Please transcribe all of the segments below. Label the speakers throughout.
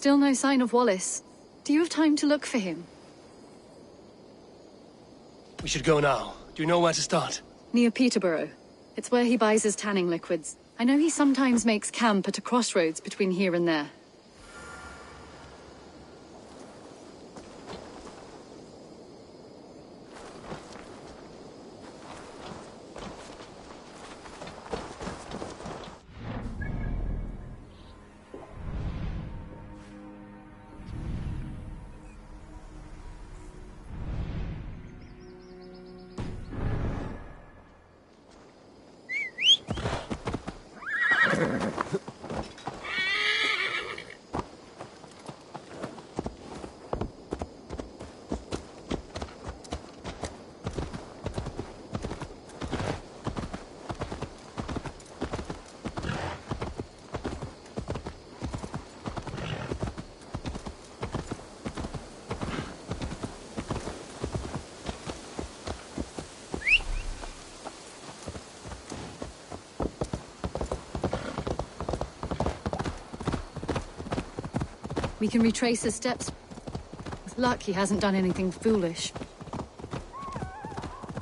Speaker 1: Still no sign of Wallace. Do you have time to look for him?
Speaker 2: We should go now. Do you know where to start?
Speaker 1: Near Peterborough. It's where he buys his tanning liquids. I know he sometimes makes camp at a crossroads between here and there. We can retrace his steps. With luck, he hasn't done anything foolish.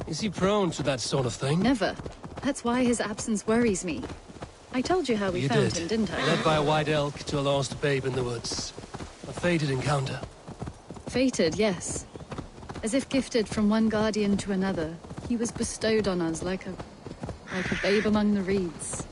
Speaker 2: Is he prone to that sort of thing?
Speaker 1: Never. That's why his absence worries me. I told you how we found him, didn't I?
Speaker 2: Led by a white elk to a lost babe in the woods. A fated encounter.
Speaker 1: Fated, yes. As if gifted from one guardian to another, he was bestowed on us like a babe among the reeds.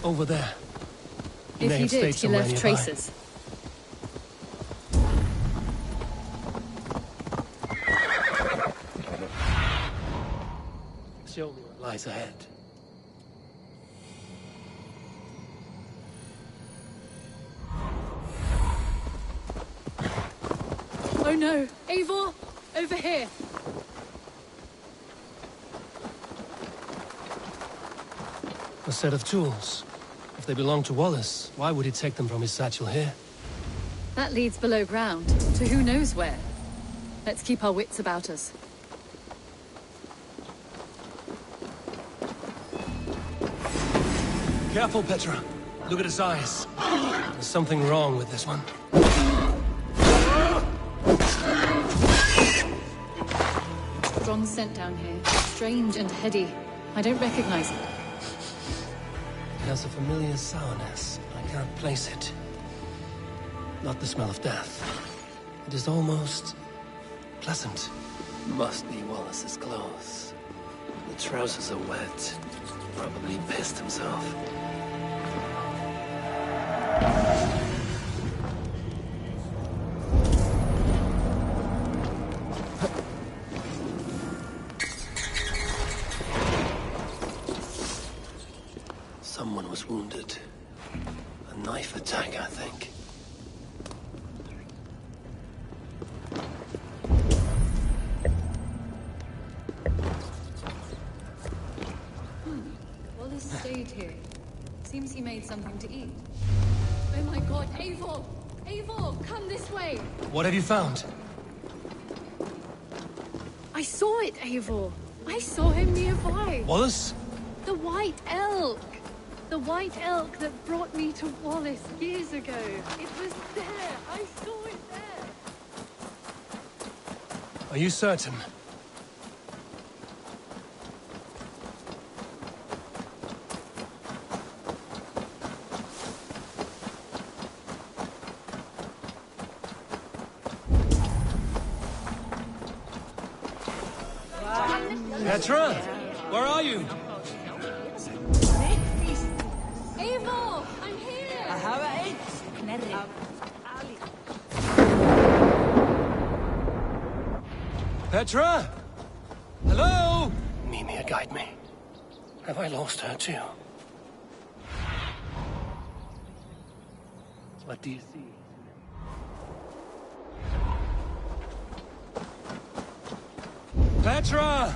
Speaker 2: Over there.
Speaker 1: If he did, he left traces.
Speaker 2: Show me what lies ahead.
Speaker 1: Oh no! Eivor! Over here!
Speaker 2: A set of tools. If they belong to Wallace, why would he take them from his satchel here?
Speaker 1: That leads below ground, to who knows where. Let's keep our wits about us.
Speaker 2: Careful, Petra. Look at his eyes. There's something wrong with this one.
Speaker 1: Strong scent down here. Strange and heady. I don't recognize it.
Speaker 2: It has a familiar sourness. I can't place it. Not the smell of death. It is almost pleasant. Must be Wallace's clothes. The trousers are wet. Probably pissed himself. Someone was wounded. A knife attack, I think.
Speaker 1: Wallace stayed here. Seems he made something to eat. Oh my god, Eivor! Eivor, come this way!
Speaker 2: What have you found?
Speaker 1: I saw it, Eivor! I saw him nearby!
Speaker 2: Wallace?
Speaker 1: The white elk! The white elk that brought me to Wallace years ago. It was there! I saw it there!
Speaker 2: Are you certain? Petra? Where are you?
Speaker 1: Eivor! I'm here!
Speaker 2: Petra? Hello? Mimir, guide me. Have I lost her too? What do you see? Petra!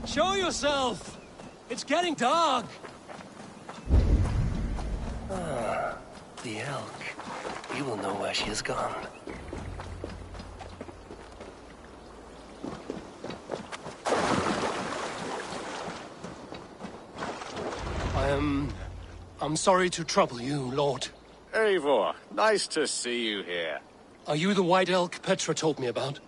Speaker 2: Show yourself! It's getting dark! The elk. He will know where she has gone. I'm sorry to trouble you, Lord.
Speaker 3: Eivor, nice to see you here.
Speaker 2: Are you the white elk Petra told me about?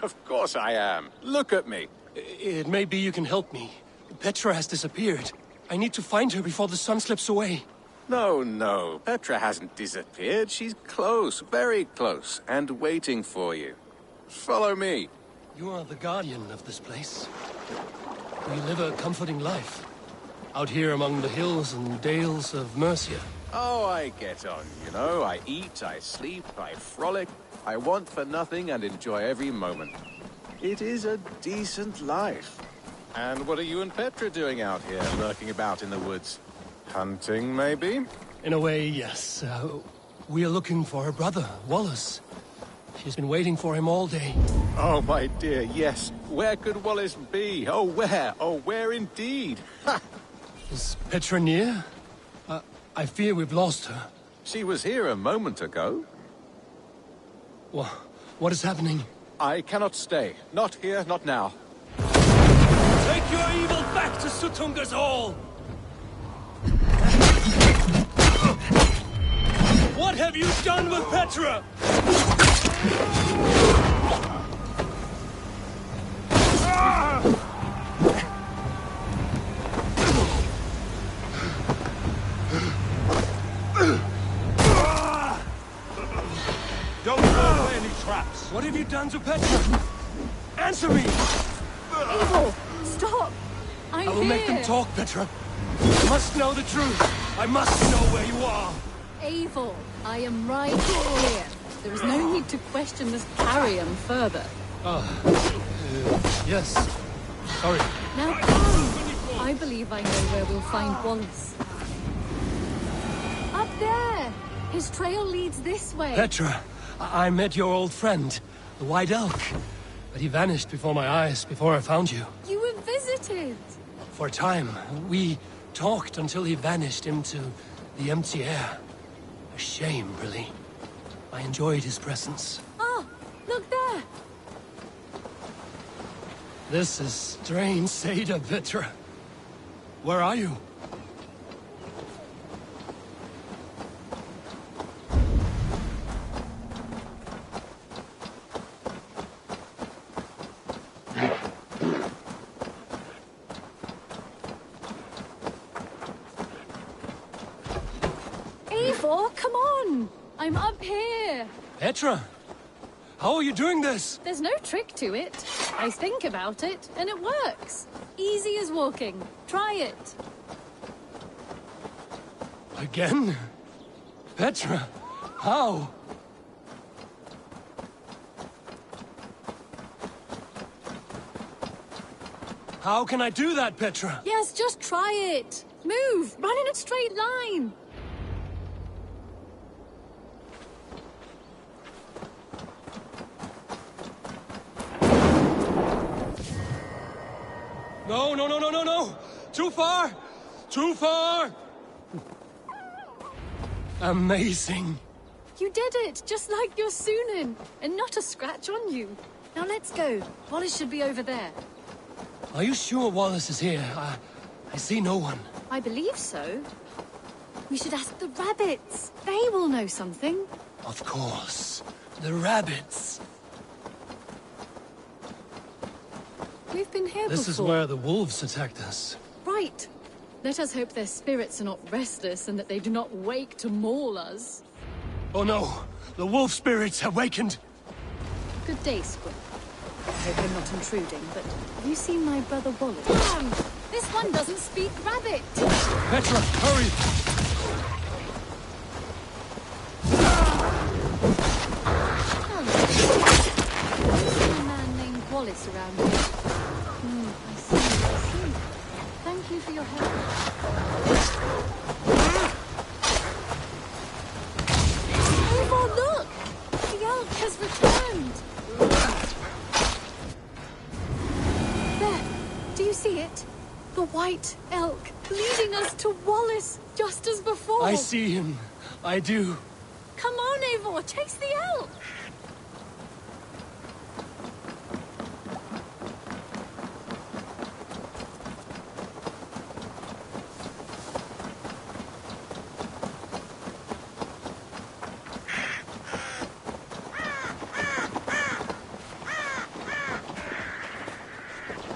Speaker 3: Of course I am. Look at me.
Speaker 2: It may be you can help me. Petra has disappeared. I need to find her before the sun slips away.
Speaker 3: No. Petra hasn't disappeared. She's close, very close, and waiting for you. Follow me.
Speaker 2: You are the guardian of this place. You live a comforting life. Out here among the hills and dales of Mercia.
Speaker 3: Oh, I get on, you know. I eat, I sleep, I frolic. I want for nothing and enjoy every moment. It is a decent life. And what are you and Petra doing out here, lurking about in the woods? Hunting, maybe?
Speaker 2: In a way, yes. We are looking for her brother, Wallace. She's been waiting for him all day.
Speaker 3: Oh, my dear, yes. Where could Wallace be? Oh, where? Oh, where indeed? Ha!
Speaker 2: Is Petra near? I fear we've lost her.
Speaker 3: She was here a moment ago.
Speaker 2: What is happening?
Speaker 3: I cannot stay. Not here, not now.
Speaker 2: Take your evil back to Sutunga's hall! What have you done with Petra?
Speaker 3: Don't fall for any traps.
Speaker 2: What have you done to Petra? Answer me!
Speaker 1: Eivor, stop!
Speaker 2: I will make them talk, Petra. I must know the truth. I must know where you are.
Speaker 1: Eivor, I am right here. There is no need to question this carrion further.
Speaker 2: Yes. Sorry.
Speaker 1: Now come! I believe I know where we'll find Wallace. Up there! His trail leads this way.
Speaker 2: Petra, I met your old friend, the White Elk. But he vanished before my eyes, before I found you.
Speaker 1: You were visited!
Speaker 2: For a time, we talked until he vanished into the empty air. A shame, really. I enjoyed his presence.
Speaker 1: Ah, look there!
Speaker 2: This is strange, Seda, Petra. Where are you?
Speaker 1: Eivor, come on! I'm up here!
Speaker 2: Petra! How are you doing this?
Speaker 1: There's no trick to it. I think about it, and it works. Easy as walking. Try it.
Speaker 2: Again? Petra, how? How can I do that, Petra?
Speaker 1: Yes, just try it. Move! Run in a straight line!
Speaker 2: No! Too far! Too far! Amazing.
Speaker 1: You did it, just like your Sunan, and not a scratch on you. Now let's go. Wallace should be over there.
Speaker 2: Are you sure Wallace is here? I see no one.
Speaker 1: I believe so. We should ask the rabbits. They will know something.
Speaker 2: Of course. The rabbits.
Speaker 1: We've been here
Speaker 2: This
Speaker 1: before.
Speaker 2: is where the wolves attacked us.
Speaker 1: Right. Let us hope their spirits are not restless and that they do not wake to maul us.
Speaker 2: Oh no! The wolf spirits have wakened!
Speaker 1: Good day, Squid. I hope I'm not intruding, but have you seen my brother Wallace? Damn! This one doesn't speak rabbit!
Speaker 2: Petra, hurry!
Speaker 1: A man named Wallace around here. I see. Thank you for your help. Oh, look! The elk has returned! There! Do you see it? The white elk leading us to Wallace, just as before!
Speaker 2: I see him. I do.
Speaker 1: Come on, Eivor, chase the elk!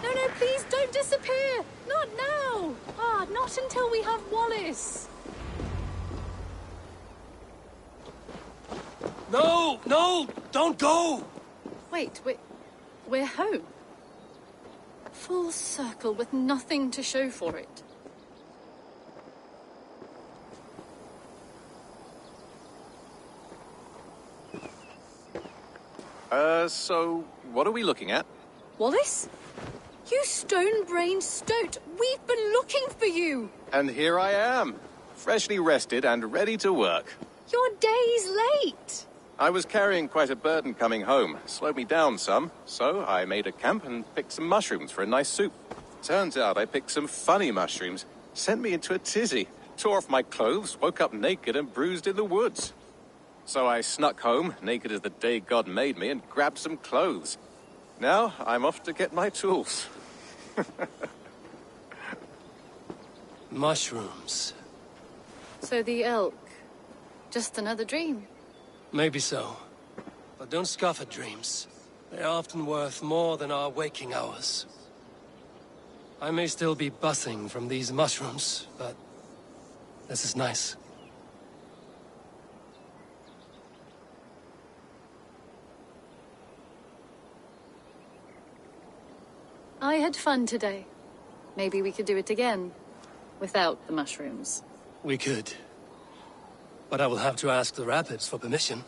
Speaker 1: No, no, please don't disappear! Not now! Ah, not until we have Wallace!
Speaker 2: No, no, don't go!
Speaker 1: Wait, we're home. Full circle with nothing to show for it.
Speaker 3: So what are we looking at?
Speaker 1: Wallace? You stone-brained stoat! We've been looking for you!
Speaker 3: And here I am, freshly rested and ready to work.
Speaker 1: You're days late!
Speaker 3: I was carrying quite a burden coming home. Slowed me down some, so I made a camp and picked some mushrooms for a nice soup. Turns out I picked some funny mushrooms. Sent me into a tizzy. Tore off my clothes, woke up naked and bruised in the woods. So I snuck home, naked as the day God made me, and grabbed some clothes. Now I'm off to get my tools.
Speaker 2: Mushrooms.
Speaker 1: So the elk, just another dream.
Speaker 2: Maybe so. But don't scoff at dreams. They're often worth more than our waking hours. I may still be buzzing from these mushrooms, but this is nice.
Speaker 1: I had fun today. Maybe we could do it again, without the mushrooms.
Speaker 2: We could. But I will have to ask the rapids for permission.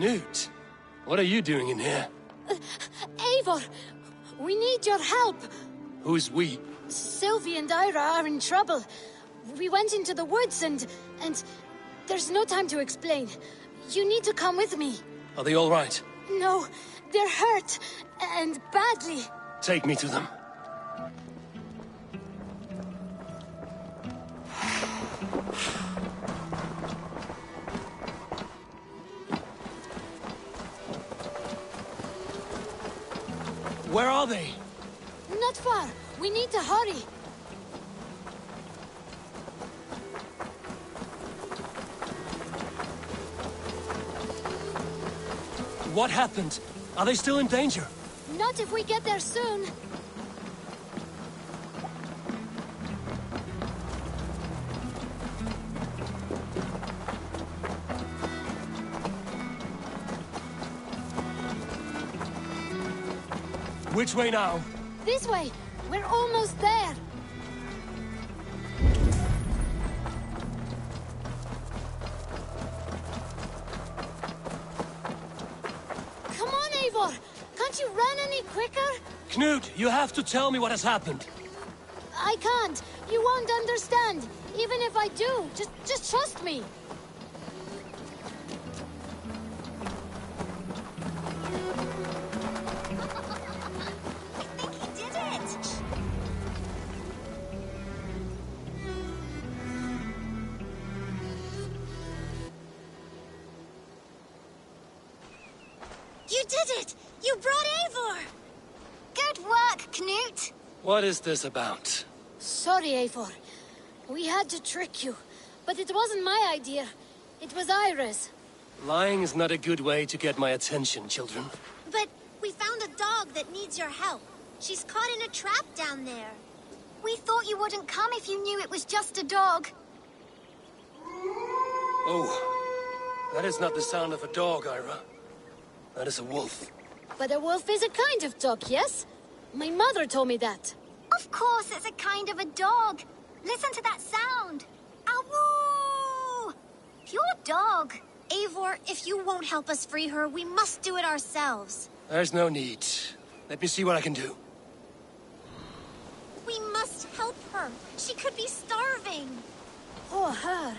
Speaker 2: Knut, what are you doing in here?
Speaker 4: Eivor, we need your help.
Speaker 2: Who's we?
Speaker 4: Sylvie and Ira are in trouble. We went into the woods and there's no time to explain. You need to come with me.
Speaker 2: Are they all right?
Speaker 4: No, they're hurt, and badly.
Speaker 2: Take me to them. Where are they?
Speaker 4: Not far. We need to hurry.
Speaker 2: What happened? Are they still in danger?
Speaker 4: Not if we get there soon.
Speaker 2: Which way now?
Speaker 4: This way! We're almost there! Come on, Eivor! Can't you run any quicker?
Speaker 2: Knut, you have to tell me what has happened.
Speaker 4: I can't. You won't understand. Even if I do, just trust me.
Speaker 5: You did it! You brought Eivor! Good work, Knut!
Speaker 2: What is this about?
Speaker 4: Sorry, Eivor. We had to trick you. But it wasn't my idea. It was Iris.
Speaker 2: Lying is not a good way to get my attention, children.
Speaker 5: But we found a dog that needs your help. She's caught in a trap down there. We thought you wouldn't come if you knew it was just a dog.
Speaker 2: Oh, that is not the sound of a dog, Ira. That is a wolf.
Speaker 4: But a wolf is a kind of dog, yes? My mother told me that.
Speaker 5: Of course it's a kind of a dog. Listen to that sound. Awoo! Pure dog. Eivor, if you won't help us free her, we must do it ourselves.
Speaker 2: There's no need. Let me see what I can do.
Speaker 5: We must help her. She could be starving.
Speaker 4: Oh, her.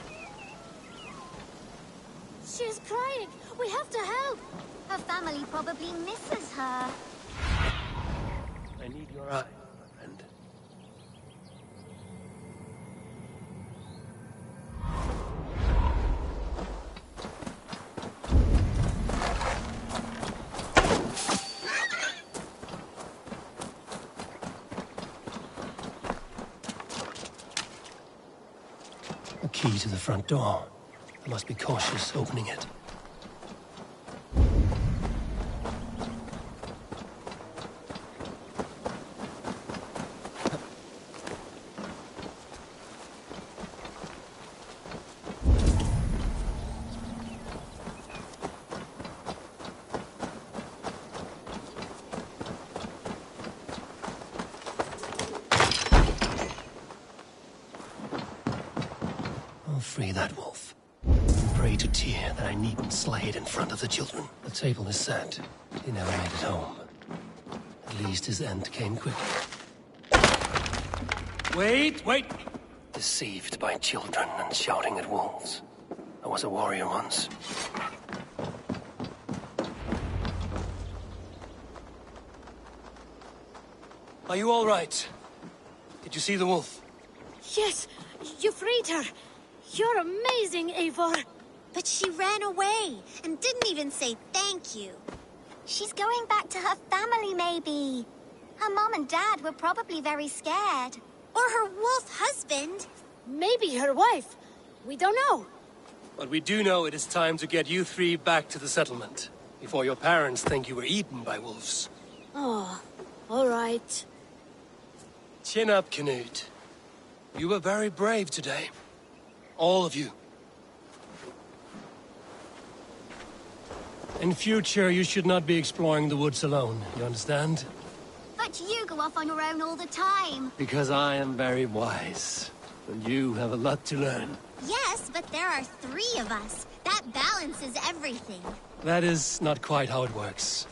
Speaker 4: She's crying. We have to help.
Speaker 5: Her family probably misses her.
Speaker 2: I need your eye, my friend. A key to the front door. I must be cautious opening it. Free that wolf. And pray to Tyr that I needn't slay it in front of the children. The table is set. He never made it home. At least his end came quickly. Wait! Deceived by children and shouting at wolves. I was a warrior once. Are you all right? Did you see the wolf?
Speaker 4: Yes, you freed her. You're amazing, Eivor.
Speaker 5: But she ran away and didn't even say thank you. She's going back to her family, maybe. Her mom and dad were probably very scared. Or her wolf husband.
Speaker 4: Maybe her wife. We don't know.
Speaker 2: But we do know it is time to get you three back to the settlement. Before your parents think you were eaten by wolves.
Speaker 4: Oh, all right.
Speaker 2: Chin up, Knut. You were very brave today. All of you. In future, you should not be exploring the woods alone, you understand?
Speaker 5: But you go off on your own all the time.
Speaker 2: Because I am very wise, and you have a lot to learn.
Speaker 5: Yes, but there are 3 of us. That balances everything.
Speaker 2: That is not quite how it works.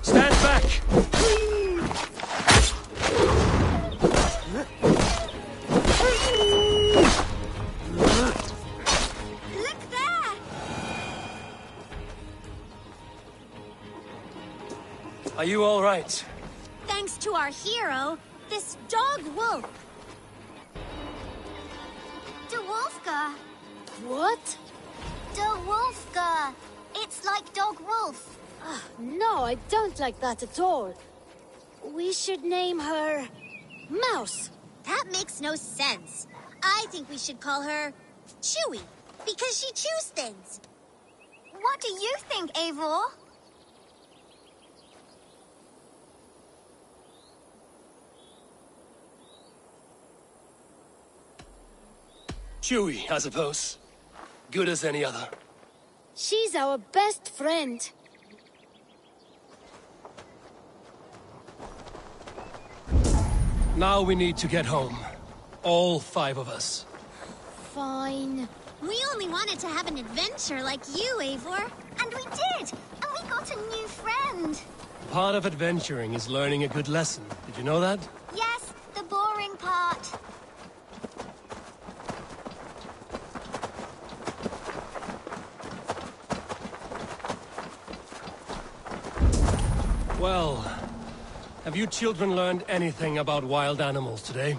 Speaker 2: Stand back!
Speaker 5: Look there!
Speaker 2: Are you all right?
Speaker 5: Thanks to our hero, this dog wolf. De Wolfka.
Speaker 4: What?
Speaker 5: De Wolfka. It's like dog wolf.
Speaker 4: No, I don't like that at all. We should name her... Mouse.
Speaker 5: That makes no sense. I think we should call her Chewy, because she chews things. What do you think, Eivor?
Speaker 2: Chewie, I suppose. Good as any other.
Speaker 4: She's our best friend.
Speaker 2: Now we need to get home. All 5 of us.
Speaker 4: Fine.
Speaker 5: We only wanted to have an adventure like you, Eivor. And we did! And we got a new friend.
Speaker 2: Part of adventuring is learning a good lesson. Did you know that?
Speaker 5: Yes, the boring part.
Speaker 2: Well, have you children learned anything about wild animals today?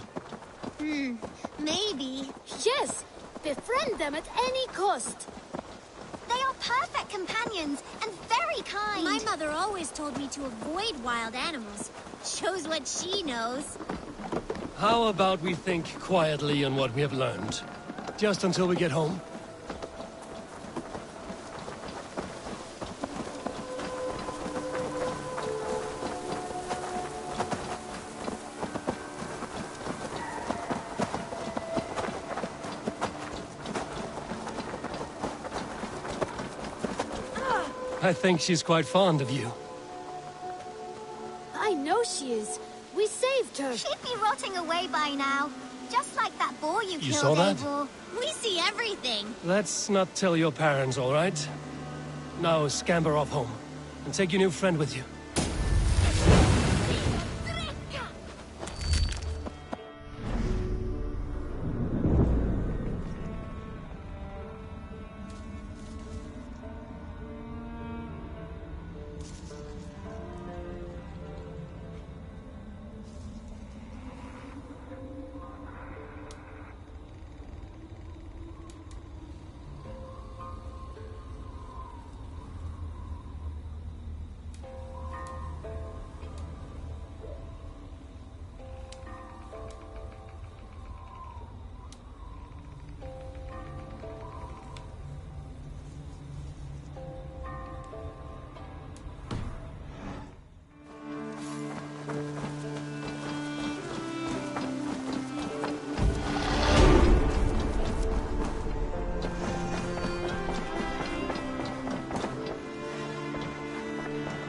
Speaker 5: Maybe.
Speaker 4: Yes! Befriend them at any cost!
Speaker 5: They are perfect companions and very kind. My mother always told me to avoid wild animals. Shows what she knows.
Speaker 2: How about we think quietly on what we have learned? Just until we get home? I think she's quite fond of you.
Speaker 4: I know she is. We saved her.
Speaker 5: She'd be rotting away by now. Just like that boar you killed,
Speaker 2: saw that?
Speaker 5: Eivor. We see everything.
Speaker 2: Let's not tell your parents, all right? Now scamper off home. And take your new friend with you.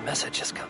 Speaker 2: Message has come.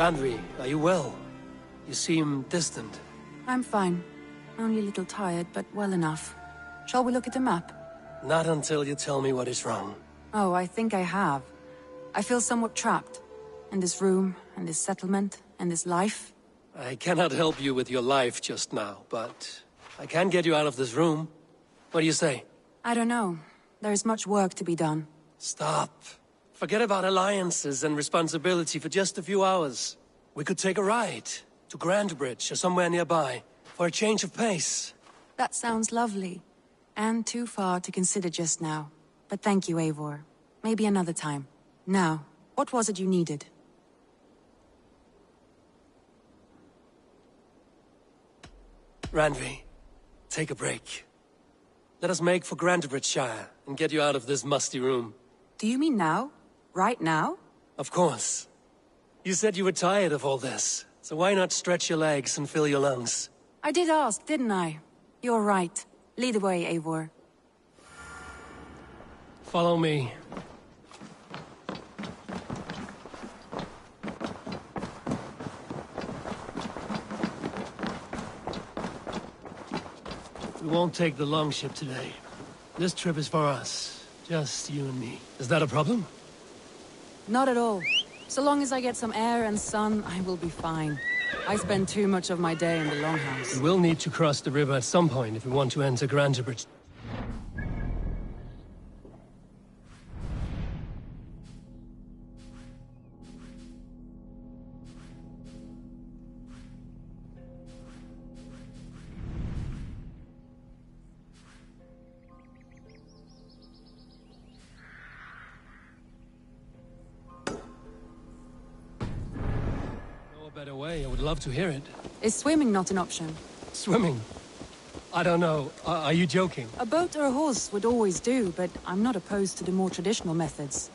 Speaker 2: Randvi, are you well? You seem distant.
Speaker 6: I'm fine. Only a little tired, but well enough. Shall we look at the map?
Speaker 2: Not until you tell me what is wrong.
Speaker 6: Oh, I think I have. I feel somewhat trapped. In this room, and this settlement, and this life.
Speaker 2: I cannot help you with your life just now, but I can get you out of this room. What do you say?
Speaker 6: I don't know. There is much work to be done.
Speaker 2: Stop. Forget about alliances and responsibility for just a few hours. We could take a ride to Grandbridge or somewhere nearby for a change of pace.
Speaker 6: That sounds lovely. And too far to consider just now. But thank you, Eivor. Maybe another time. Now, what was it you needed?
Speaker 2: Randvi, take a break. Let us make for Grantebridgeshire and get you out of this musty room.
Speaker 6: Do you mean now? Right now?
Speaker 2: Of course. You said you were tired of all this, so why not stretch your legs and fill your lungs?
Speaker 6: I did ask, didn't I? You're right. Lead the way, Eivor.
Speaker 2: Follow me. We won't take the longship today. This trip is for us. Just you and me. Is that a problem?
Speaker 6: Not at all. So long as I get some air and sun, I will be fine. I spend too much of my day in the Longhouse.
Speaker 2: We will need to cross the river at some point if we want to enter Grantebridge. Better way, I would love to hear it.
Speaker 6: Is swimming not an option?
Speaker 2: Swimming? I don't know. Are you joking?
Speaker 6: A boat or a horse would always do, but I'm not opposed to the more traditional methods.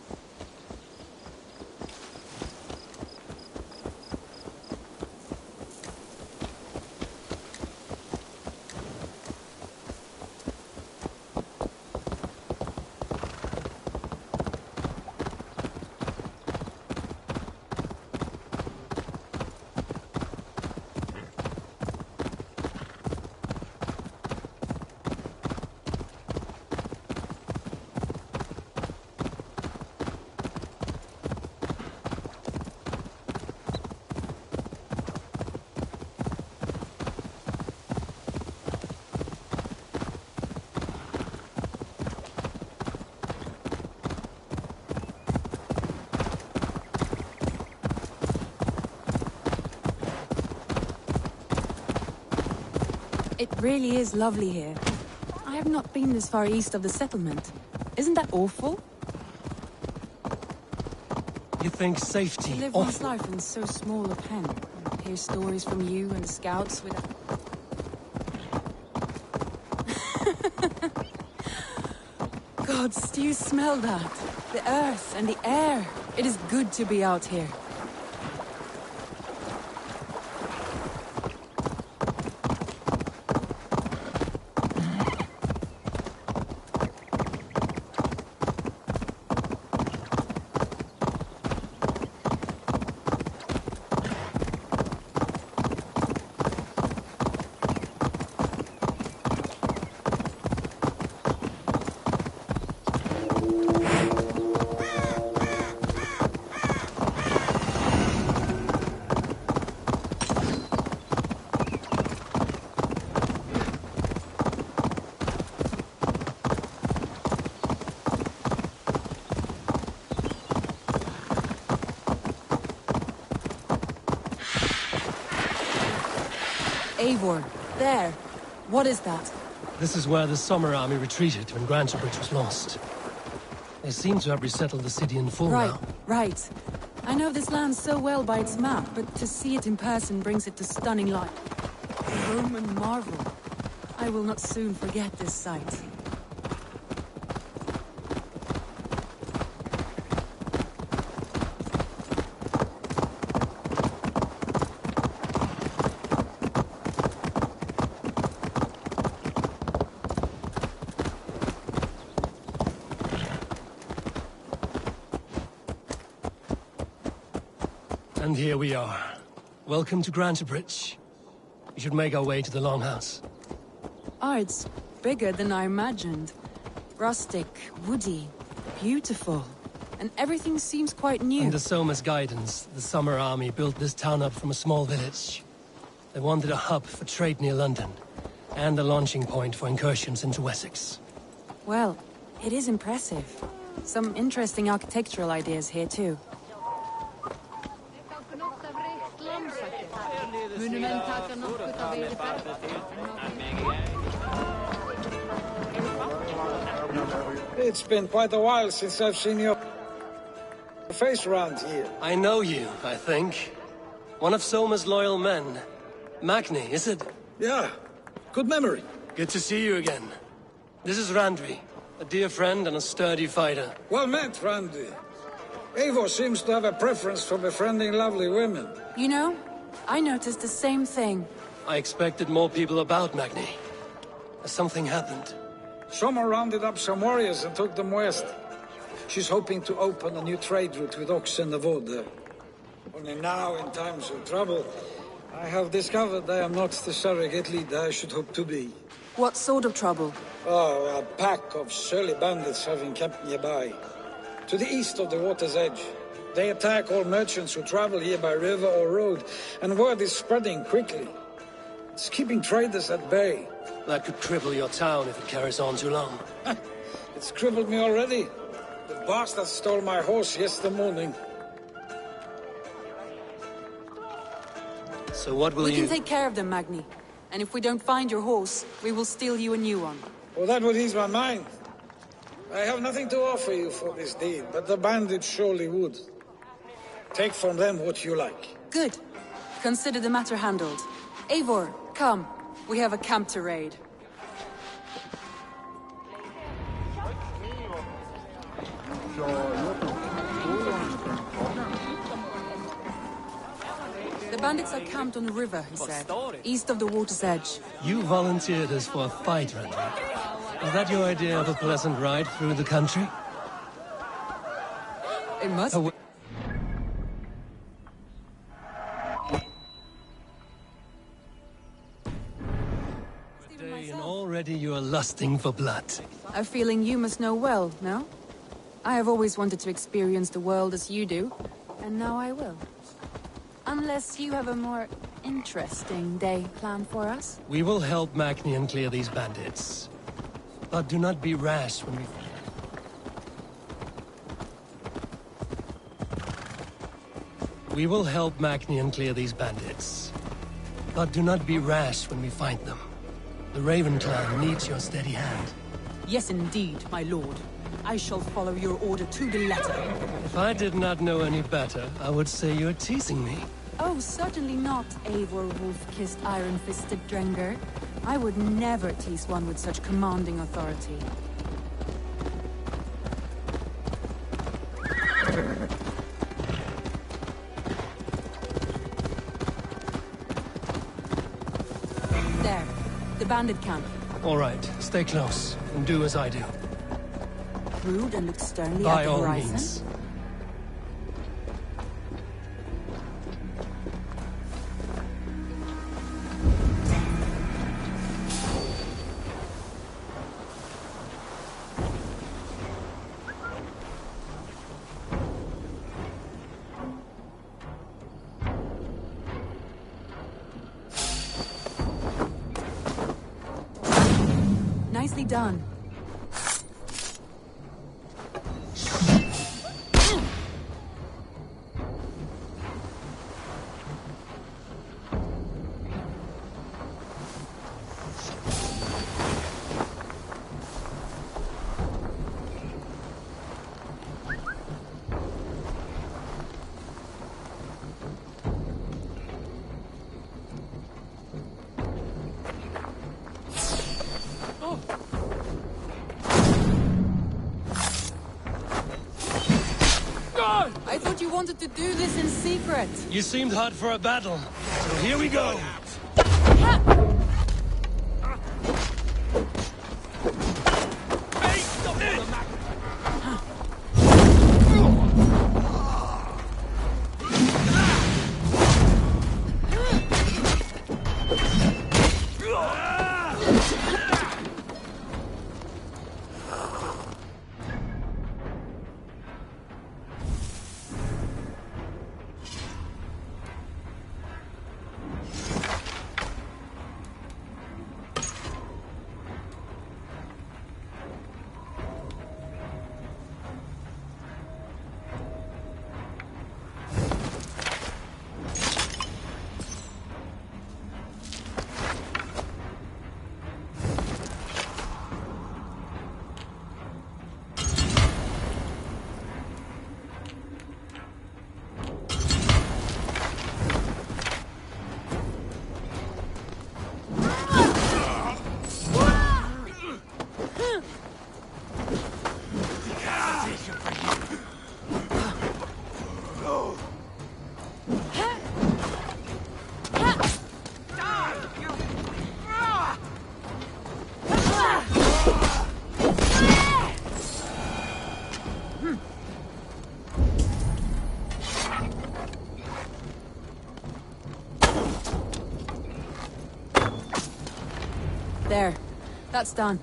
Speaker 6: It really is lovely here. I have not been this far east of the settlement. Isn't that awful?
Speaker 2: You think safety
Speaker 6: To live one's life in so small a pen. Hear stories from you and the scouts with Gods, do you smell that? The earth and the air. It is good to be out here. Eivor, there. What is that?
Speaker 2: This is where the Summer Army retreated when Grantebridge was lost. They seem to have resettled the city in full now.
Speaker 6: Right. I know this land so well by its map, but to see it in person brings it to stunning life. A Roman marvel. I will not soon forget this sight.
Speaker 2: And here we are. Welcome to Grantebridge. We should make our way to the Longhouse.
Speaker 6: Ah, it's bigger than I imagined. Rustic, woody, beautiful. And everything seems quite new.
Speaker 2: Under Soma's guidance, the Summer Army built this town up from a small village. They wanted a hub for trade near London, and a launching point for incursions into Wessex.
Speaker 6: Well, it is impressive. Some interesting architectural ideas here too.
Speaker 7: It's been quite a while since I've seen your face around here.
Speaker 2: I know you, I think. One of Soma's loyal men. Magni, is it?
Speaker 7: Yeah, Good memory.
Speaker 2: Good to see you again. This is Randvi, a dear friend and a sturdy fighter.
Speaker 7: Well met, Randy. Eivor seems to have a preference for befriending lovely women.
Speaker 6: You know, I noticed the same thing.
Speaker 2: I expected more people about Magni. Has something happened?
Speaker 7: Someone rounded up some warriors and took them west. She's hoping to open a new trade route with Ox and the Vod there. Only now, in times of trouble, I have discovered I am not the surrogate leader I should hope to be.
Speaker 6: What sort of trouble?
Speaker 7: Oh, a pack of surly bandits have encamped nearby. To the east of the water's edge. They attack all merchants who travel here by river or road, and word is spreading quickly. It's keeping traders at bay.
Speaker 2: That could cripple your town if it carries on too long.
Speaker 7: It's crippled me already. The bastard stole my horse yesterday morning.
Speaker 2: So what will
Speaker 6: We
Speaker 2: you...
Speaker 6: can take care of them, Magni. And if we don't find your horse, we will steal you a new one.
Speaker 7: Well, that would ease my mind. I have nothing to offer you for this deed, but the bandits surely would. Take from them what you like.
Speaker 6: Good. Consider the matter handled. Eivor, come. We have a camp to raid. The bandits are camped on the river, he said. East of the water's edge.
Speaker 2: You volunteered us for a fight, Randvi. Is that your idea of a pleasant ride through the country?
Speaker 6: It must be.
Speaker 2: And already you are lusting for blood.
Speaker 6: A feeling you must know well, no? I have always wanted to experience the world as you do, and now I will. Unless you have a more interesting day planned for us?
Speaker 2: We will help Magnian clear these bandits. But do not be rash when we... We will help Magnian clear these bandits. But do not be rash when we find them. The Raven clan needs your steady hand.
Speaker 6: Yes, indeed, my lord. I shall follow your order to the letter.
Speaker 2: If I did not know any better, I would say you're teasing me.
Speaker 6: Oh, certainly not, Eivor wolf-kissed iron-fisted Drenger. I would never tease one with such commanding authority. There, the bandit camp.
Speaker 2: All right, stay close, and do as I do.
Speaker 6: Rude and look sternly
Speaker 2: By
Speaker 6: at the
Speaker 2: all
Speaker 6: horizon.
Speaker 2: means.
Speaker 6: Nicely done. I thought you wanted to do this in secret.
Speaker 2: You seemed hot for a battle, so here we go.
Speaker 6: There. That's done.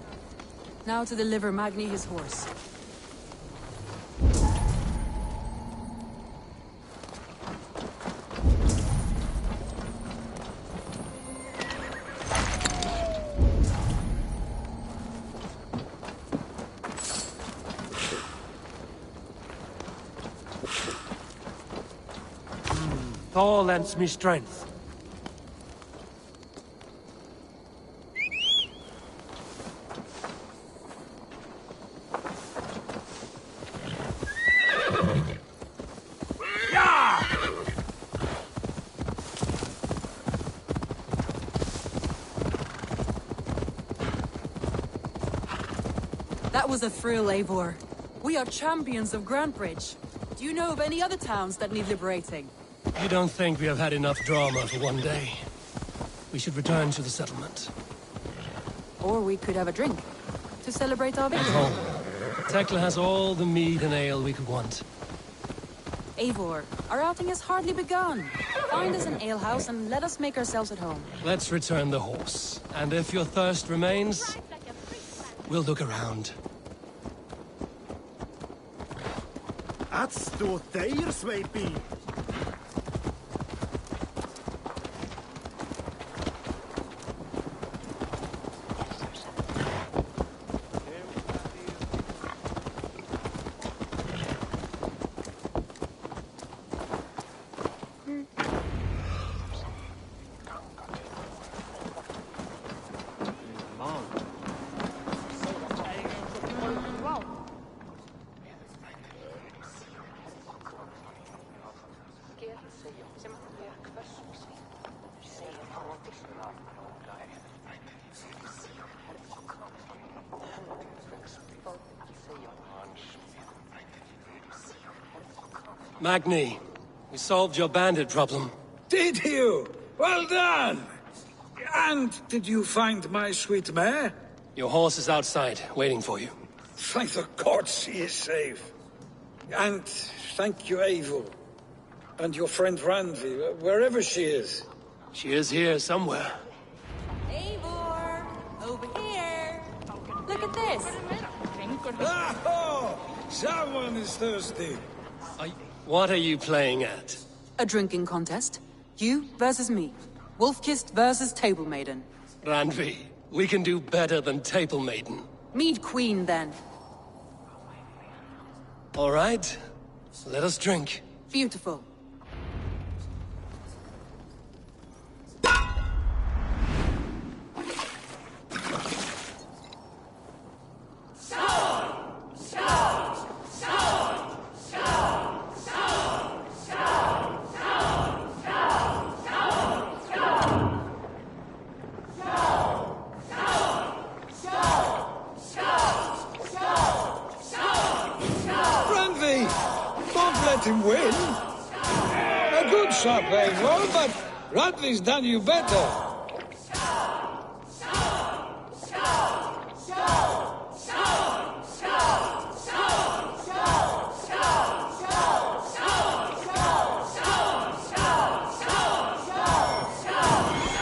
Speaker 6: Now to deliver Magni his horse.
Speaker 2: Thor lends me strength.
Speaker 6: That was a thrill, Eivor. We are champions of Grantbridge. Do you know of any other towns that need liberating?
Speaker 2: You don't think we have had enough drama for one day? We should return to the settlement.
Speaker 6: Or we could have a drink, to celebrate our victory.
Speaker 2: Home. Tekla has all the mead and ale we could want.
Speaker 6: Eivor, our outing has hardly begun. Find us an alehouse and let us make ourselves at home.
Speaker 2: Let's return the horse. And if your thirst remains, we'll look around.
Speaker 8: That's the tires, maybe.
Speaker 2: Magni, we solved your bandit problem.
Speaker 7: Did you? Well done! And did you find my sweet mare?
Speaker 2: Your horse is outside, waiting for you.
Speaker 7: Thank the gods she is safe. And thank you, Eivor. And your friend Randi, wherever she is.
Speaker 2: She is here somewhere.
Speaker 6: Eivor! Over here! Look at this!
Speaker 7: Oh! Someone is thirsty.
Speaker 2: What are you playing at?
Speaker 6: A drinking contest. You versus me. Wolf-kissed versus Table Maiden.
Speaker 2: Randvi, we can do better than Table Maiden.
Speaker 6: Mead Queen, then.
Speaker 2: All right, let us drink.
Speaker 6: Beautiful.
Speaker 7: Let him win. A good shot, Eivor, but Radley's done you better.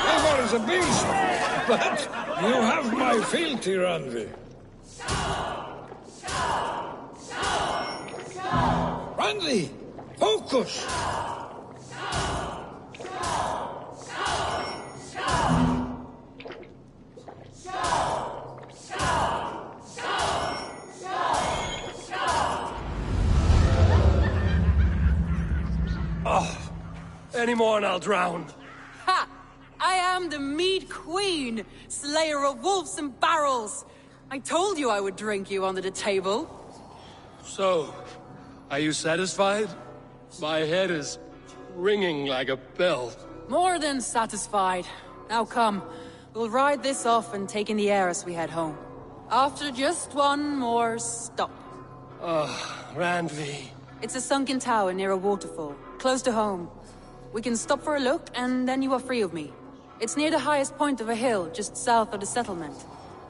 Speaker 7: Eivor is a beast, but you have my fealty, Randvi. Randvi, focus!
Speaker 2: Oh, any more and I'll drown.
Speaker 6: Ha! I am the Mead Queen, slayer of wolves and barrels. I told you I would drink you under the table.
Speaker 2: So, are you satisfied? My head is ringing like a bell.
Speaker 6: More than satisfied. Now come, we'll ride this off and take in the air as we head home. After just one more stop.
Speaker 2: Randvi.
Speaker 6: It's a sunken tower near a waterfall, close to home. We can stop for a look, and then you are free of me. It's near the highest point of a hill, just south of the settlement.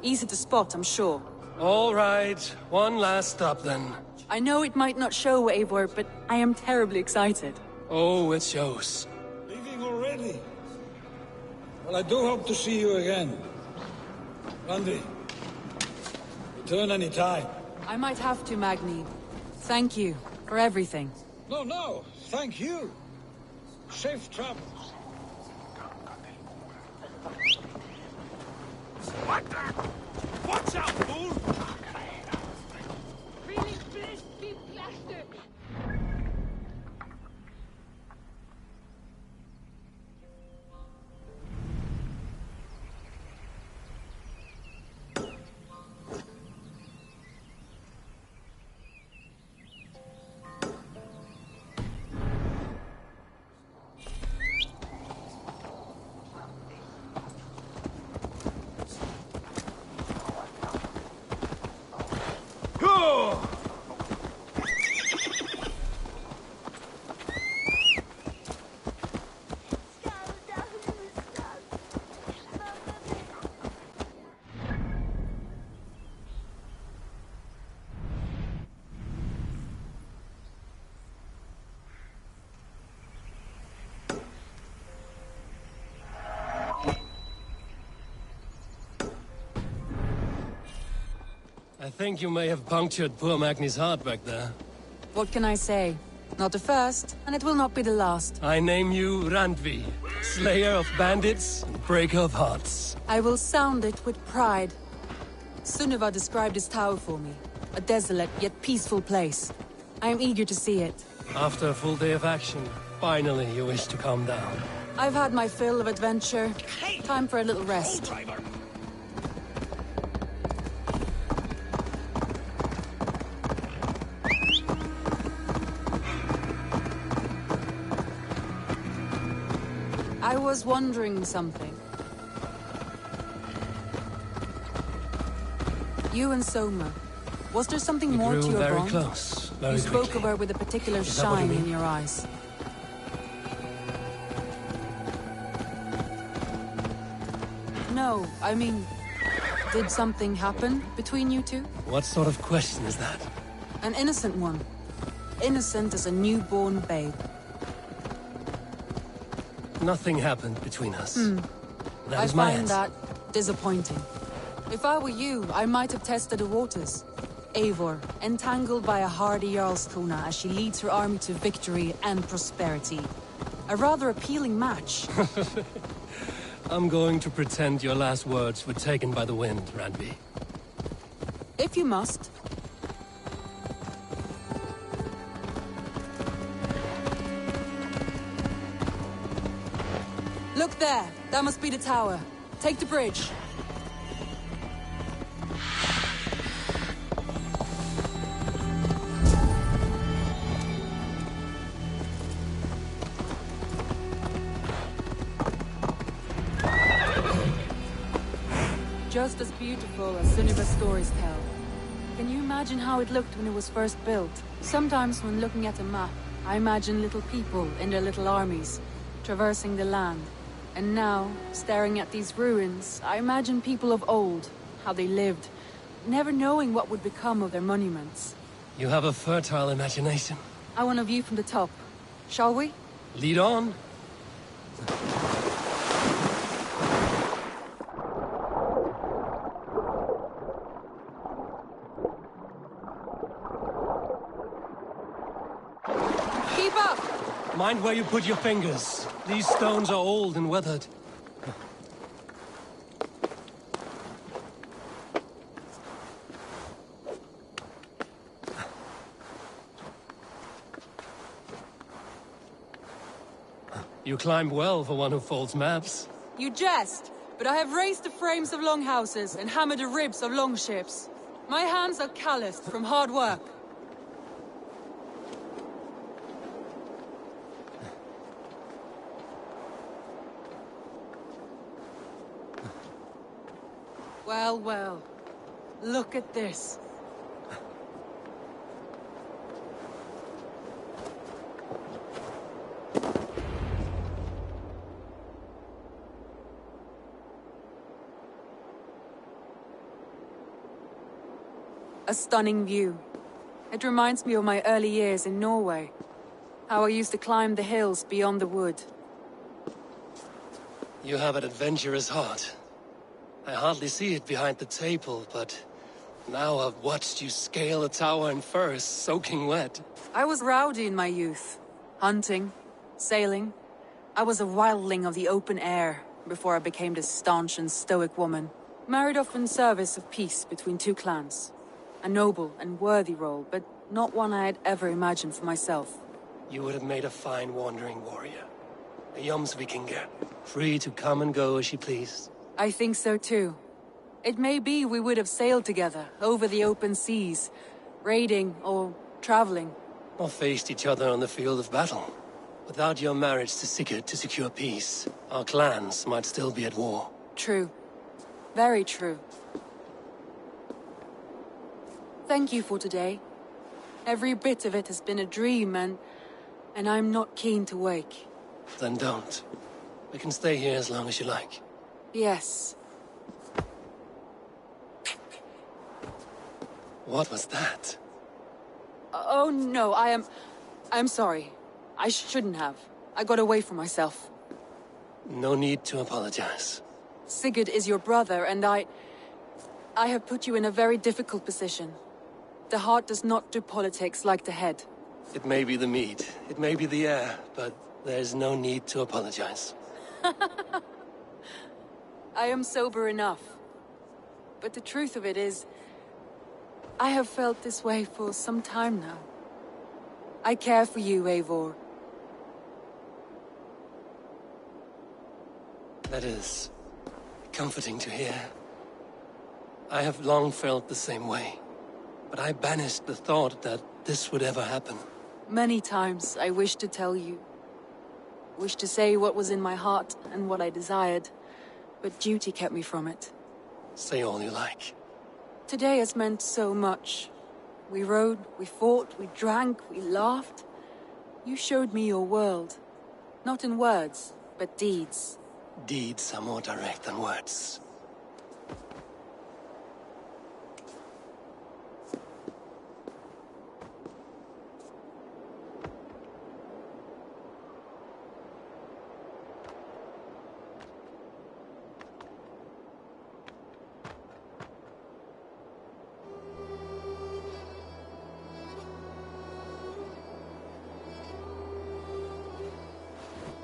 Speaker 6: Easy to spot, I'm sure.
Speaker 2: All right, one last stop then.
Speaker 6: I know it might not show, Eivor, but I am terribly excited.
Speaker 2: Oh, it shows.
Speaker 7: Leaving already? Well, I do hope to see you again. Randy, return any time.
Speaker 6: I might have to, Magni. Thank you for everything.
Speaker 7: No, no, thank you. Safe travels.
Speaker 8: Watch out, fool!
Speaker 2: I think you may have punctured poor Magni's heart back there.
Speaker 6: What can I say? Not the first, and it will not be the last.
Speaker 2: I name you Randvi, slayer of bandits and breaker of hearts.
Speaker 6: I will sound it with pride. Sunniva described this tower for me. A desolate yet peaceful place. I am eager to see it.
Speaker 2: After a full day of action, finally you wish to calm down.
Speaker 6: I've had my fill of adventure. Time for a little rest. I was wondering something. You and Soma. Was there something more to your
Speaker 2: very
Speaker 6: bond?
Speaker 2: close, very
Speaker 6: You spoke
Speaker 2: quickly.
Speaker 6: of her with a particular
Speaker 2: Is that what you
Speaker 6: shine in
Speaker 2: mean?
Speaker 6: your eyes. No, I mean, did something happen between you two?
Speaker 2: What sort of question is that?
Speaker 6: An innocent one. Innocent as a newborn babe.
Speaker 2: Nothing happened between us. That
Speaker 6: I
Speaker 2: is my
Speaker 6: find
Speaker 2: answer.
Speaker 6: that disappointing. If I were you, I might have tested the waters. Eivor, entangled by a hardy Jarlskona as she leads her army to victory and prosperity. A rather appealing match.
Speaker 2: I'm going to pretend your last words were taken by the wind, Randvi.
Speaker 6: If you must. Look there! That must be the tower. Take the bridge. Just as beautiful as Sunniva's stories tell. Can you imagine how it looked when it was first built? Sometimes when looking at a map, I imagine little people in their little armies, traversing the land. And now, staring at these ruins, I imagine people of old, how they lived, never knowing what would become of their monuments.
Speaker 2: You have a fertile imagination.
Speaker 6: I want a view from the top. Shall we?
Speaker 2: Lead on.
Speaker 6: Keep up!
Speaker 2: Mind where you put your fingers. These stones are old and weathered. You climb well for one who folds maps.
Speaker 6: You jest, but I have raised the frames of longhouses and hammered the ribs of longships. My hands are calloused from hard work. Well, well. Look at this. A stunning view. It reminds me of my early years in Norway. How I used to climb the hills beyond the wood.
Speaker 2: You have an adventurous heart. I hardly see it behind the table, but now I've watched you scale a tower in furs, soaking wet.
Speaker 6: I was rowdy in my youth. Hunting, sailing. I was a wildling of the open air before I became this staunch and stoic woman. Married off in service of peace between two clans. A noble and worthy role, but not one I had ever imagined for myself.
Speaker 2: You would have made a fine wandering warrior. A Jomsvikinger, free to come and go as you pleased.
Speaker 6: I think so too. It may be we would have sailed together, over the open seas, raiding or traveling.
Speaker 2: Or faced each other on the field of battle. Without your marriage to Sigurd to secure peace, our clans might still be at war.
Speaker 6: True. Very true. Thank you for today. Every bit of it has been a dream, and I'm not keen to wake.
Speaker 2: Then don't. We can stay here as long as you like.
Speaker 6: Yes.
Speaker 2: What was that?
Speaker 6: Oh no, I'm sorry. I shouldn't have. I got away from myself.
Speaker 2: No need to apologize.
Speaker 6: Sigurd is your brother, and I have put you in a very difficult position. The heart does not do politics like the head.
Speaker 2: It may be the meat, it may be the air, but there's no need to apologize.
Speaker 6: I am sober enough. But the truth of it is, I have felt this way for some time now. I care for you, Eivor.
Speaker 2: That is comforting to hear. I have long felt the same way, but I banished the thought that this would ever happen.
Speaker 6: Many times I wished to tell you. Wished to say what was in my heart and what I desired, but duty kept me from it.
Speaker 2: Say all you like.
Speaker 6: Today has meant so much. We rode, we fought, we drank, we laughed. You showed me your world. Not in words, but deeds.
Speaker 2: Deeds are more direct than words.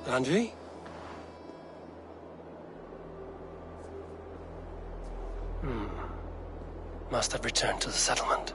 Speaker 2: Andri? Must have returned to the settlement.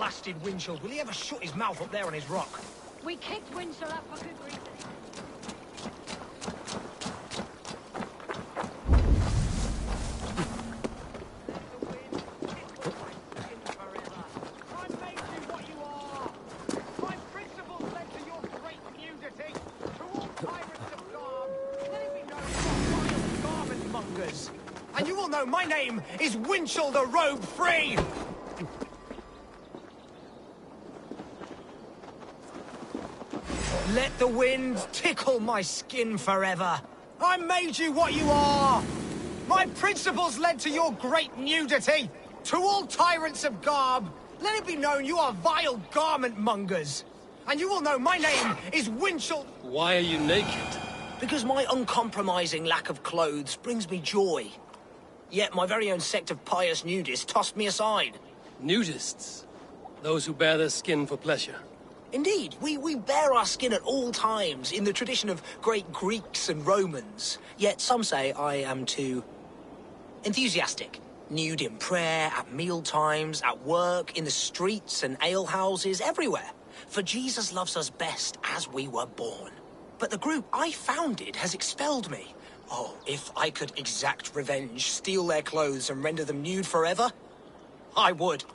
Speaker 9: blasted Winchell. Will he ever shut his mouth up there on his rock?
Speaker 10: We kicked Winchell up for good reason.
Speaker 9: And you will know my name is Winchell the Robe Free! Let the wind tickle my skin forever. I made you what you are! My principles led to your great nudity! To all tyrants of garb, let it be known you are vile garment mongers! And you will know my name is Winchell...
Speaker 2: Why are you naked?
Speaker 9: Because my uncompromising lack of clothes brings me joy. Yet my very own sect of pious nudists tossed me aside.
Speaker 2: Nudists? Those who bare their skin for pleasure.
Speaker 9: Indeed, we bare our skin at all times, in the tradition of great Greeks and Romans. Yet some say I am too... enthusiastic. Nude in prayer, at meal times, at work, in the streets and alehouses, everywhere. For Jesus loves us best as we were born. But the group I founded has expelled me. Oh, if I could exact revenge, steal their clothes and render them nude forever, I would.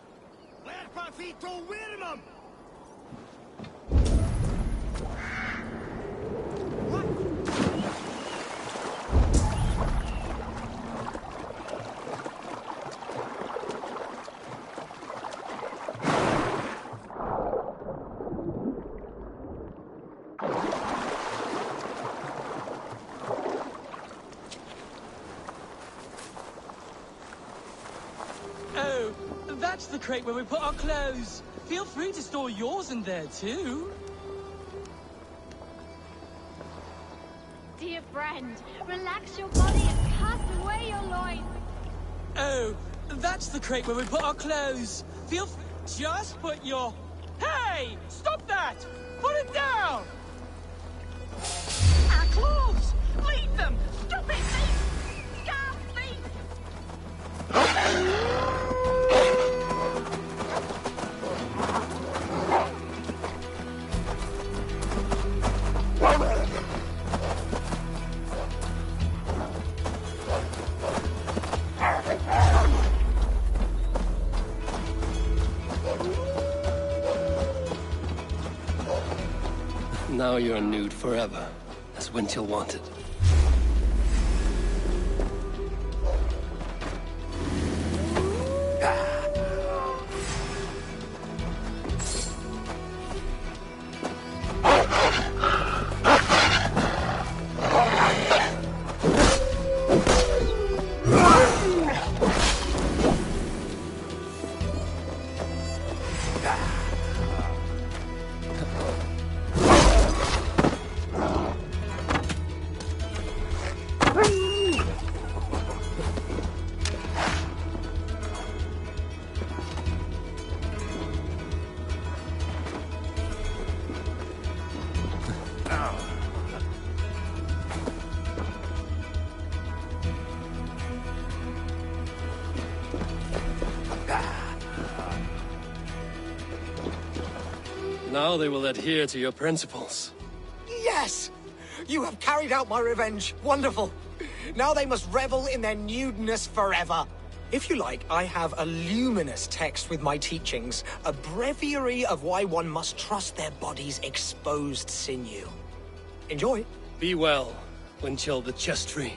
Speaker 11: Oh, that's the crate where we put our clothes. Feel free to store yours in there, too.
Speaker 10: Dear friend, relax your body and cast away your loins.
Speaker 11: Oh, that's the crate where we put our clothes. Feel free... Just put your... Hey! Stop that! Put it down! Our clothes! Leave them! Stop it, thief! Scarf thief!
Speaker 2: Now you're nude forever, as Winchell wanted. Now they will adhere to your principles.
Speaker 9: Yes! You have carried out my revenge. Wonderful. Now they must revel in their nudeness forever. If you like, I have a luminous text with my teachings, a breviary of why one must trust their body's exposed sinew. Enjoy.
Speaker 2: Be well, Winchell the chest tree.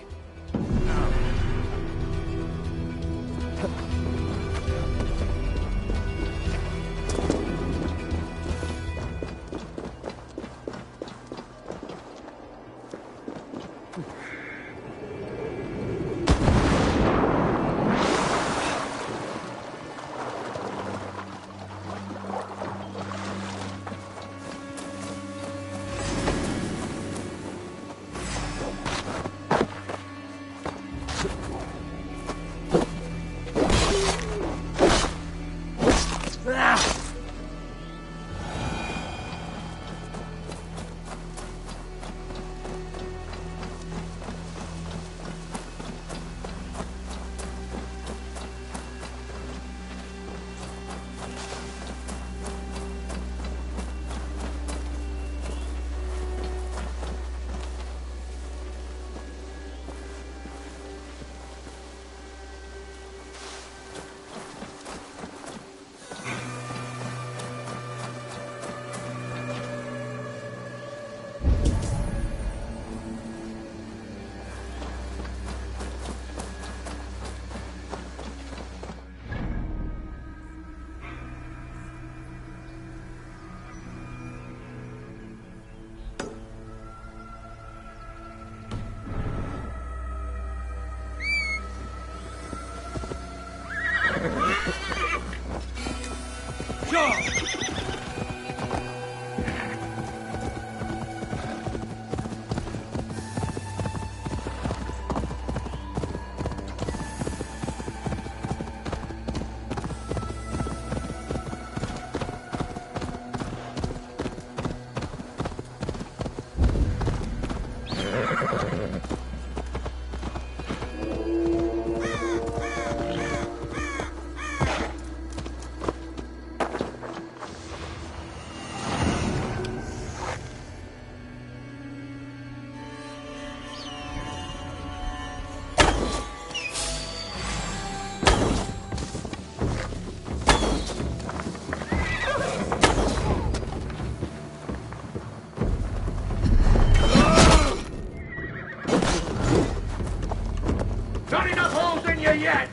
Speaker 8: Not enough holes in you yet!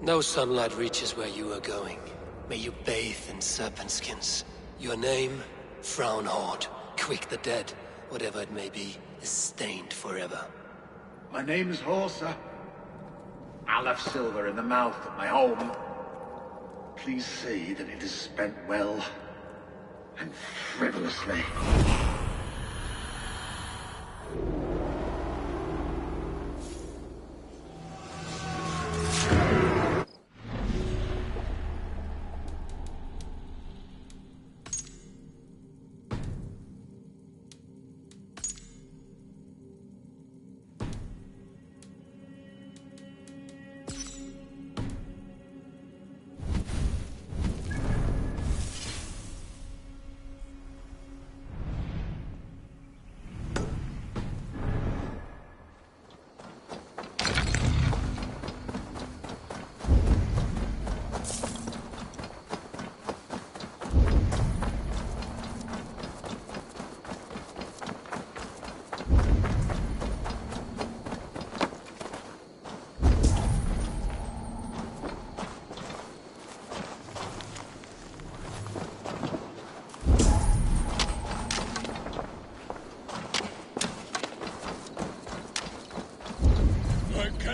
Speaker 2: No sunlight reaches where you are going. May you bathe in serpent skins. Your name, Frown Horde. Quick the dead, whatever it may be, is stained forever.
Speaker 8: My name is Horsa. I left silver in the mouth of my home. Please say that it is spent well and frivolously.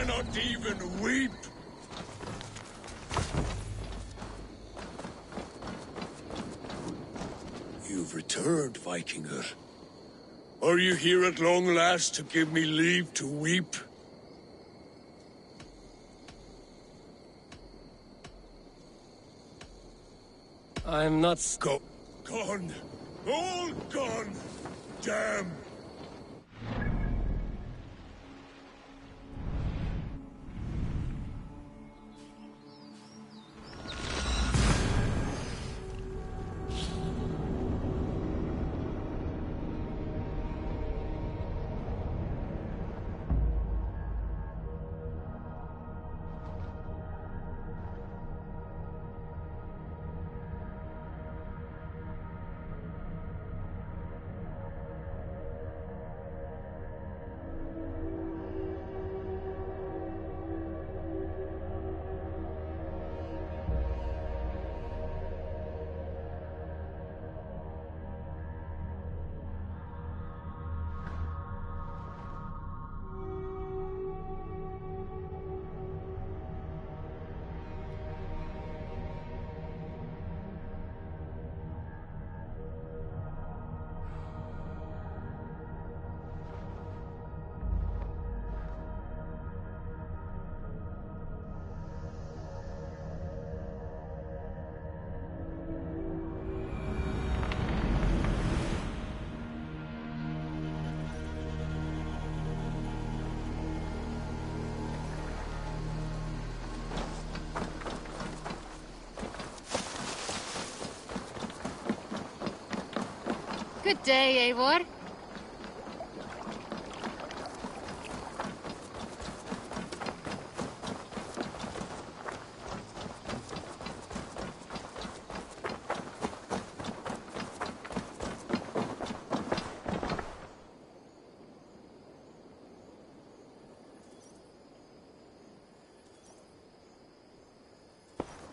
Speaker 12: Not even weep. You've returned, Vikinger. Are you here at long last to give me leave to weep?
Speaker 2: I'm not...
Speaker 12: Gone. All gone. Damn.
Speaker 10: Good day, Eivor.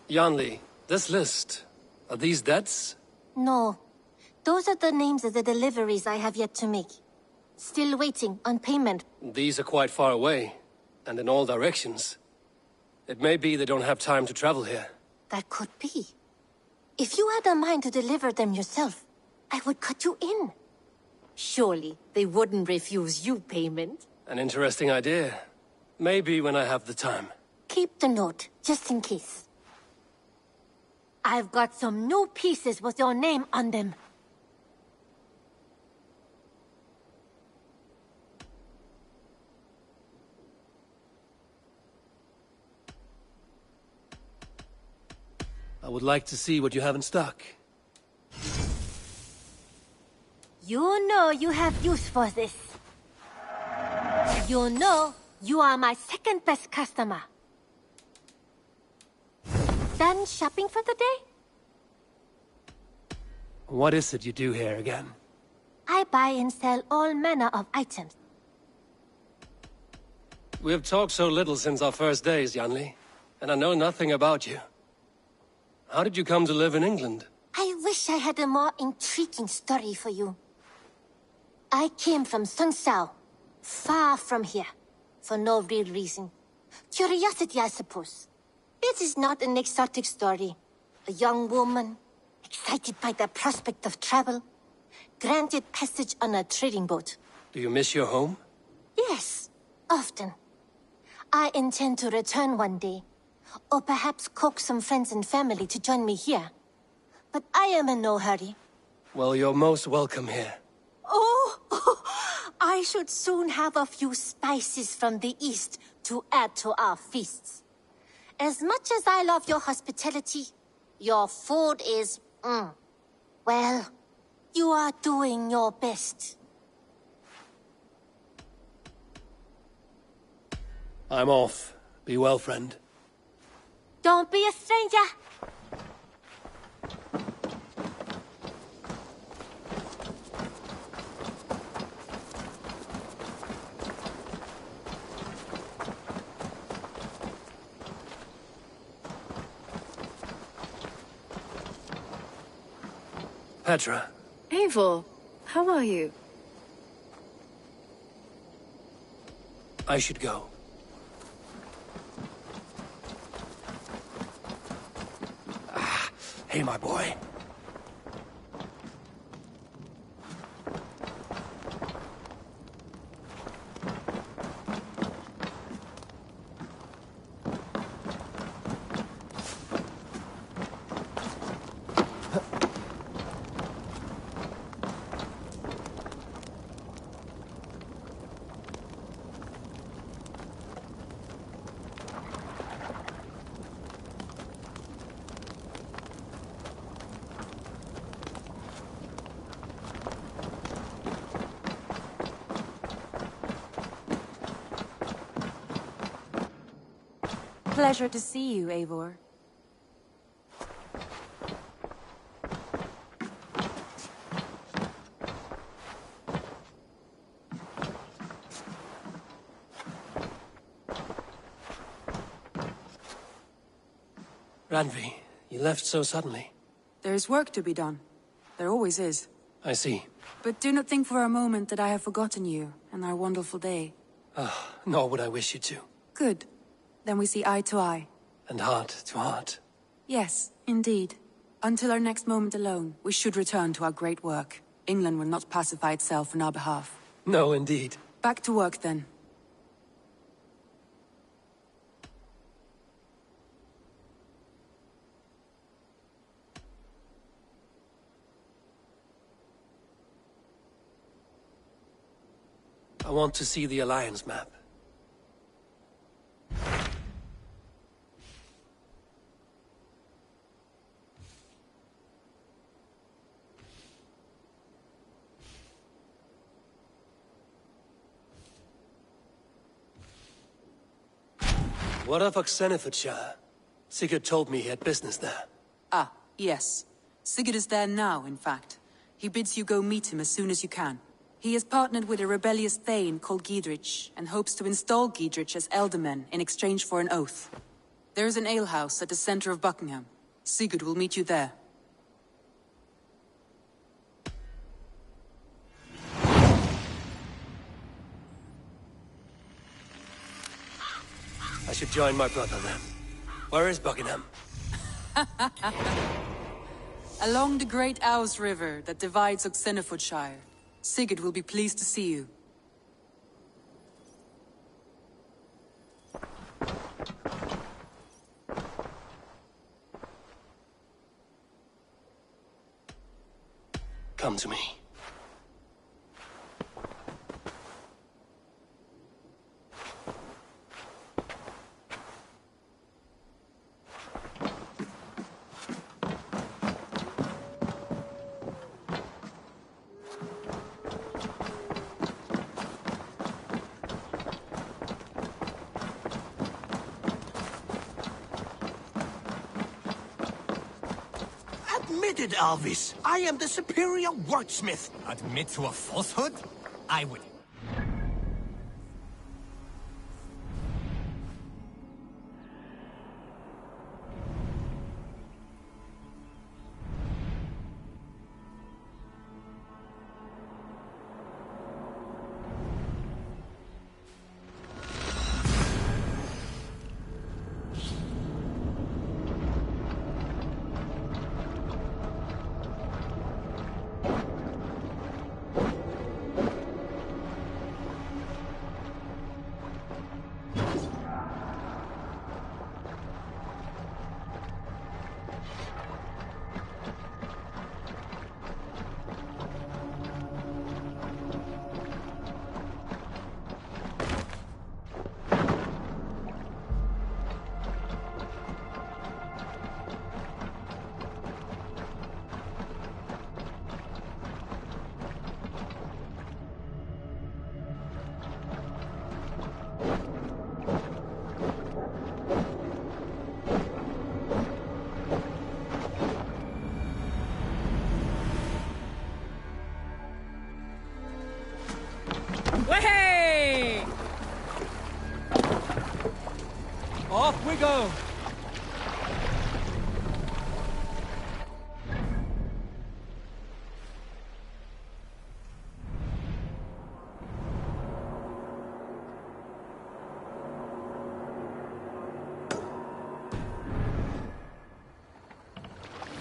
Speaker 2: Yanli, this list, are these debts?
Speaker 5: No. Those are the names of the deliveries I have yet to make. Still waiting on payment.
Speaker 2: These are quite far away, and in all directions. It may be they don't have time to travel here.
Speaker 5: That could be. If you had a mind to deliver them yourself, I would cut you in. Surely they wouldn't refuse you payment.
Speaker 2: An interesting idea. Maybe when I have the time.
Speaker 5: Keep the note, just in case. I've got some new pieces with your name on them.
Speaker 2: I would like to see what you have in stock.
Speaker 5: You know you have use for this. You know you are my second best customer. Done shopping for the day?
Speaker 2: What is it you do here again?
Speaker 5: I buy and sell all manner of items.
Speaker 2: We have talked so little since our first days, Yanli, and I know nothing about you. How did you come to live in England?
Speaker 5: I wish I had a more intriguing story for you. I came from Sun Sao, far from here, for no real reason. Curiosity, I suppose. It is not an exotic story. A young woman, excited by the prospect of travel, granted passage on a trading boat.
Speaker 2: Do you miss your home?
Speaker 5: Yes, often. I intend to return one day, or perhaps coax some friends and family to join me here. But I am in no hurry.
Speaker 2: Well, you're most welcome here.
Speaker 5: Oh, I should soon have a few spices from the east to add to our feasts. As much as I love your hospitality, your food is, well, you are doing your best.
Speaker 2: I'm off. Be well, friend.
Speaker 5: Don't be a stranger.
Speaker 2: Petra.
Speaker 1: Eivor, how are you?
Speaker 2: I should go. Hey, my boy.
Speaker 6: Pleasure to see you, Eivor.
Speaker 2: Randvi, you left so suddenly.
Speaker 6: There's work to be done. There always is.
Speaker 2: I see.
Speaker 6: But do not think for a moment that I have forgotten you and our wonderful day.
Speaker 2: Nor would I wish you to.
Speaker 6: Good. Then we see eye to eye.
Speaker 2: And heart to heart.
Speaker 6: Yes, indeed. Until our next moment alone, we should return to our great work. England will not pacify itself on our behalf.
Speaker 2: No, indeed.
Speaker 6: Back to work, then.
Speaker 2: I want to see the Alliance map. What of Oxenfordshire? Sigurd told me he had business there.
Speaker 6: Ah, yes. Sigurd is there now, in fact. He bids you go meet him as soon as you can. He has partnered with a rebellious thane called Giedrich, and hopes to install Giedrich as Elderman in exchange for an oath. There is an alehouse at the center of Buckingham. Sigurd will meet you there.
Speaker 2: I should join my brother then. Where is Buckingham?
Speaker 6: Along the great Ouse River that divides Oxenfordshire. Sigurd will be pleased to see you.
Speaker 2: Come to me.
Speaker 13: Admitted, Alvis. I am the superior wordsmith. Admit to a falsehood? I would.
Speaker 11: Way! Off we go!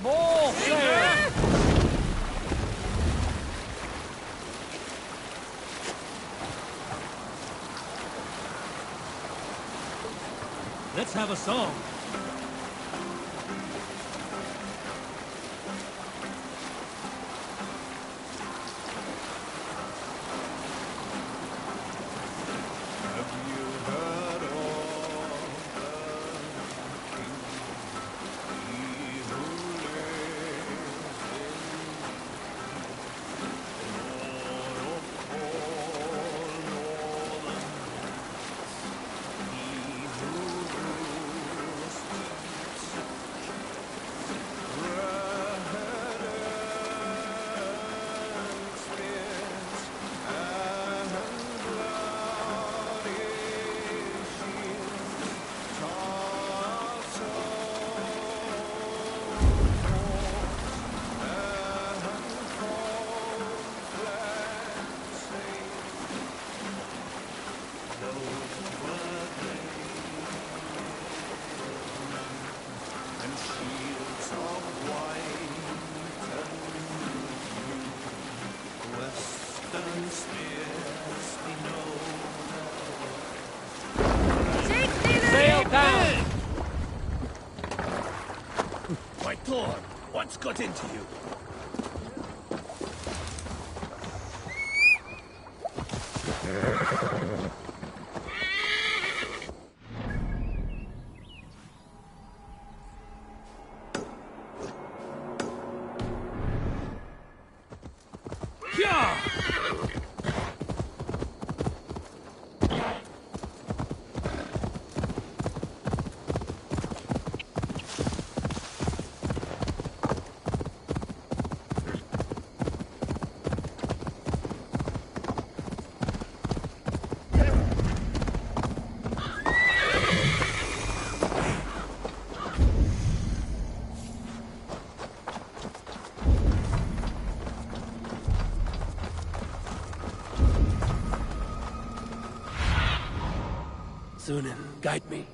Speaker 11: More flare! Let's have a song. Sail down!
Speaker 12: My Thorn, what's got into you?
Speaker 2: soon and guide me.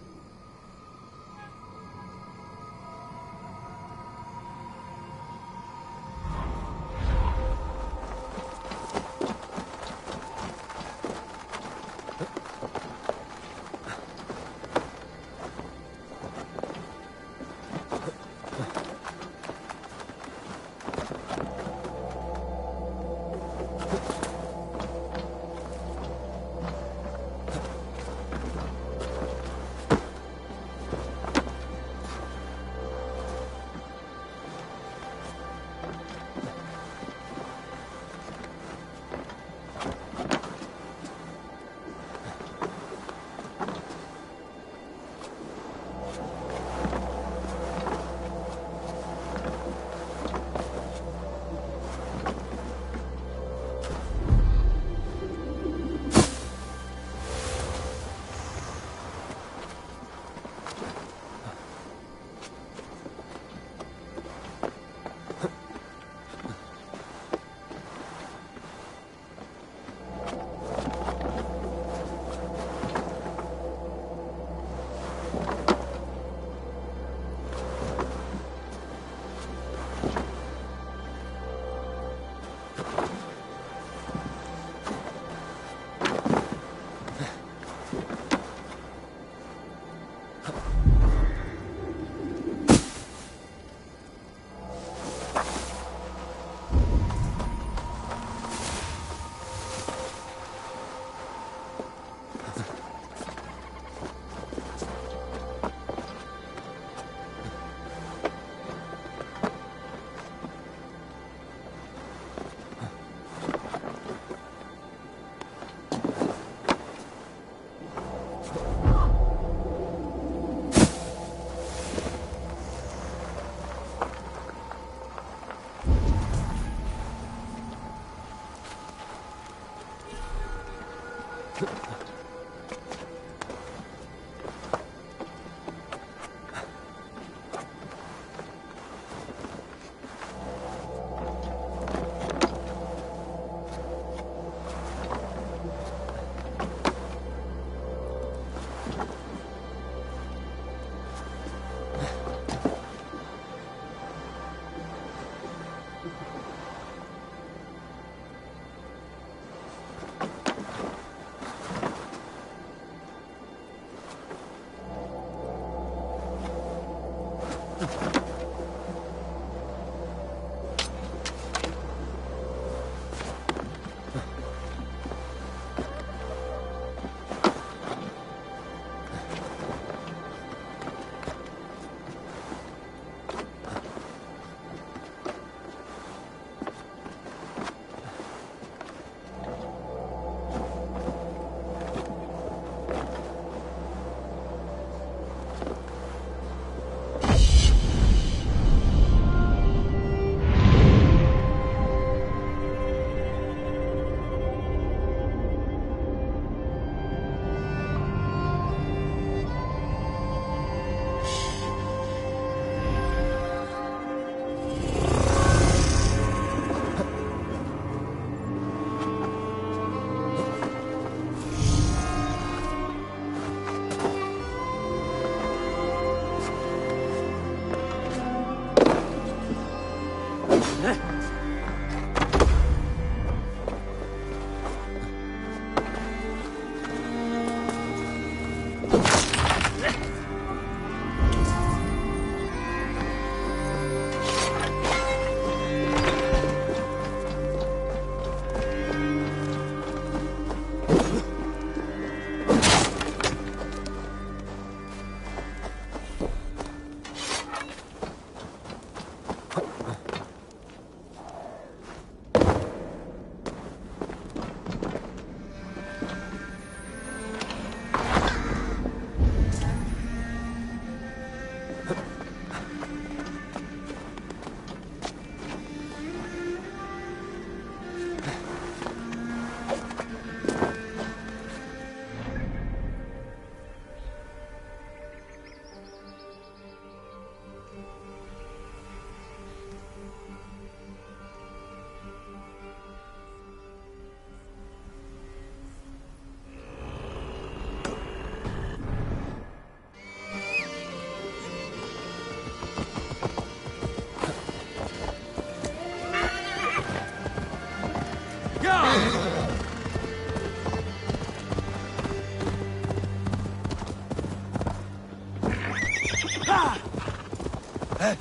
Speaker 12: Always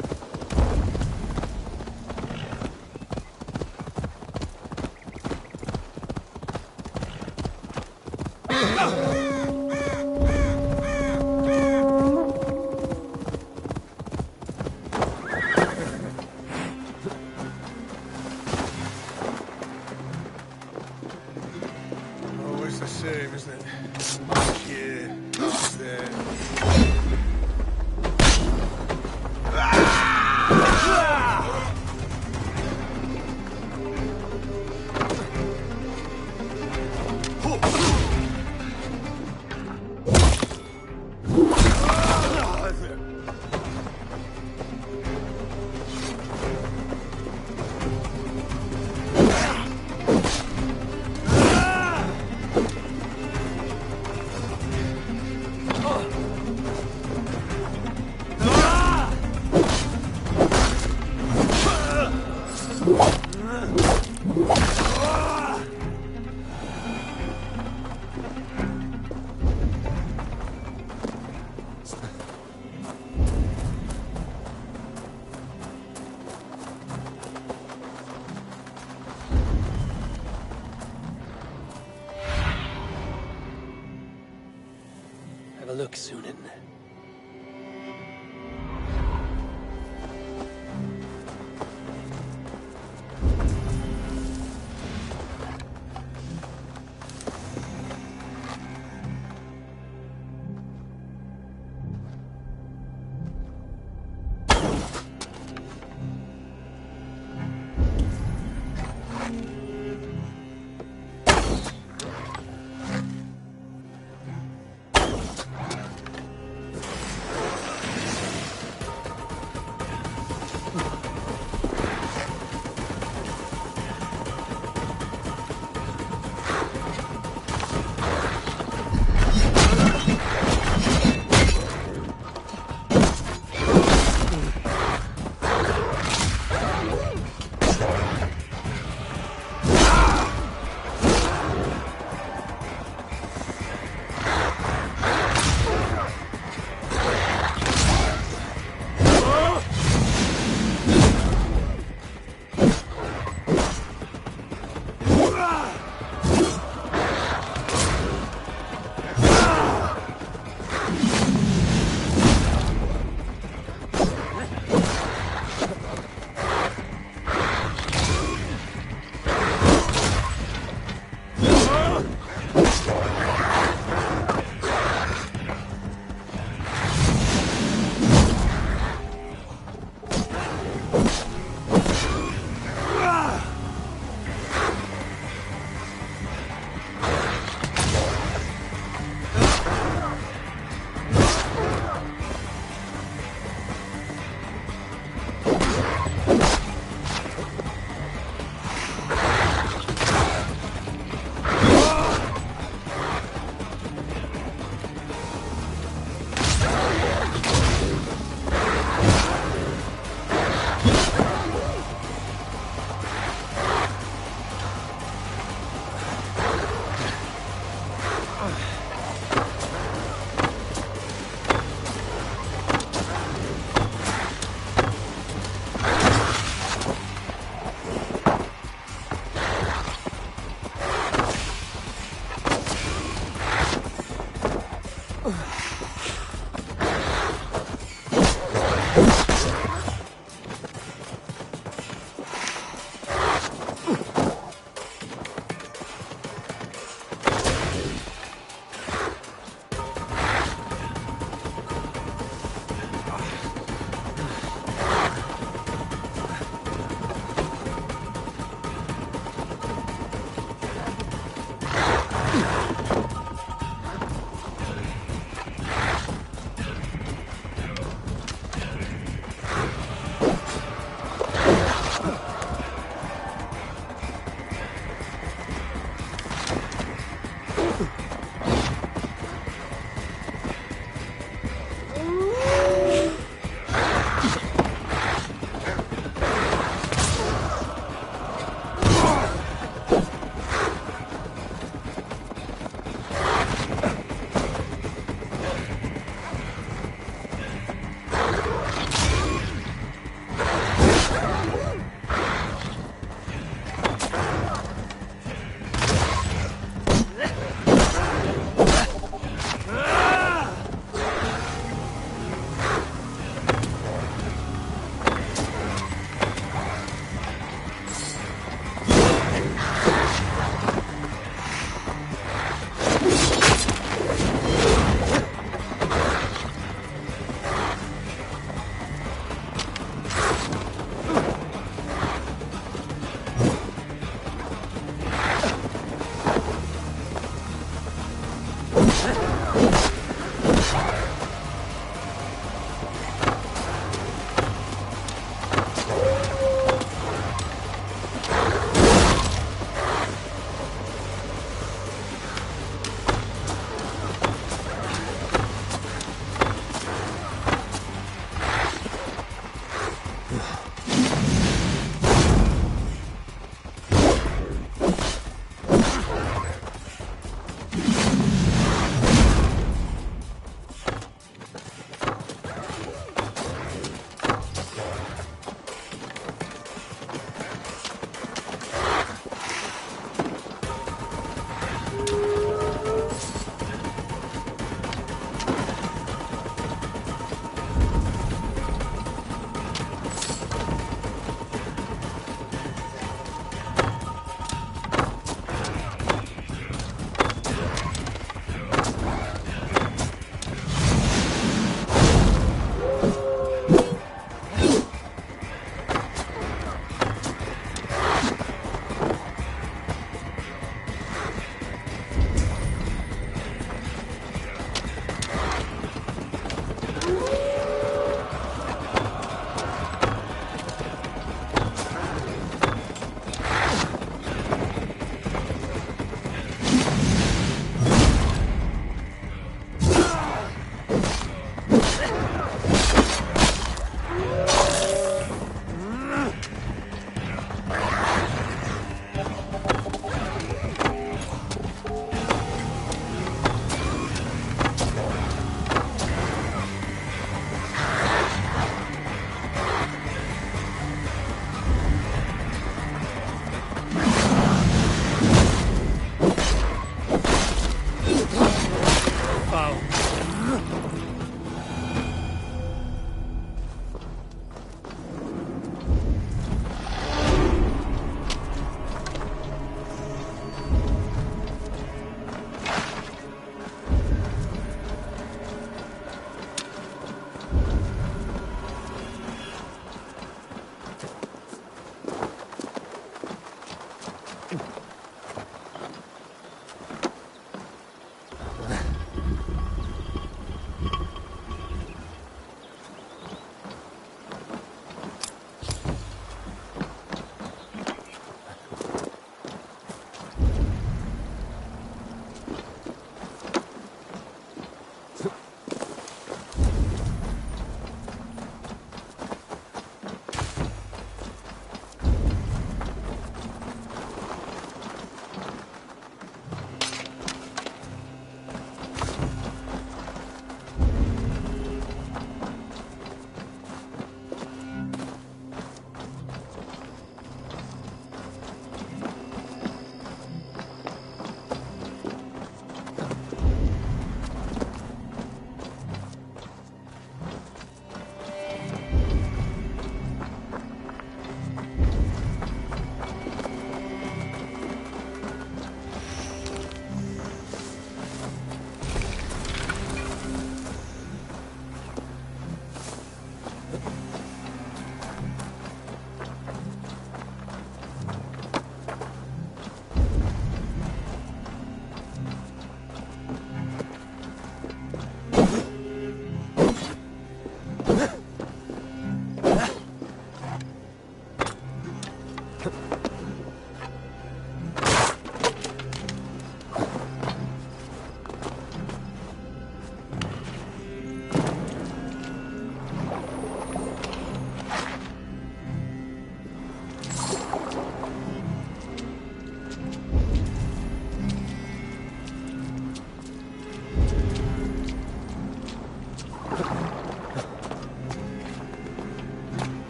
Speaker 12: the same, isn't it? Much here, much there.
Speaker 2: Have a look, Sunan.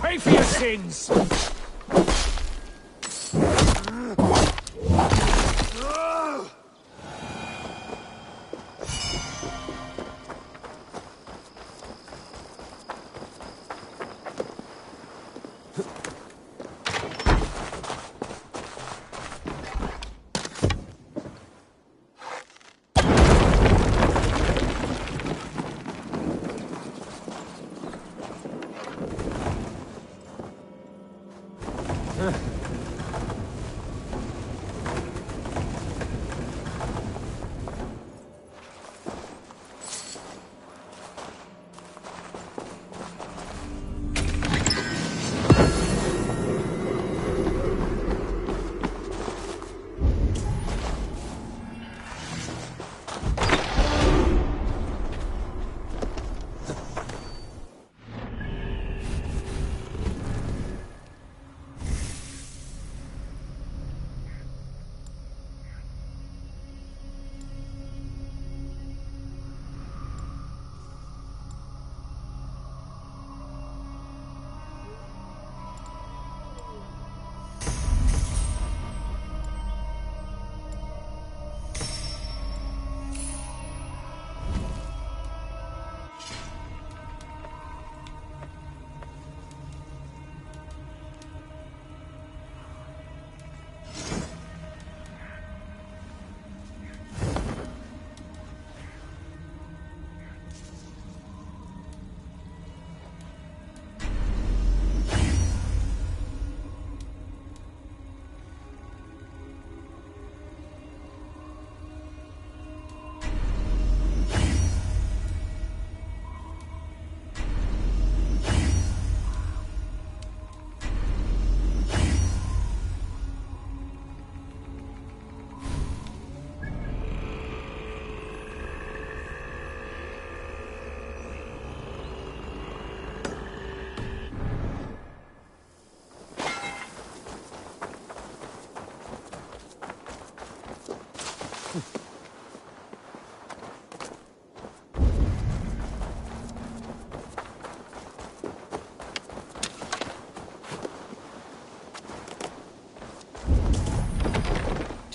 Speaker 13: pay for your sins!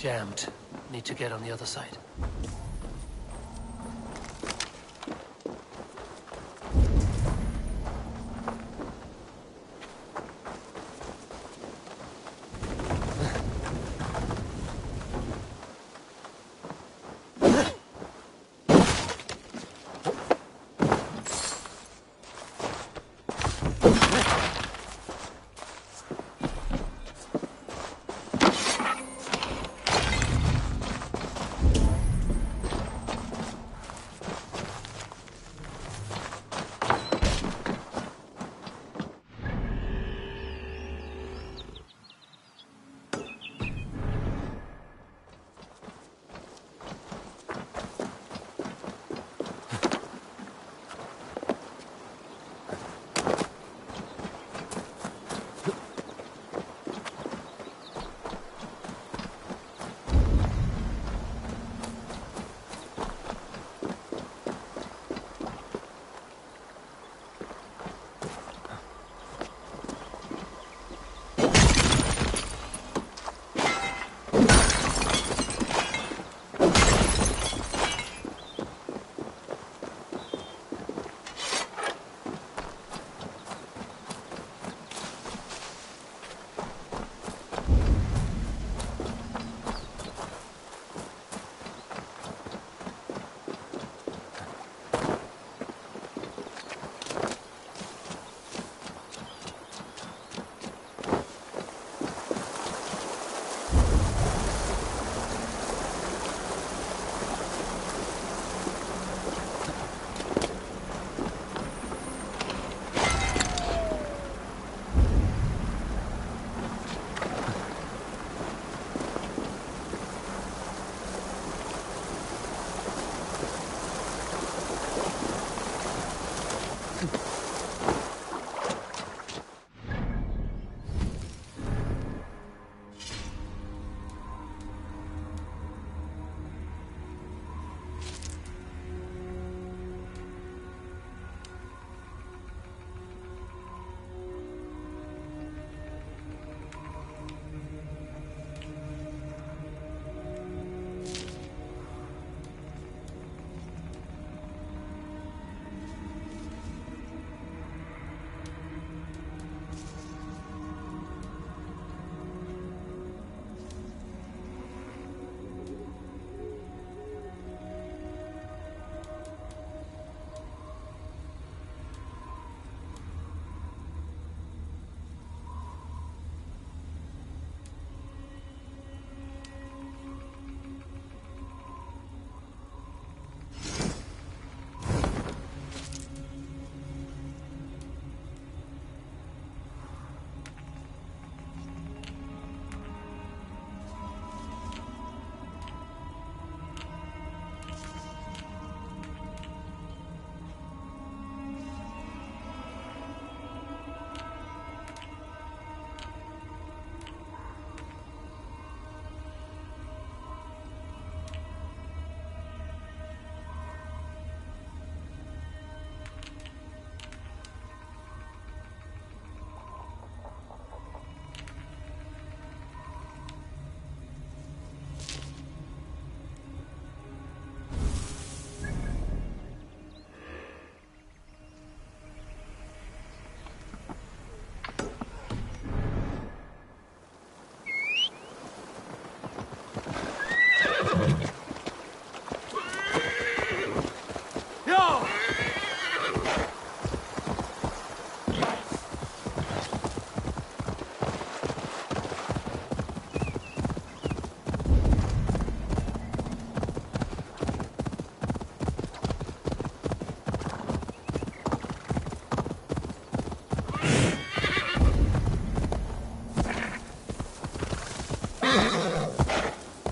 Speaker 2: Jammed. Need to get on the other side.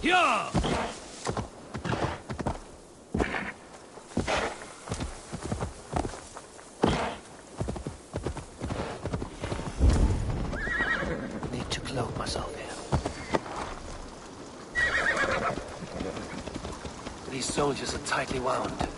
Speaker 12: Yeah!
Speaker 2: Need to cloak myself here. These soldiers are tightly wound.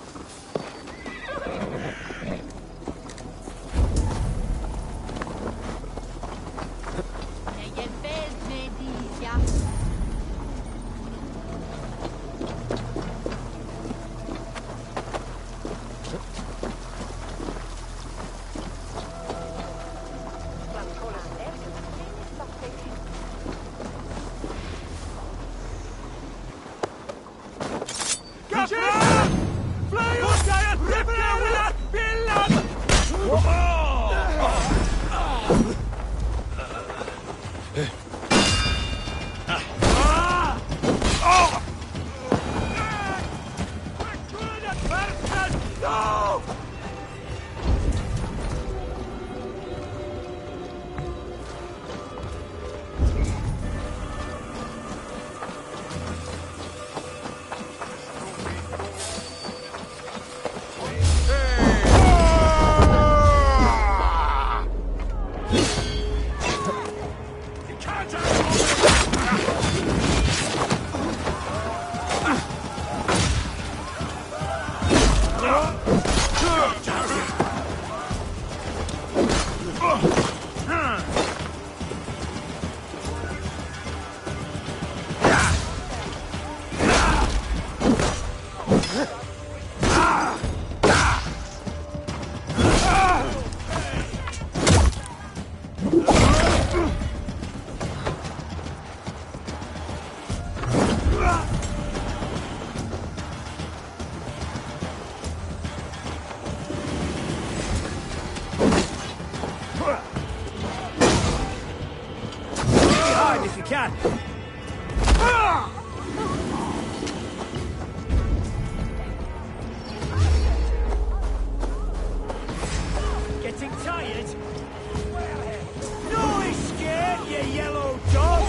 Speaker 13: If you can. Getting tired? No escape, you yellow dog!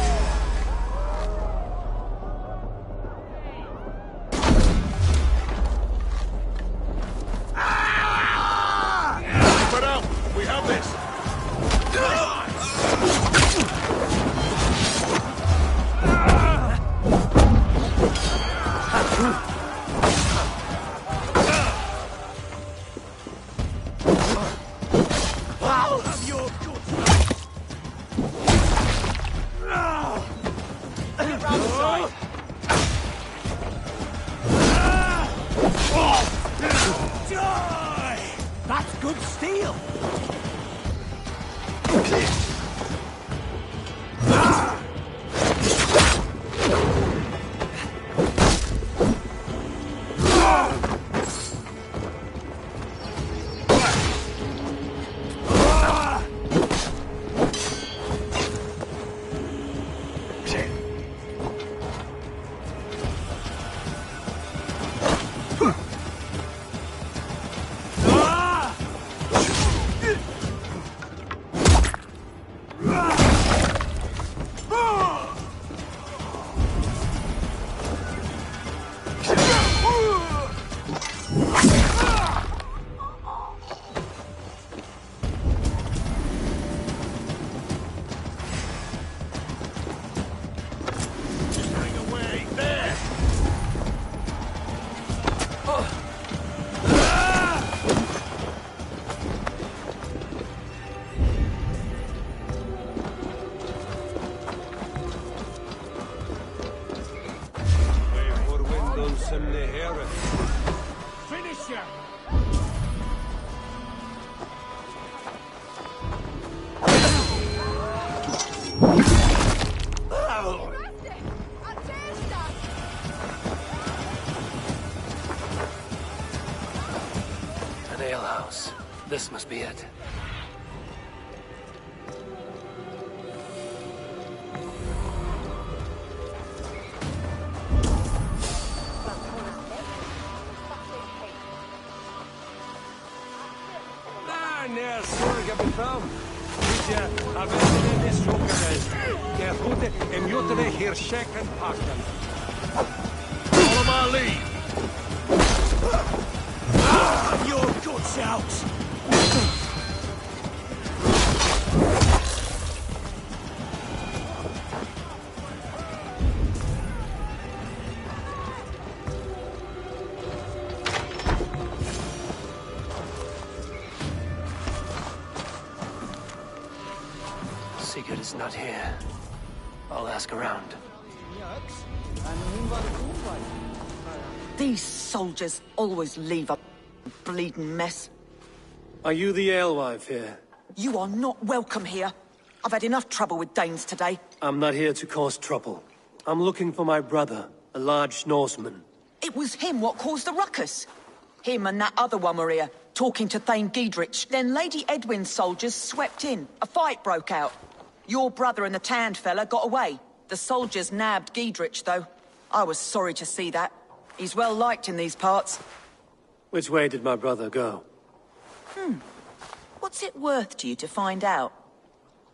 Speaker 12: Keep it up! We have this!
Speaker 13: That's good steel!
Speaker 12: Finisher!
Speaker 2: An alehouse. This must be it.
Speaker 12: När sorga befram. Vidja, har vi det stråkades. Jag trodde en mjutare här käken packen. Flee!
Speaker 13: Your guts out!
Speaker 2: Sigurd is not here. I'll ask around.
Speaker 14: These soldiers always leave a bleeding mess.
Speaker 2: Are you the alewife here?
Speaker 14: You are not welcome here. I've had enough trouble with Danes today.
Speaker 2: I'm not here to cause trouble. I'm looking for my brother, a large Norseman.
Speaker 14: It was him what caused the ruckus. Him and that other one were here, talking to Thane Giedrich. Then Lady Edwin's soldiers swept in. A fight broke out. Your brother and the tanned fella got away. The soldiers nabbed Giedrich, though. I was sorry to see that. He's well liked in these parts.
Speaker 2: Which way did my brother go?
Speaker 14: What's it worth to you to find out?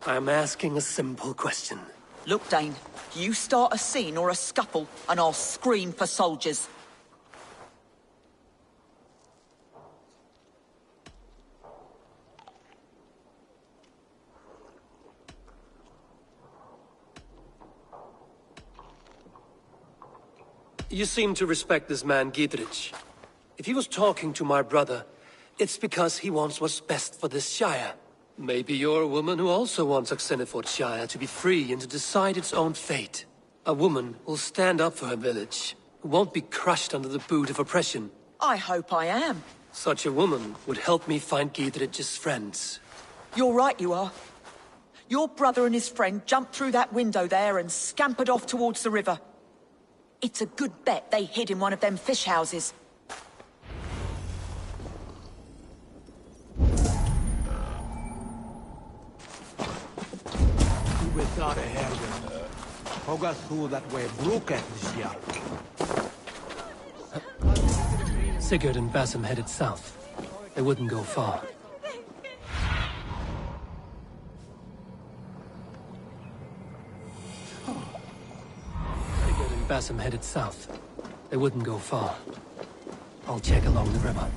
Speaker 2: I'm asking a simple question.
Speaker 14: Look, Dane, you start a scene or a scuffle, and I'll scream for soldiers.
Speaker 2: You seem to respect this man, Giedrich. If he was talking to my brother, it's because he wants what's best for this Shire. Maybe you're a woman who also wants Oxeniford Shire to be free and to decide its own fate. A woman who'll stand up for her village, who won't be crushed under the boot of oppression.
Speaker 14: I hope I am.
Speaker 2: Such a woman would help me find Giedrich's friends.
Speaker 14: You're right, you are. Your brother and his friend jumped through that window there and scampered off towards the river. It's a good bet they hid in one of them fish houses.
Speaker 13: Without a helger. Hoga through that way, brook at this yard.
Speaker 2: Sigurd and Basim headed south. They wouldn't go far. Sigurd and Basim headed south. They wouldn't go far. I'll check along the river.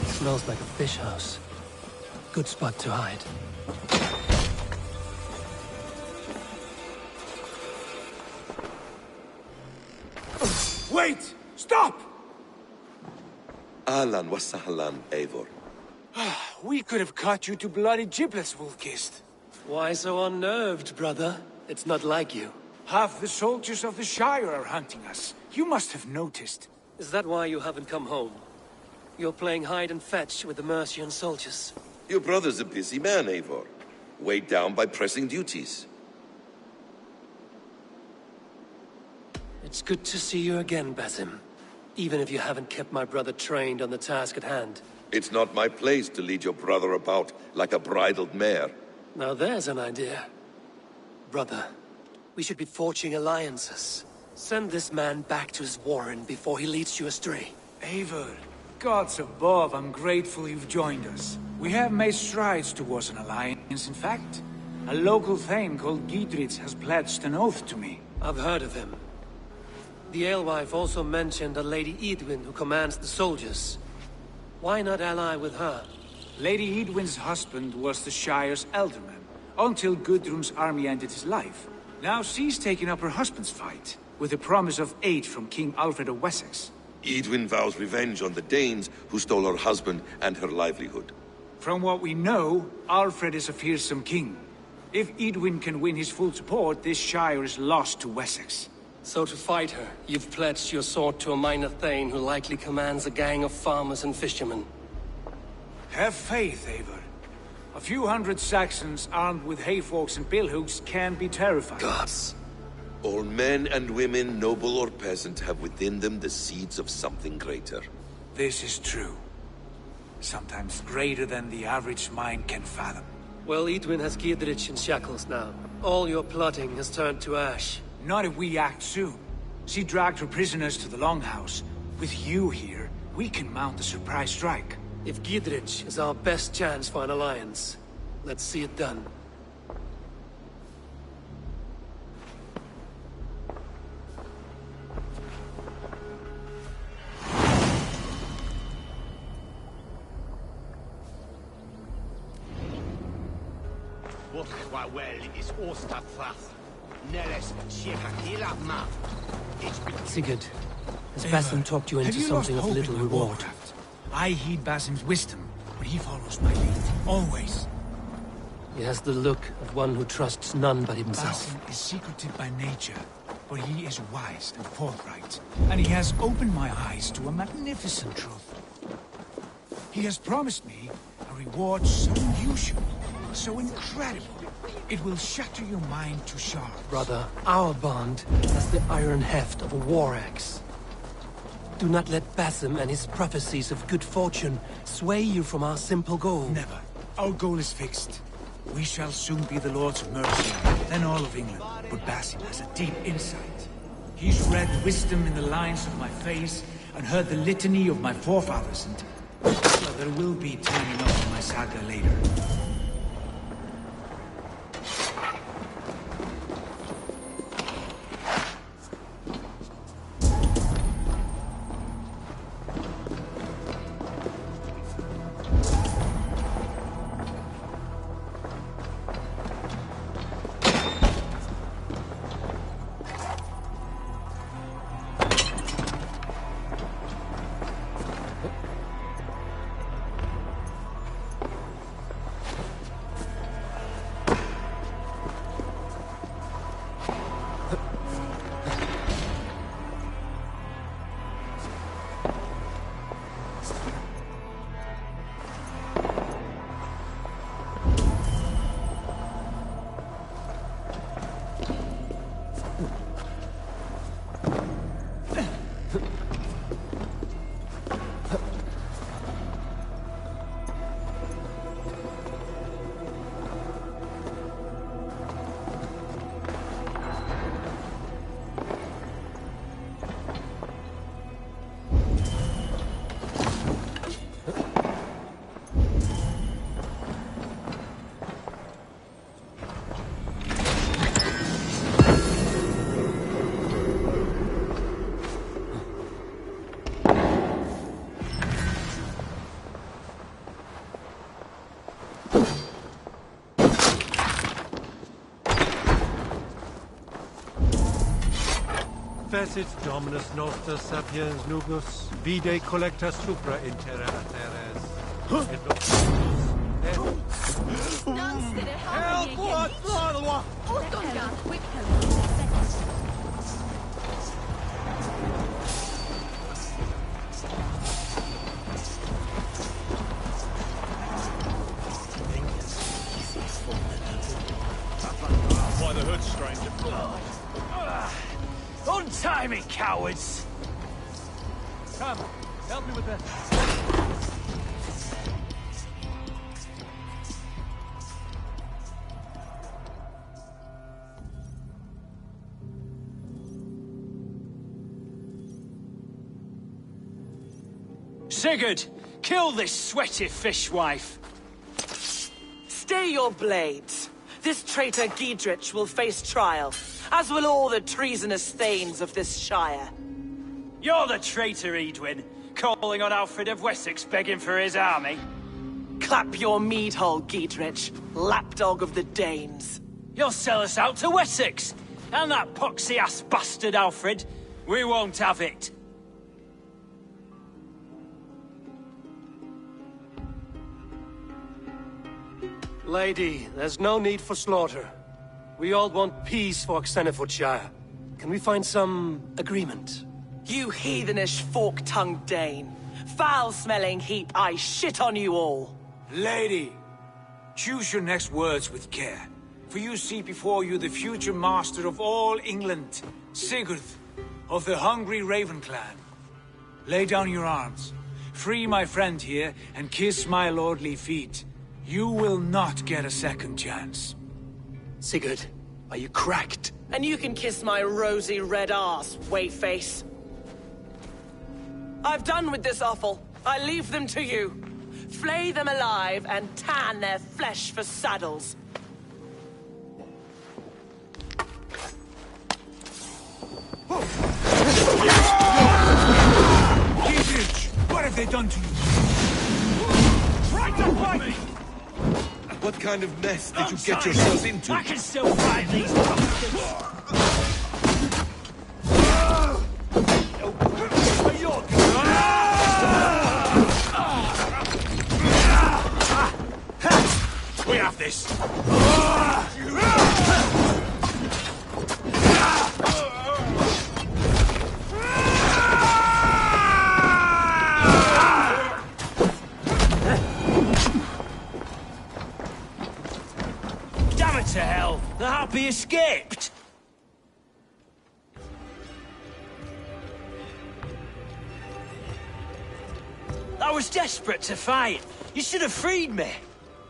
Speaker 2: Smells like a fish house. Good spot to hide.
Speaker 13: Wait! Stop!
Speaker 15: Ahlan wa sahlan, Eivor.
Speaker 13: We could have cut you to bloody giblets, Wolf-Kissed.
Speaker 2: Why so unnerved, brother? It's not like you.
Speaker 13: Half the soldiers of the Shire are hunting us. You must have noticed.
Speaker 2: Is that why you haven't come home? You're playing hide and fetch with the Mercian soldiers.
Speaker 15: Your brother's a busy man, Eivor. Weighed down by pressing duties.
Speaker 2: It's good to see you again, Basim. Even if you haven't kept my brother trained on the task at hand.
Speaker 15: It's not my place to lead your brother about like a bridled mare.
Speaker 2: Now there's an idea. Brother, we should be forging alliances. Send this man back to his warren before he leads you astray.
Speaker 7: Eivor, gods above, I'm grateful you've joined us. We have made strides towards an alliance, in fact. A local thane called Giedrich has pledged an oath to me.
Speaker 2: I've heard of him. The alewife also mentioned a Lady Edwin who commands the soldiers. Why not ally with her?
Speaker 7: Lady Edwin's husband was the Shire's elderman, until Gudrun's army ended his life. Now she's taken up her husband's fight, with the promise of aid from King Alfred of Wessex.
Speaker 15: Edwin vows revenge on the Danes who stole her husband and her livelihood.
Speaker 7: From what we know, Alfred is a fearsome king. If Edwin can win his full support, this Shire is lost to Wessex.
Speaker 2: So to fight her, you've pledged your sword to a minor thane who likely commands a gang of farmers and fishermen.
Speaker 7: Have faith, Eivor. A few hundred Saxons armed with hayforks and billhooks can be terrifying.
Speaker 15: Gods. All men and women, noble or peasant, have within them the seeds of something greater.
Speaker 7: This is true. Sometimes greater than the average mind can fathom.
Speaker 2: Well, Edwin has Giedrich in shackles now. All your plotting has turned to ash.
Speaker 7: Not if we act soon. She dragged her prisoners to the Longhouse. With you here, we can mount a surprise strike.
Speaker 2: If Giedrich is our best chance for an alliance, let's see it done. Sigurd, has Basim talked you into something of little reward?
Speaker 7: I heed Basim's wisdom, but he follows my lead, always.
Speaker 2: He has the look of one who trusts none but himself.
Speaker 7: Basim is secretive by nature, but he is wise and forthright, and he has opened my eyes to a magnificent truth. He has promised me a reward so unusual, so incredible, it will shatter your mind to shards.
Speaker 2: Brother, our bond has the iron heft of a war axe. Do not let Basim and his prophecies of good fortune sway you from our simple goal.
Speaker 7: Never. Our goal is fixed. We shall soon be the Lords of Mercia, then all of England. But Basim has a deep insight. He's read wisdom in the lines of my face and heard the litany of my forefathers, and well, there will be turning up in my saga later.
Speaker 16: Fecit Dominus Noster Sapiens Nugus, Vide Collecta Supra in Terra Teres.
Speaker 11: Help! What?
Speaker 17: Why the hood, stranger?
Speaker 11: Untie me, cowards!
Speaker 16: Come, help me with that.
Speaker 11: Sigurd, kill this sweaty fishwife.
Speaker 18: Stay your blades. This traitor Giedrich will face trial, as will all the treasonous thanes of this shire.
Speaker 11: You're the traitor, Edwin, calling on Alfred of Wessex begging for his army.
Speaker 18: Clap your mead hole, Giedrich, lapdog of the Danes.
Speaker 11: You'll sell us out to Wessex, and that poxy-ass bastard Alfred. We won't have it.
Speaker 2: Lady, there's no need for slaughter. We all want peace for Xenefootshire. Can we find some agreement?
Speaker 18: You heathenish fork-tongued Dane. Foul-smelling heap, I shit on you all.
Speaker 7: Lady, choose your next words with care. For you see before you the future master of all England, Sigurd, of the hungry Raven clan. Lay down your arms. Free my friend here, and kiss my lordly feet. You will not get a second chance.
Speaker 2: Sigurd, are you cracked?
Speaker 18: And you can kiss my rosy red ass, wayface. I've done with this offal. I leave them to you. Flay them alive and tan their flesh for saddles.
Speaker 7: Giedrich, what have they done to you?
Speaker 13: Try to fight me!
Speaker 15: What kind of mess did you get yourselves into?
Speaker 13: I can still fight these bastards! We have this!
Speaker 11: Damn it to hell! The Harpy escaped! I was desperate to fight. You should have freed me.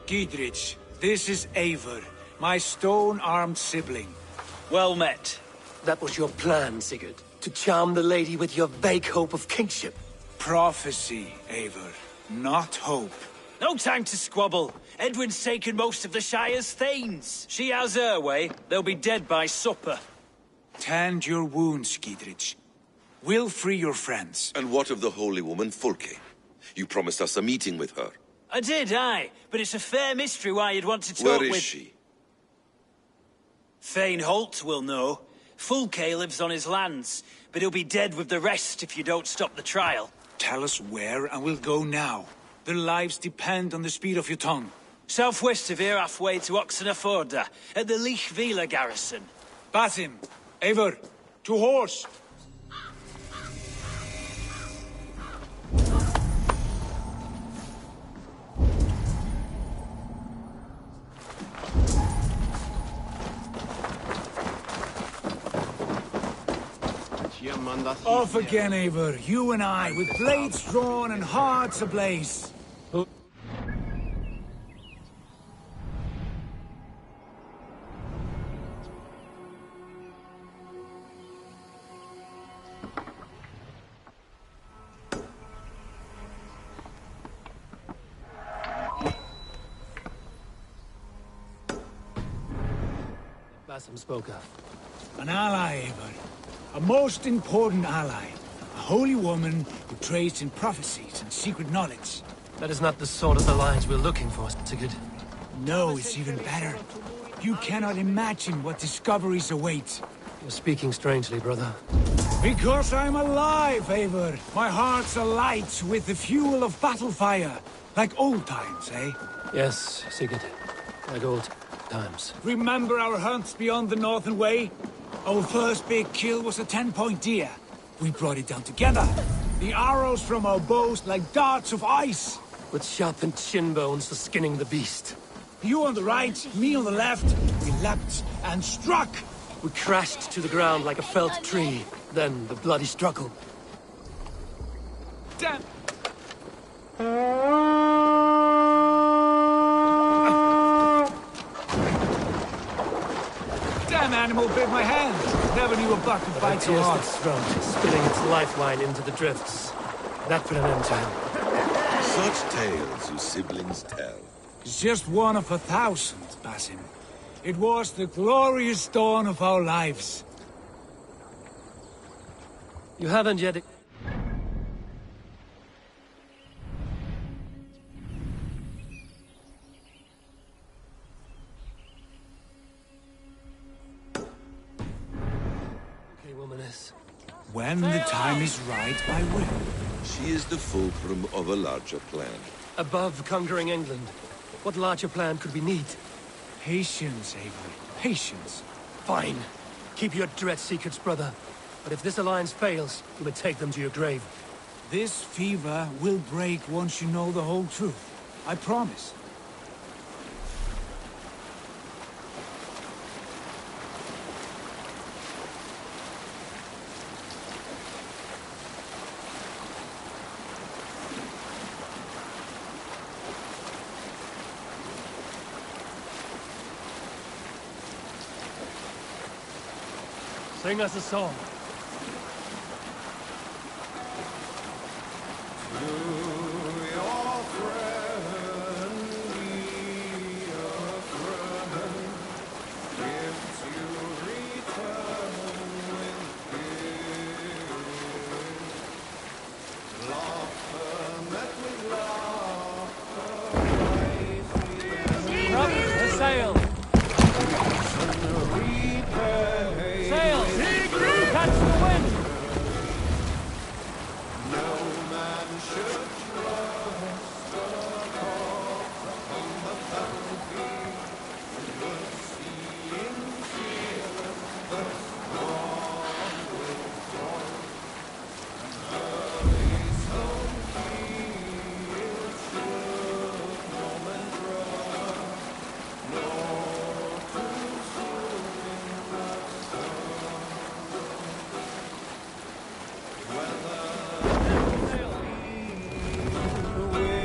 Speaker 7: Giedrich, this is Eivor, my stone-armed sibling.
Speaker 11: Well met.
Speaker 2: That was your plan, Sigurd. To charm the lady with your vague hope of kingship.
Speaker 7: Prophecy, Eivor, not hope.
Speaker 11: No time to squabble. Edwin's taken most of the Shire's thanes. She has her way. They'll be dead by supper.
Speaker 7: Tend your wounds, Giedrich. We'll free your friends.
Speaker 15: And what of the holy woman, Fulke? You promised us a meeting with her.
Speaker 11: I did, aye. But it's a fair mystery why you'd want to talk with...
Speaker 15: Where is she?
Speaker 11: Thane Holt will know. Fulke lives on his lands, but he'll be dead with the rest if you don't stop the trial.
Speaker 7: Tell us where, and we'll go now. Their lives depend on the speed of your tongue.
Speaker 11: Southwest of here, halfway to Oxenaforda, at the Leich Vila garrison.
Speaker 7: Basim, Eivor, to horse! Off again, Eivor. You and I, with blades drawn and hearts ablaze.
Speaker 2: Basim spoke of.
Speaker 7: An ally, Eivor. A most important ally. A holy woman who trades in prophecies and secret knowledge.
Speaker 2: That is not the sort of alliance we're looking for, Sigurd.
Speaker 7: No, it's even better. You cannot imagine what discoveries await.
Speaker 2: You're speaking strangely, brother.
Speaker 7: Because I'm alive, Eivor. My heart's alight with the fuel of battle fire. Like old times, eh?
Speaker 2: Yes, Sigurd. Like old times.
Speaker 7: Remember our hunts beyond the Northern Way? Our first big kill was a 10-point deer. We brought it down together. The arrows from our bows like darts of ice.
Speaker 2: With sharpened shin bones for skinning the beast.
Speaker 7: You on the right, me on the left. We leapt and struck.
Speaker 2: We crashed to the ground like a felled tree. Then the bloody struggle.
Speaker 7: Damn! Damn animal bit my hand. Never knew a buck could bite so hard.
Speaker 2: Its throat, spilling its lifeline into the drifts. That put an end to him.
Speaker 15: Such tales you siblings tell.
Speaker 7: It's just one of 1,000, Basim. It was the glorious dawn of our lives.
Speaker 2: You haven't yet... Okay, womaness.
Speaker 7: When the time is right, I will.
Speaker 15: She is the fulcrum of a larger plan.
Speaker 2: Above conquering England, what larger plan could we need?
Speaker 7: Patience, Avery. Patience.
Speaker 2: Fine. Keep your dread secrets, brother. But if this alliance fails, you would take them to your grave.
Speaker 7: This fever will break once you know the whole truth. I promise.
Speaker 2: Sing us a song. Sail! Sail! Catch the wind! No man should trust a corpse upon the battlefield. But seeing fearless the storm will fall. Early some fields should Norman run, nor too soon in the sun. Whether away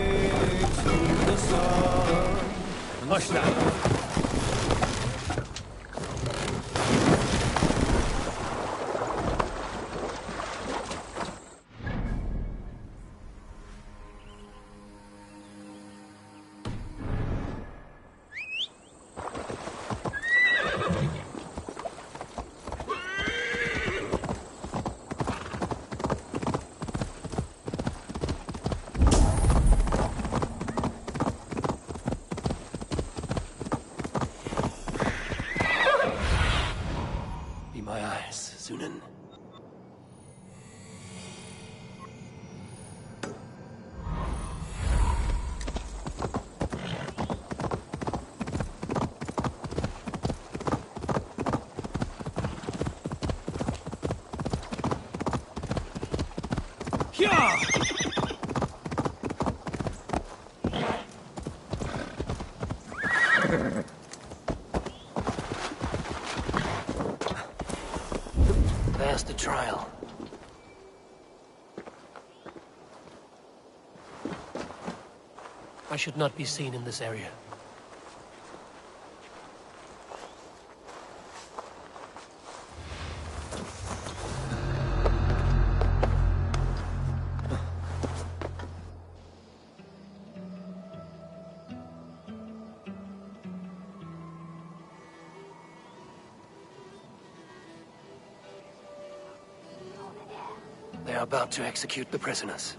Speaker 2: to the sun. Hush now. Be my eyes, Zunin. There's the trial. I should not be seen in this area. They are about to execute the prisoners.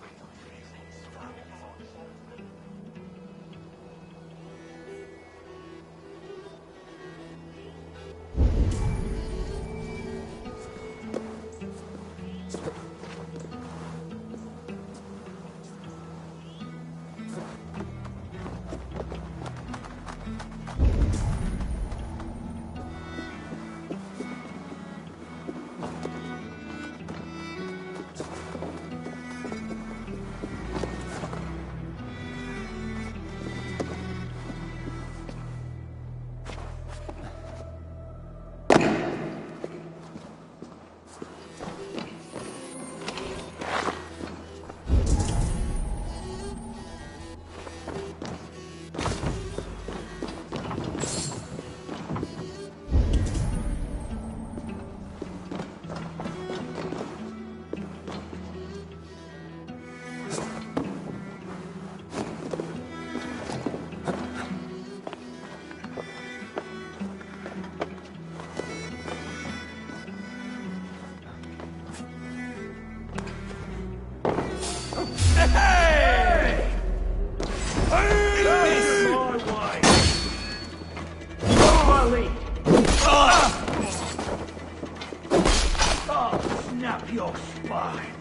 Speaker 8: Snap your spine.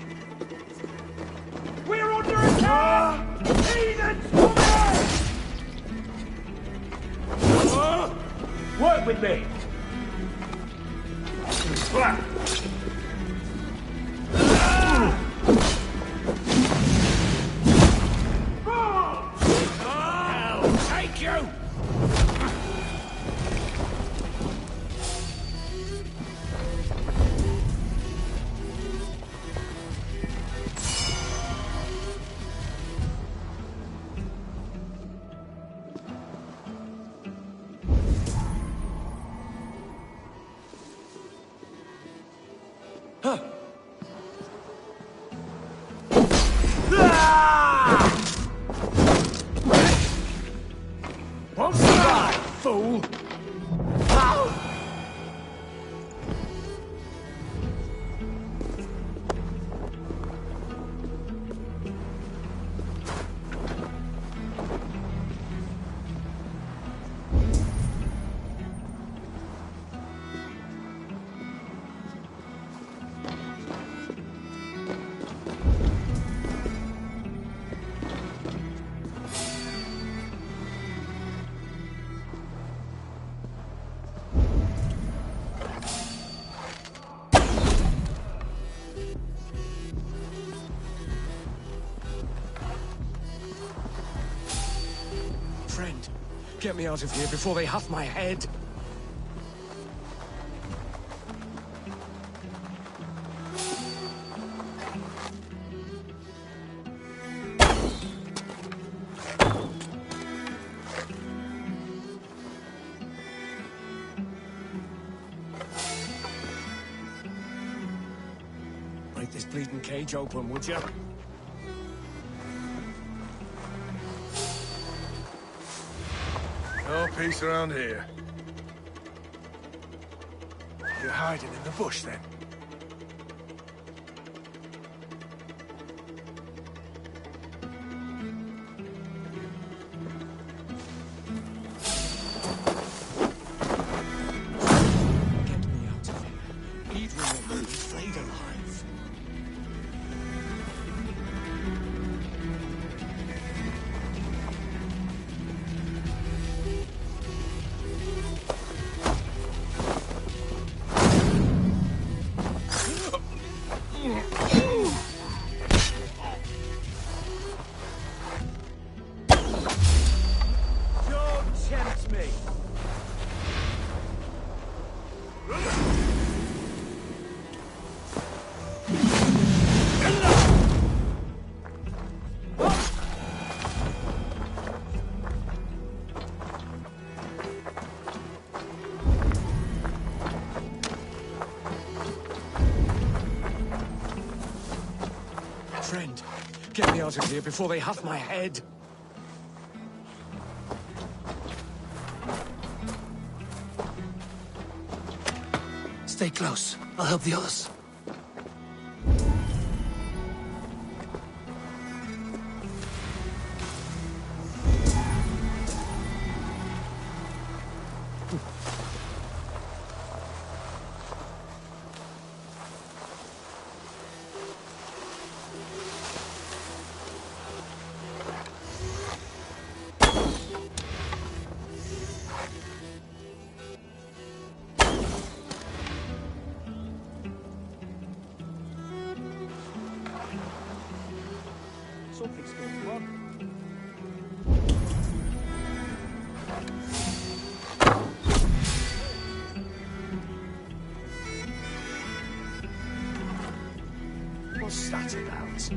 Speaker 8: We're under attack! Heathens coming! Work with me!
Speaker 17: I'll take you! Won't survive, fool! Friend, get me out of here before they huff my head. Break this bleeding cage open, would you?
Speaker 12: No peace around here.
Speaker 17: You're hiding in the bush, then? Get me out of here. Edwin will be flayed alive. Don't tempt me! Friend, get me out of here before they huff my head.
Speaker 2: Stay close. I'll help the others.
Speaker 17: Something's going on. What's that about?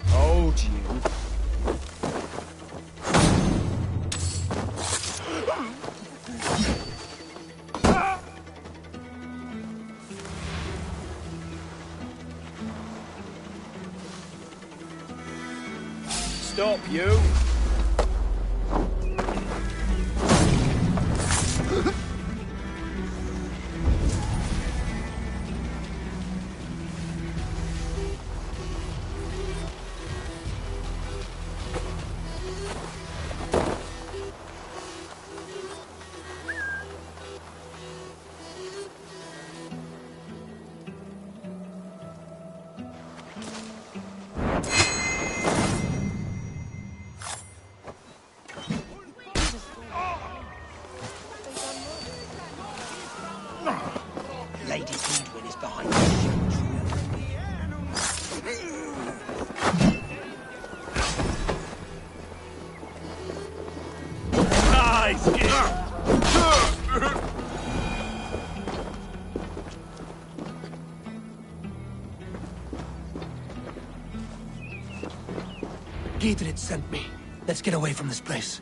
Speaker 17: Hold you. Stop, you!
Speaker 2: Giedrich sent me. Let's get away from this place.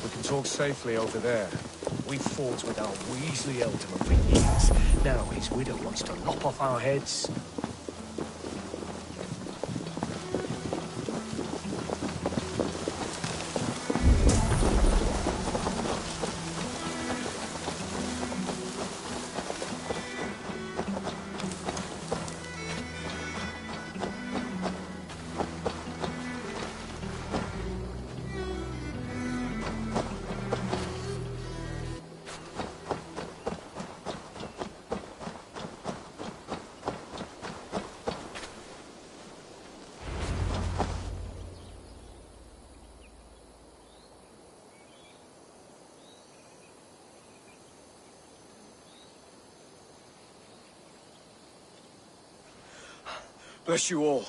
Speaker 13: We can talk safely over there. We fought with our Weasley Elderman for years. Now his widow wants to lop off our heads. Bless you all.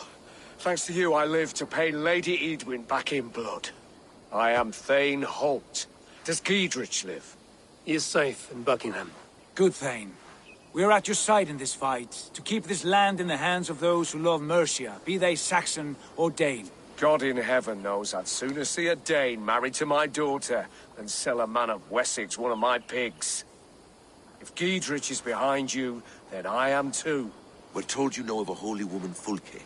Speaker 13: Thanks to you, I live to pay Lady Edwin back in blood. I am Thane Holt. Does Giedrich live?
Speaker 2: He is safe in Buckingham.
Speaker 7: Good, Thane. We are at your side in this fight, to keep this land in the hands of those who love Mercia, be they Saxon or Dane.
Speaker 13: God in heaven knows I'd sooner see a Dane married to my daughter than sell a man of Wessex one of my pigs. If Giedrich is behind you, then I am too.
Speaker 15: We're told you know of a holy woman, Fulke.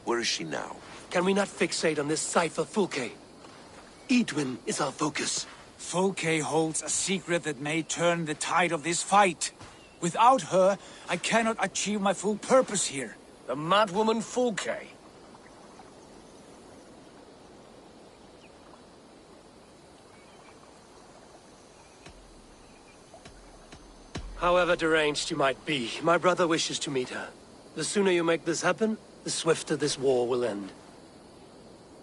Speaker 15: Where is she now?
Speaker 2: Can we not fixate on this cipher, Fulke? Edwin is our focus.
Speaker 7: Fulke holds a secret that may turn the tide of this fight. Without her, I cannot achieve my full purpose here.
Speaker 13: The madwoman Fulke?
Speaker 2: However deranged you might be, my brother wishes to meet her. The sooner you make this happen, the swifter this war will end.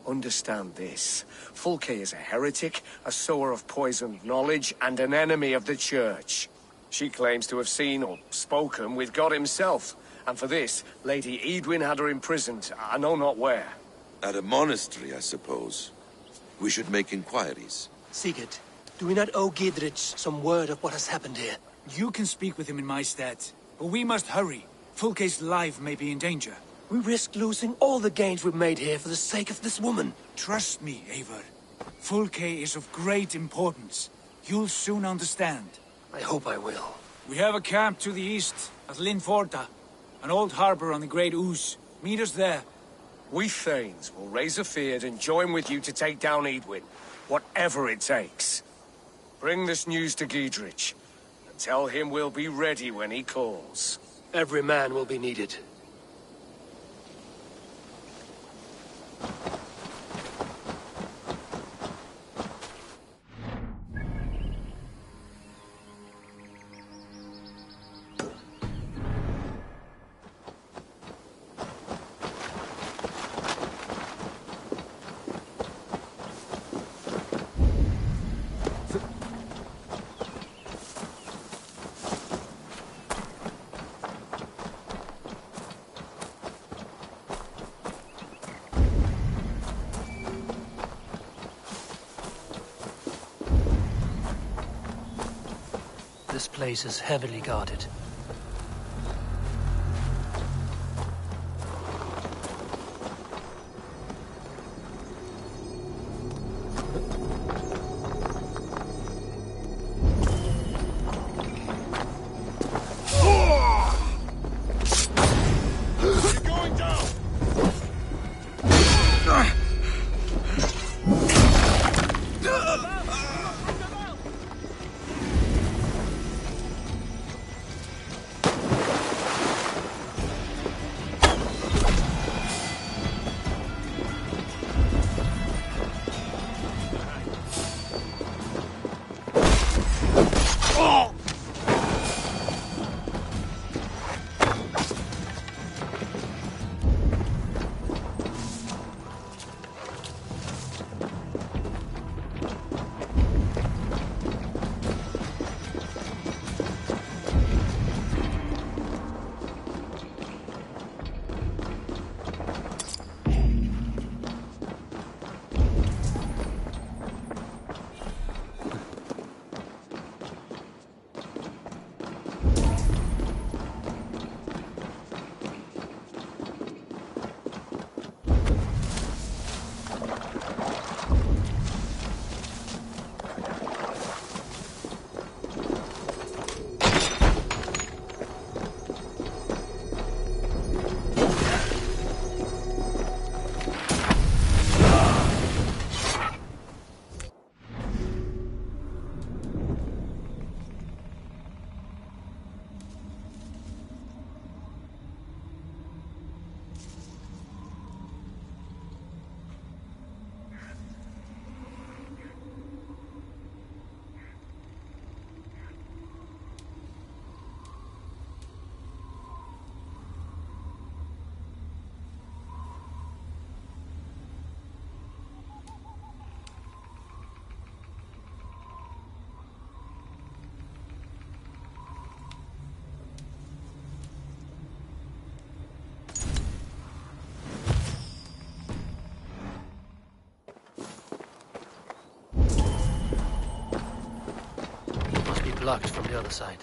Speaker 13: Understand this. Fulke is a heretic, a sower of poisoned knowledge, and an enemy of the Church. She claims to have seen or spoken with God himself, and for this, Lady Edwin had her imprisoned, I know not where.
Speaker 15: At a monastery, I suppose. We should make inquiries.
Speaker 2: Sigurd, do we not owe Giedrich some word of what has happened here?
Speaker 7: You can speak with him in my stead, but we must hurry. Fulke's life may be in danger.
Speaker 2: We risk losing all the gains we've made here for the sake of this woman.
Speaker 7: Trust me, Eivor. Fulke is of great importance. You'll soon understand.
Speaker 2: I hope I will.
Speaker 7: We have a camp to the east, at Linforta. An old harbor on the Great Ouse. Meet us there.
Speaker 13: We Thanes will raise a feard and join with you to take down Edwin, whatever it takes. Bring this news to Giedrich. Tell him we'll be ready when he calls.
Speaker 2: Every man will be needed. This place is heavily guarded. blocked from the other side.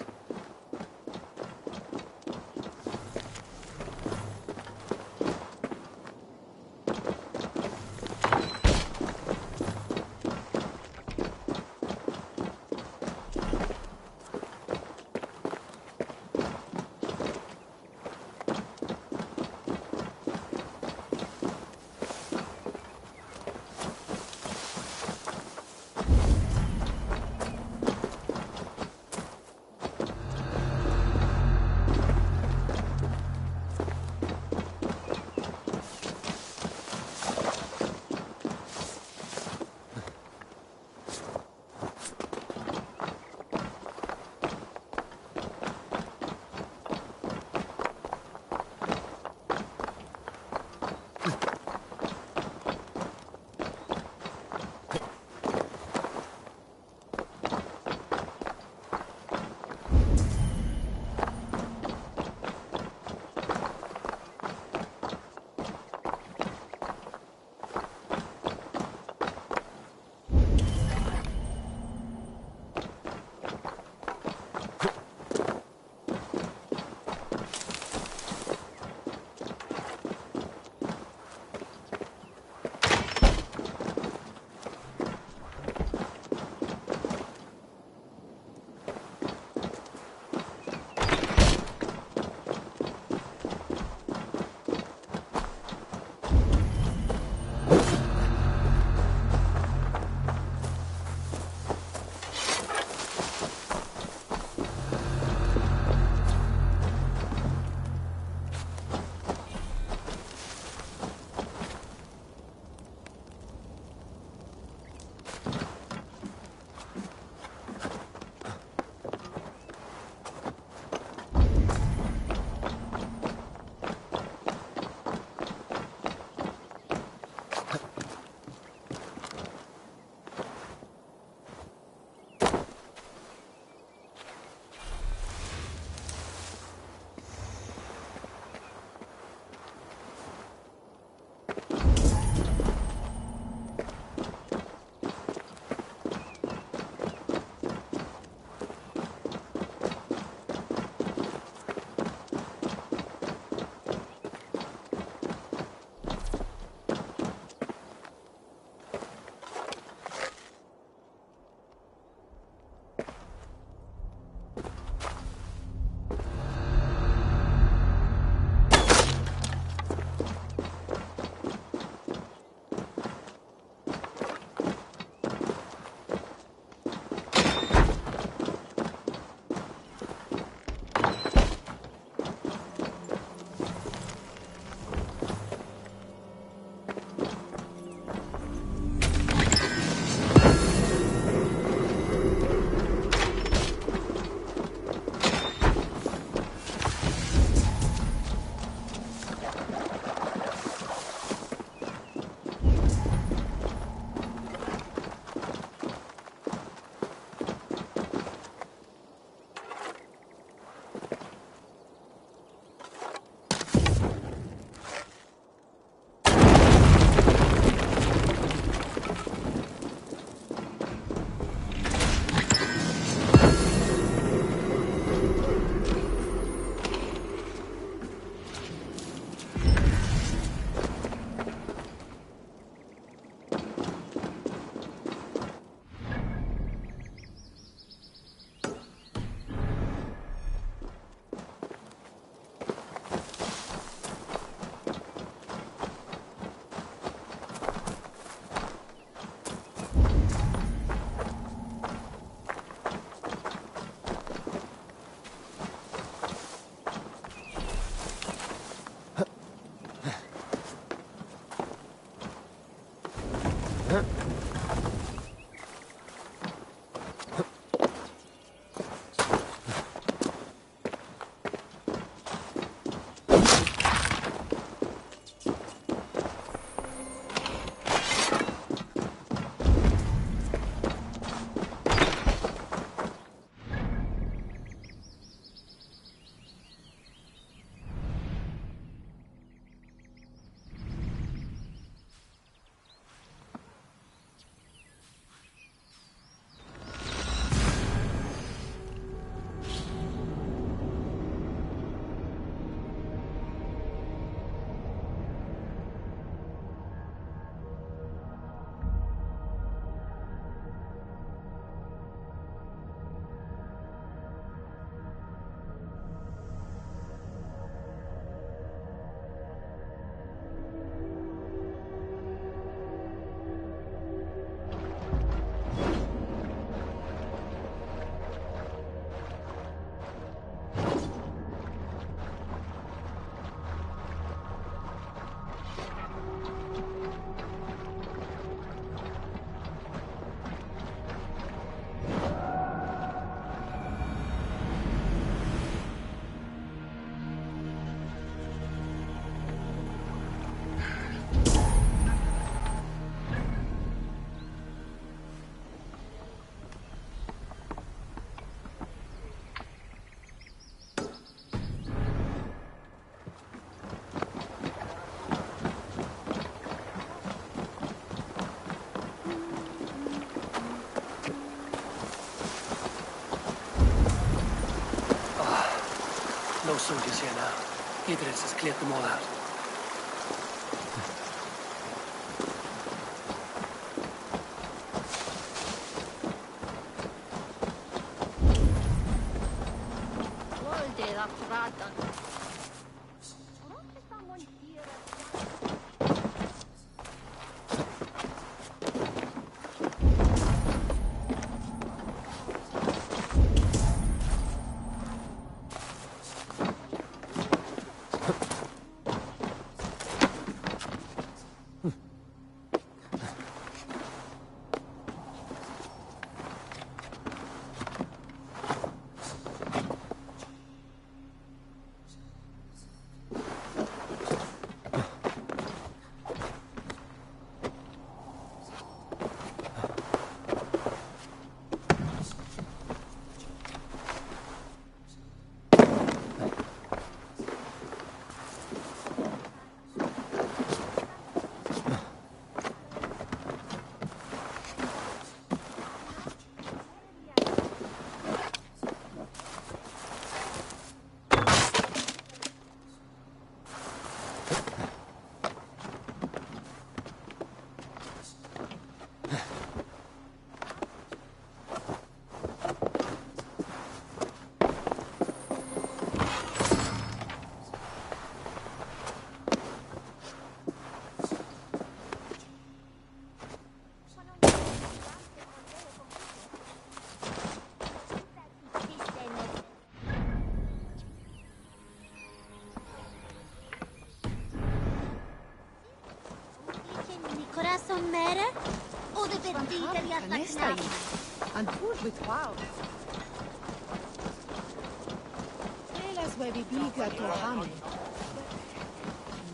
Speaker 2: No soldiers here now. Idris has cleared them all out.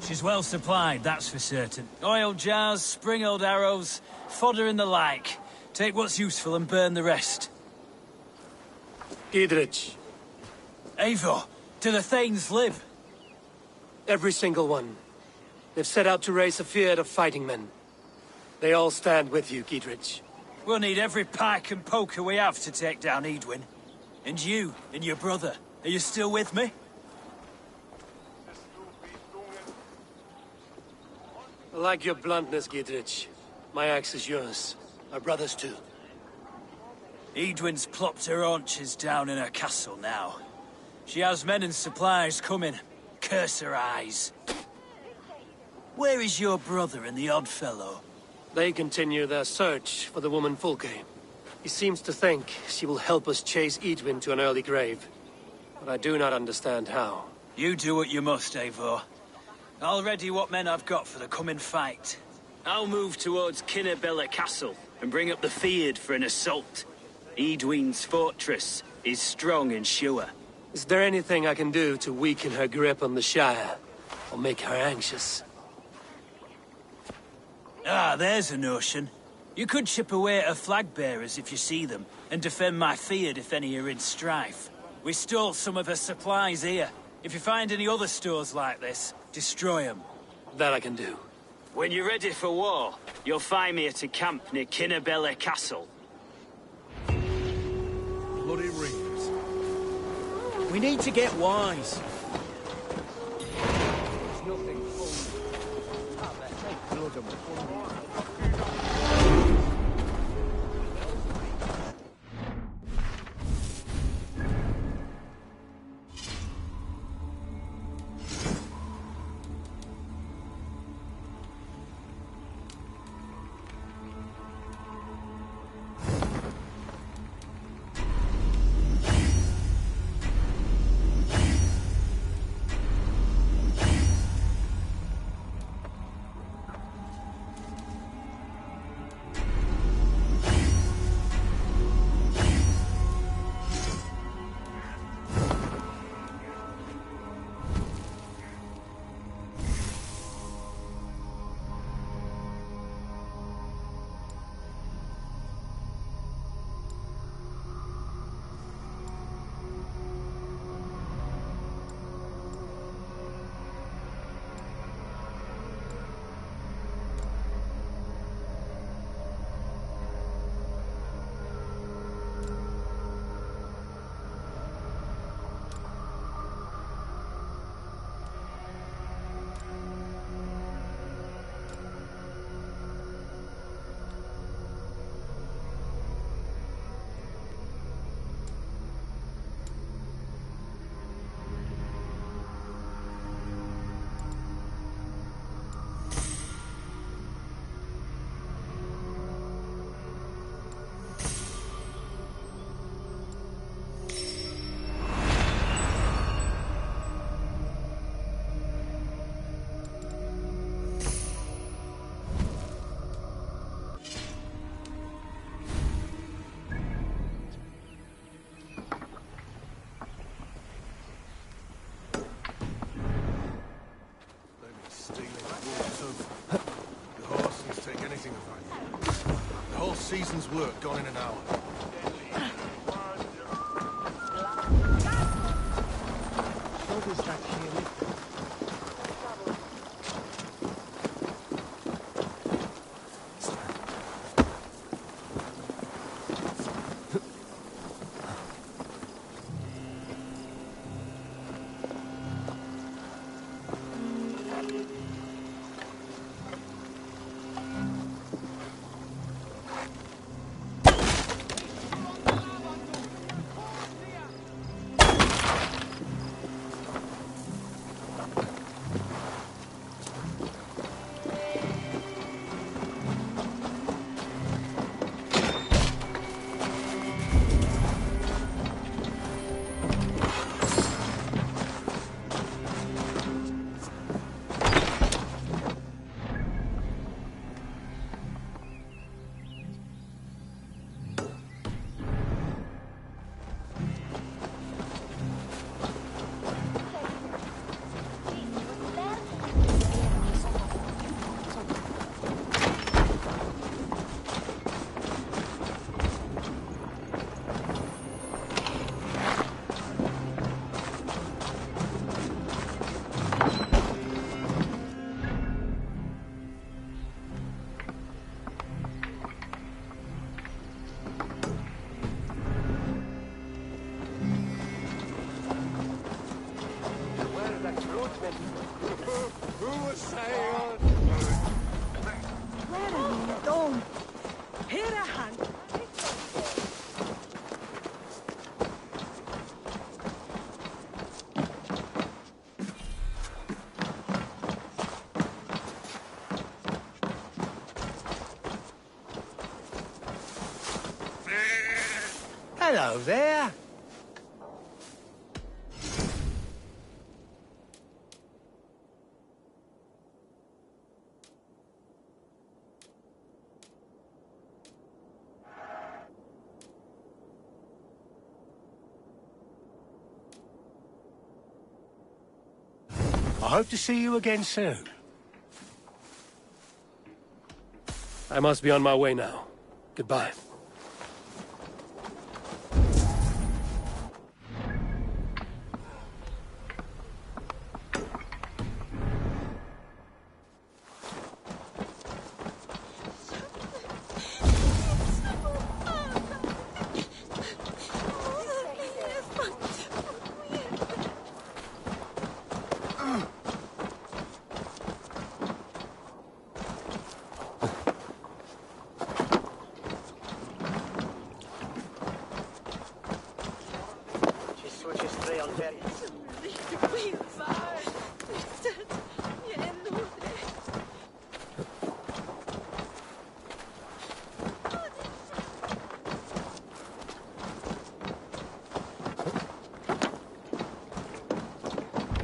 Speaker 11: She's well supplied, that's for certain. Oil jars, spring-oiled arrows, fodder and the like. Take what's useful and burn the rest.
Speaker 2: Idrich.
Speaker 11: Eivor, do the Thanes live?
Speaker 2: Every single one. They've set out to raise a fear of fighting men. They all stand with you, Gidrich.
Speaker 11: We'll need every pike and poker we have to take down Edwin. And you, and your brother, are you still with me?
Speaker 2: I like your bluntness, Gidrich. My axe is yours. Our brothers too.
Speaker 11: Edwin's plopped her haunches down in her castle now. She has men and supplies coming. Curse her eyes. Where is your brother and the odd fellow?
Speaker 2: They continue their search for the woman Fulke. He seems to think she will help us chase Edwin to an early grave. But I do not understand how.
Speaker 11: You do what you must, Eivor. I'll ready what men I've got for the coming fight. I'll move towards Kinnabella Castle and bring up the Fyrd for an assault. Edwin's fortress is strong and sure.
Speaker 2: Is there anything I can do to weaken her grip on the Shire? Or make her anxious?
Speaker 11: Ah, there's a notion. You could chip away at her flag-bearers if you see them, and defend my Fyrd if any are in strife. We stole some of her supplies here. If you find any other stores like this, destroy them.
Speaker 2: That I can do.
Speaker 11: When you're ready for war, you'll find me at a camp near Kinnabella Castle.
Speaker 17: Bloody rings. We need to get wise. There's nothing
Speaker 19: season's work gone in an hour.
Speaker 20: Hello there. I hope to see you again soon.
Speaker 2: I must be on my way now. Goodbye.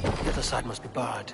Speaker 2: The other side must be barred.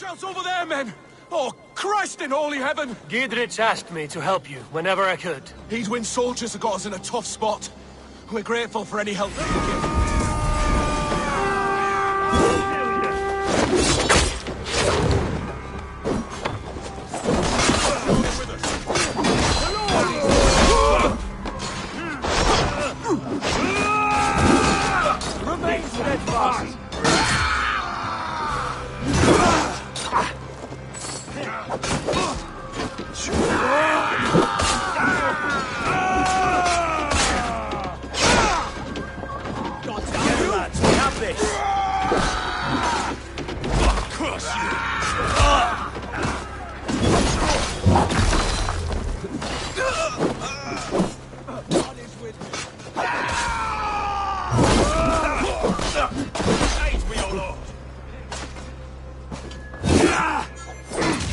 Speaker 13: Watch out over there, men! Oh, Christ in holy heaven!
Speaker 2: Giedrich asked me to help you whenever I could.
Speaker 13: Edwin's soldiers have got us in a tough spot. We're grateful for any help we can give.
Speaker 2: Remain steadfast!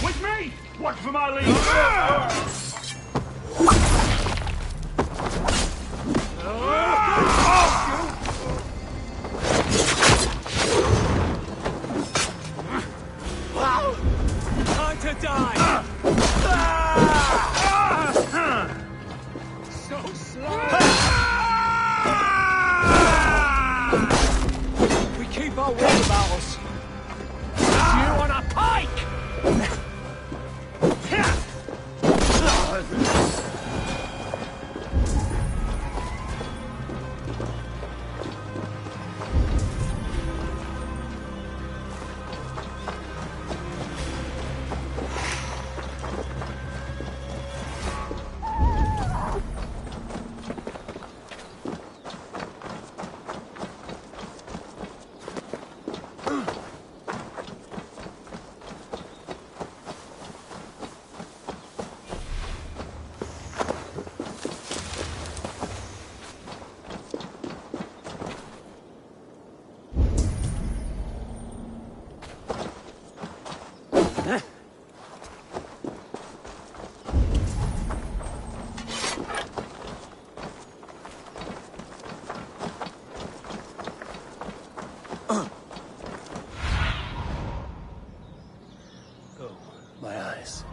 Speaker 12: With me! Watch for my lead!
Speaker 2: Time to die!
Speaker 12: So slow!
Speaker 2: We keep our word about us.
Speaker 12: You on a pike!
Speaker 2: My eyes.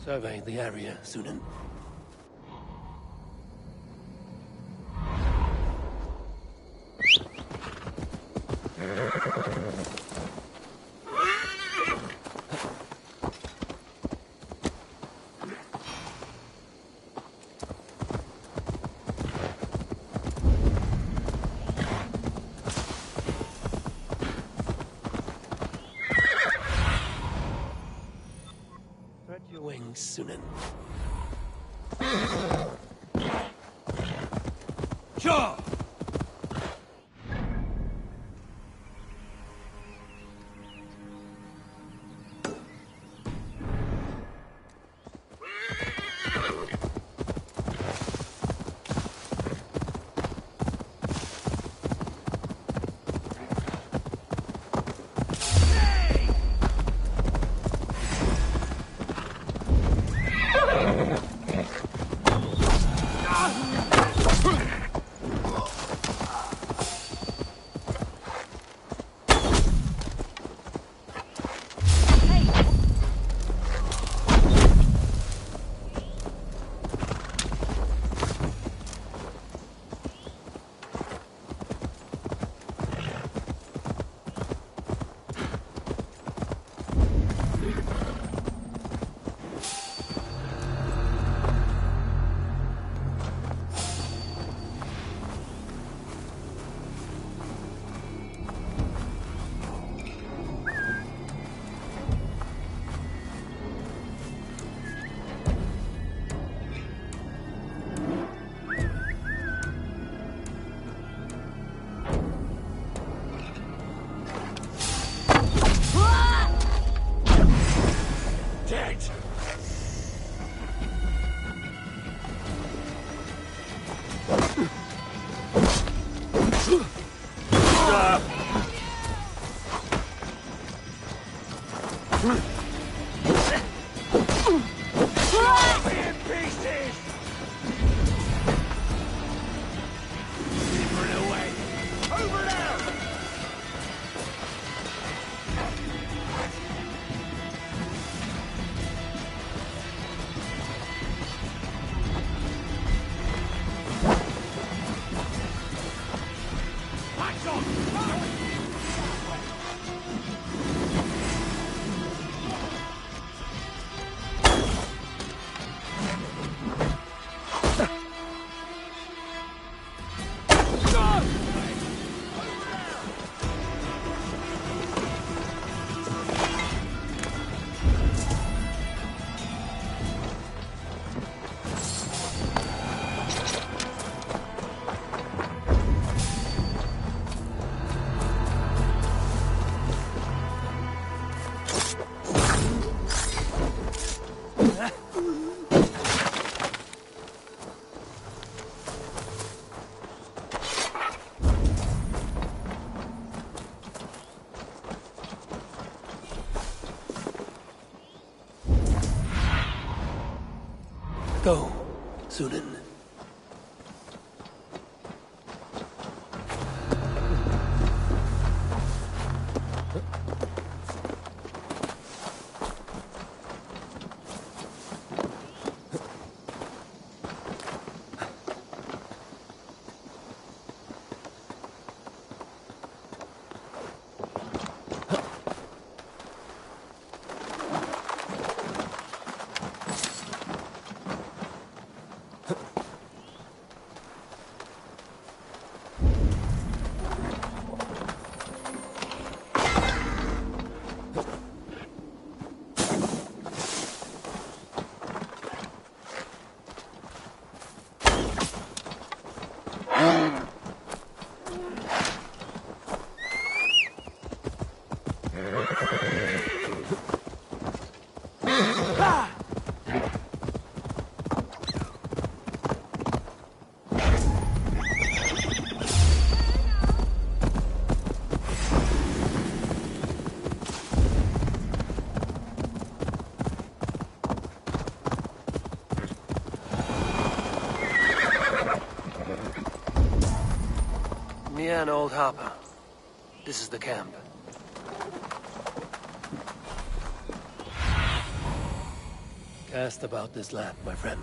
Speaker 2: Survey the area, Sunan. Spread your wings, Sunan. Sure! Go, Sunan. Nian, Old Harper. This is the camp. Cast about this land, my friend.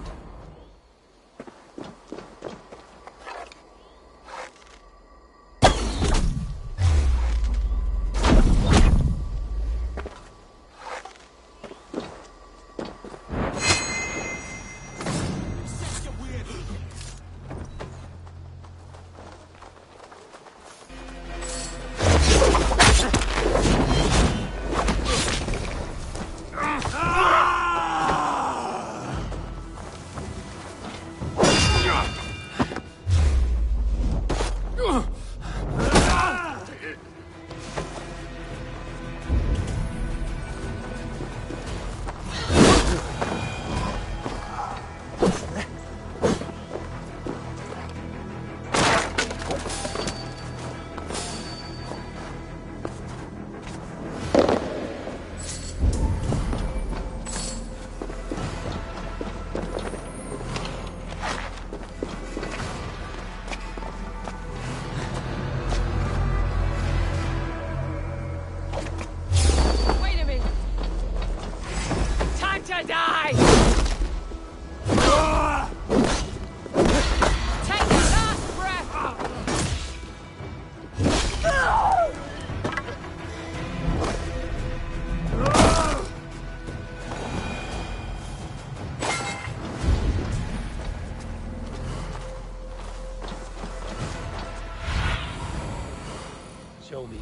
Speaker 2: Show me.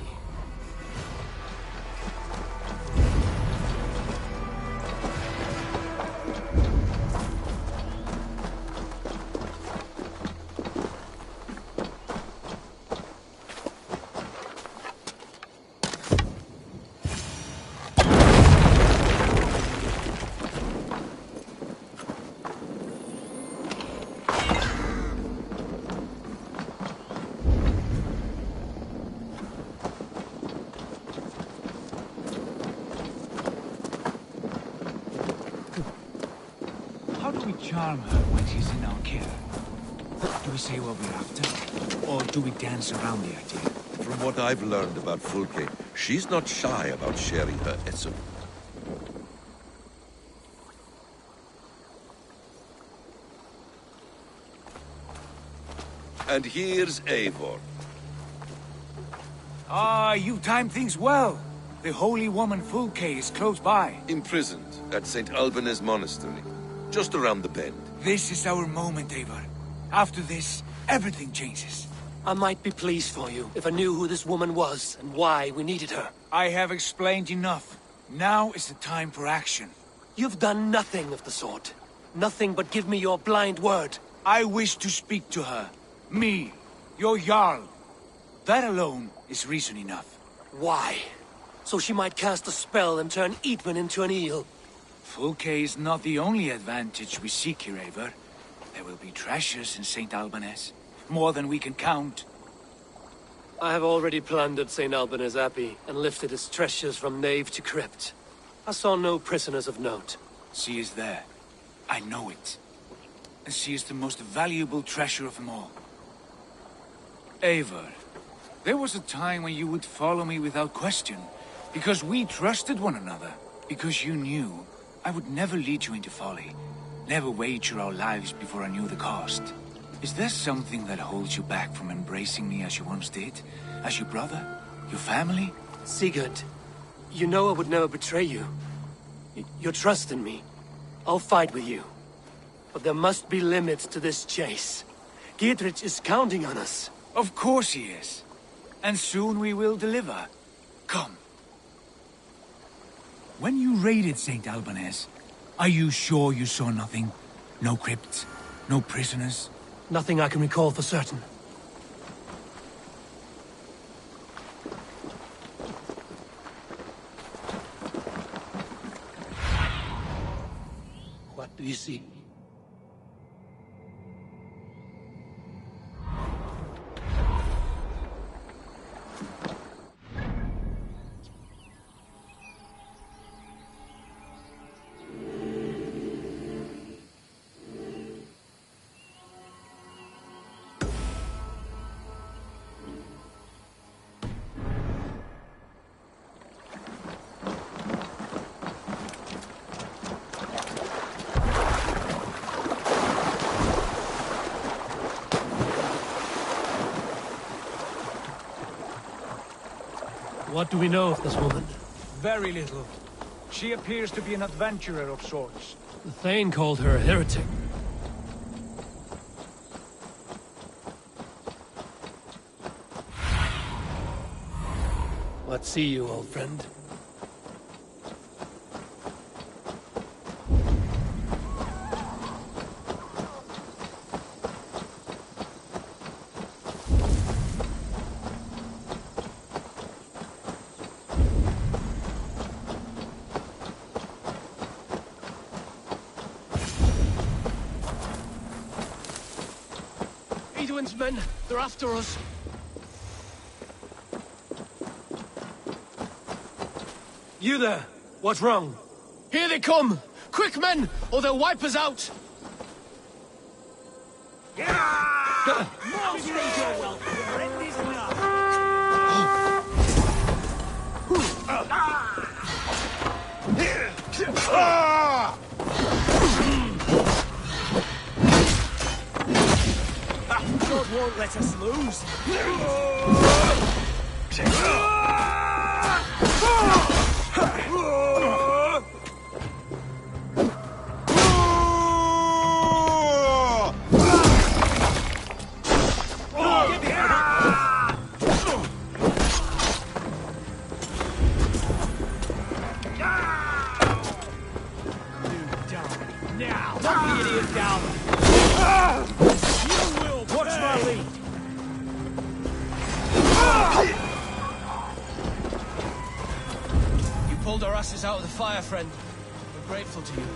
Speaker 17: How do we charm her when she's in our care? Do we say what we're after? Or do we dance around the idea?
Speaker 15: From what I've learned about Fulke, she's not shy about sharing her essence. And here's Eivor.
Speaker 17: Ah, you timed things well. The holy woman Fulke is close by.
Speaker 15: Imprisoned at St. Alban's monastery, just around the bend.
Speaker 17: This is our moment, Eivor. After this, everything changes.
Speaker 2: I might be pleased for you if I knew who this woman was and why we needed her.
Speaker 17: I have explained enough. Now is the time for action.
Speaker 2: You've done nothing of the sort. Nothing but give me your blind word.
Speaker 17: I wish to speak to her. Me, your Jarl. That alone is reason enough.
Speaker 2: Why? So she might cast a spell and turn Eatman into an eel.
Speaker 17: Fulke is not the only advantage we seek here, Eivor. There will be treasures in St. Alban's. More than we can count.
Speaker 2: I have already plundered St. Alban's Abbey and lifted its treasures from nave to crypt. I saw no prisoners of note.
Speaker 17: She is there. I know it. And she is the most valuable treasure of them all. Eivor, there was a time when you would follow me without question, because we trusted one another, because you knew I would never lead you into folly, never wager our lives before I knew the cost. Is there something that holds you back from embracing me as you once did? As your brother? Your family?
Speaker 2: Sigurd, you know I would never betray you. Your trust in me. I'll fight with you. But there must be limits to this chase. Giedrich is counting on us.
Speaker 17: Of course he is. And soon we will deliver. Come. When you raided St. Alban's, are you sure you saw nothing? No crypts? No prisoners?
Speaker 2: Nothing I can recall for certain. What do you see? What do we know of this woman?
Speaker 17: Very little. She appears to be an adventurer of sorts.
Speaker 2: The Thane called her a heretic. What see you, old friend? Edwin's men, they're after us. You there? What's wrong? Here they come! Quick, men, or they'll wipe us out!
Speaker 11: God won't let us lose. Now, knock the idiot down. You will watch my lead.
Speaker 2: You pulled our asses out of the fire, friend. We're grateful to you.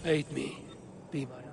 Speaker 2: Aid me. Be my eye.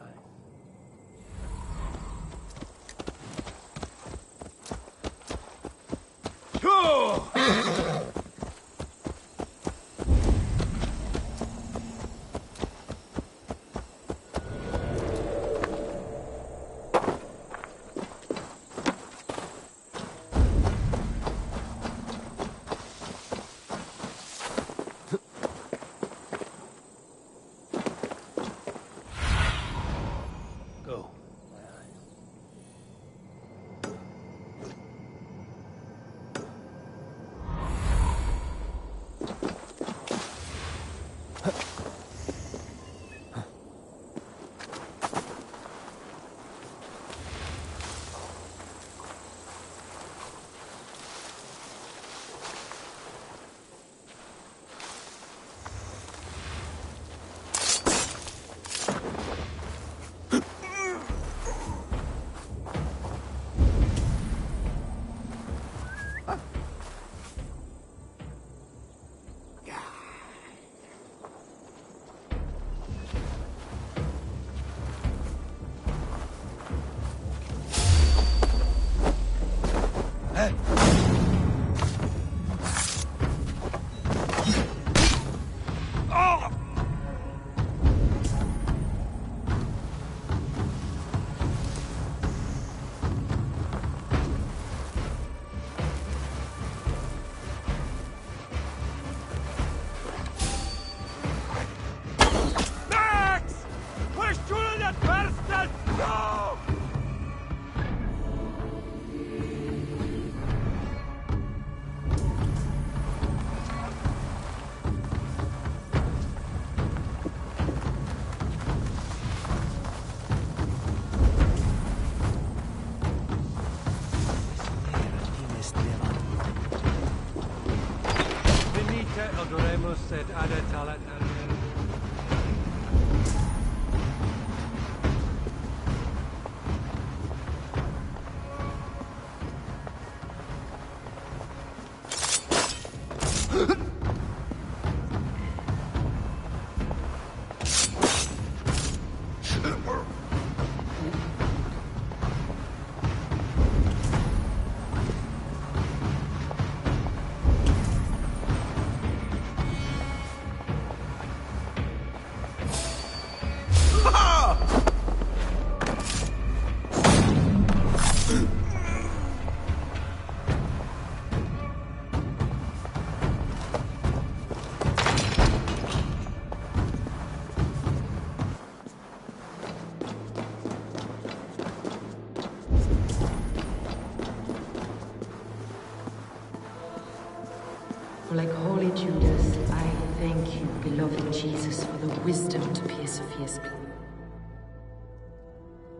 Speaker 19: like holy Judas, I thank you, beloved Jesus, for the wisdom to persevere people.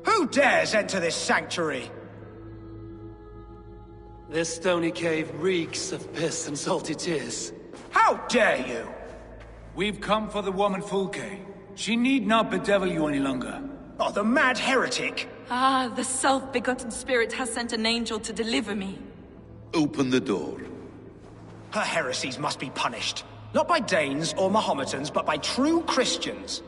Speaker 21: Who dares enter this sanctuary?
Speaker 2: This stony cave reeks of piss and salty tears.
Speaker 21: How dare you!
Speaker 17: We've come for the woman Fulke. She need not bedevil you any longer.
Speaker 21: Oh, the mad heretic!
Speaker 22: Ah, the self-begotten spirit has sent an angel to deliver me.
Speaker 15: Open the door.
Speaker 21: Her heresies must be punished. Not by Danes or Mahometans, but by true Christians.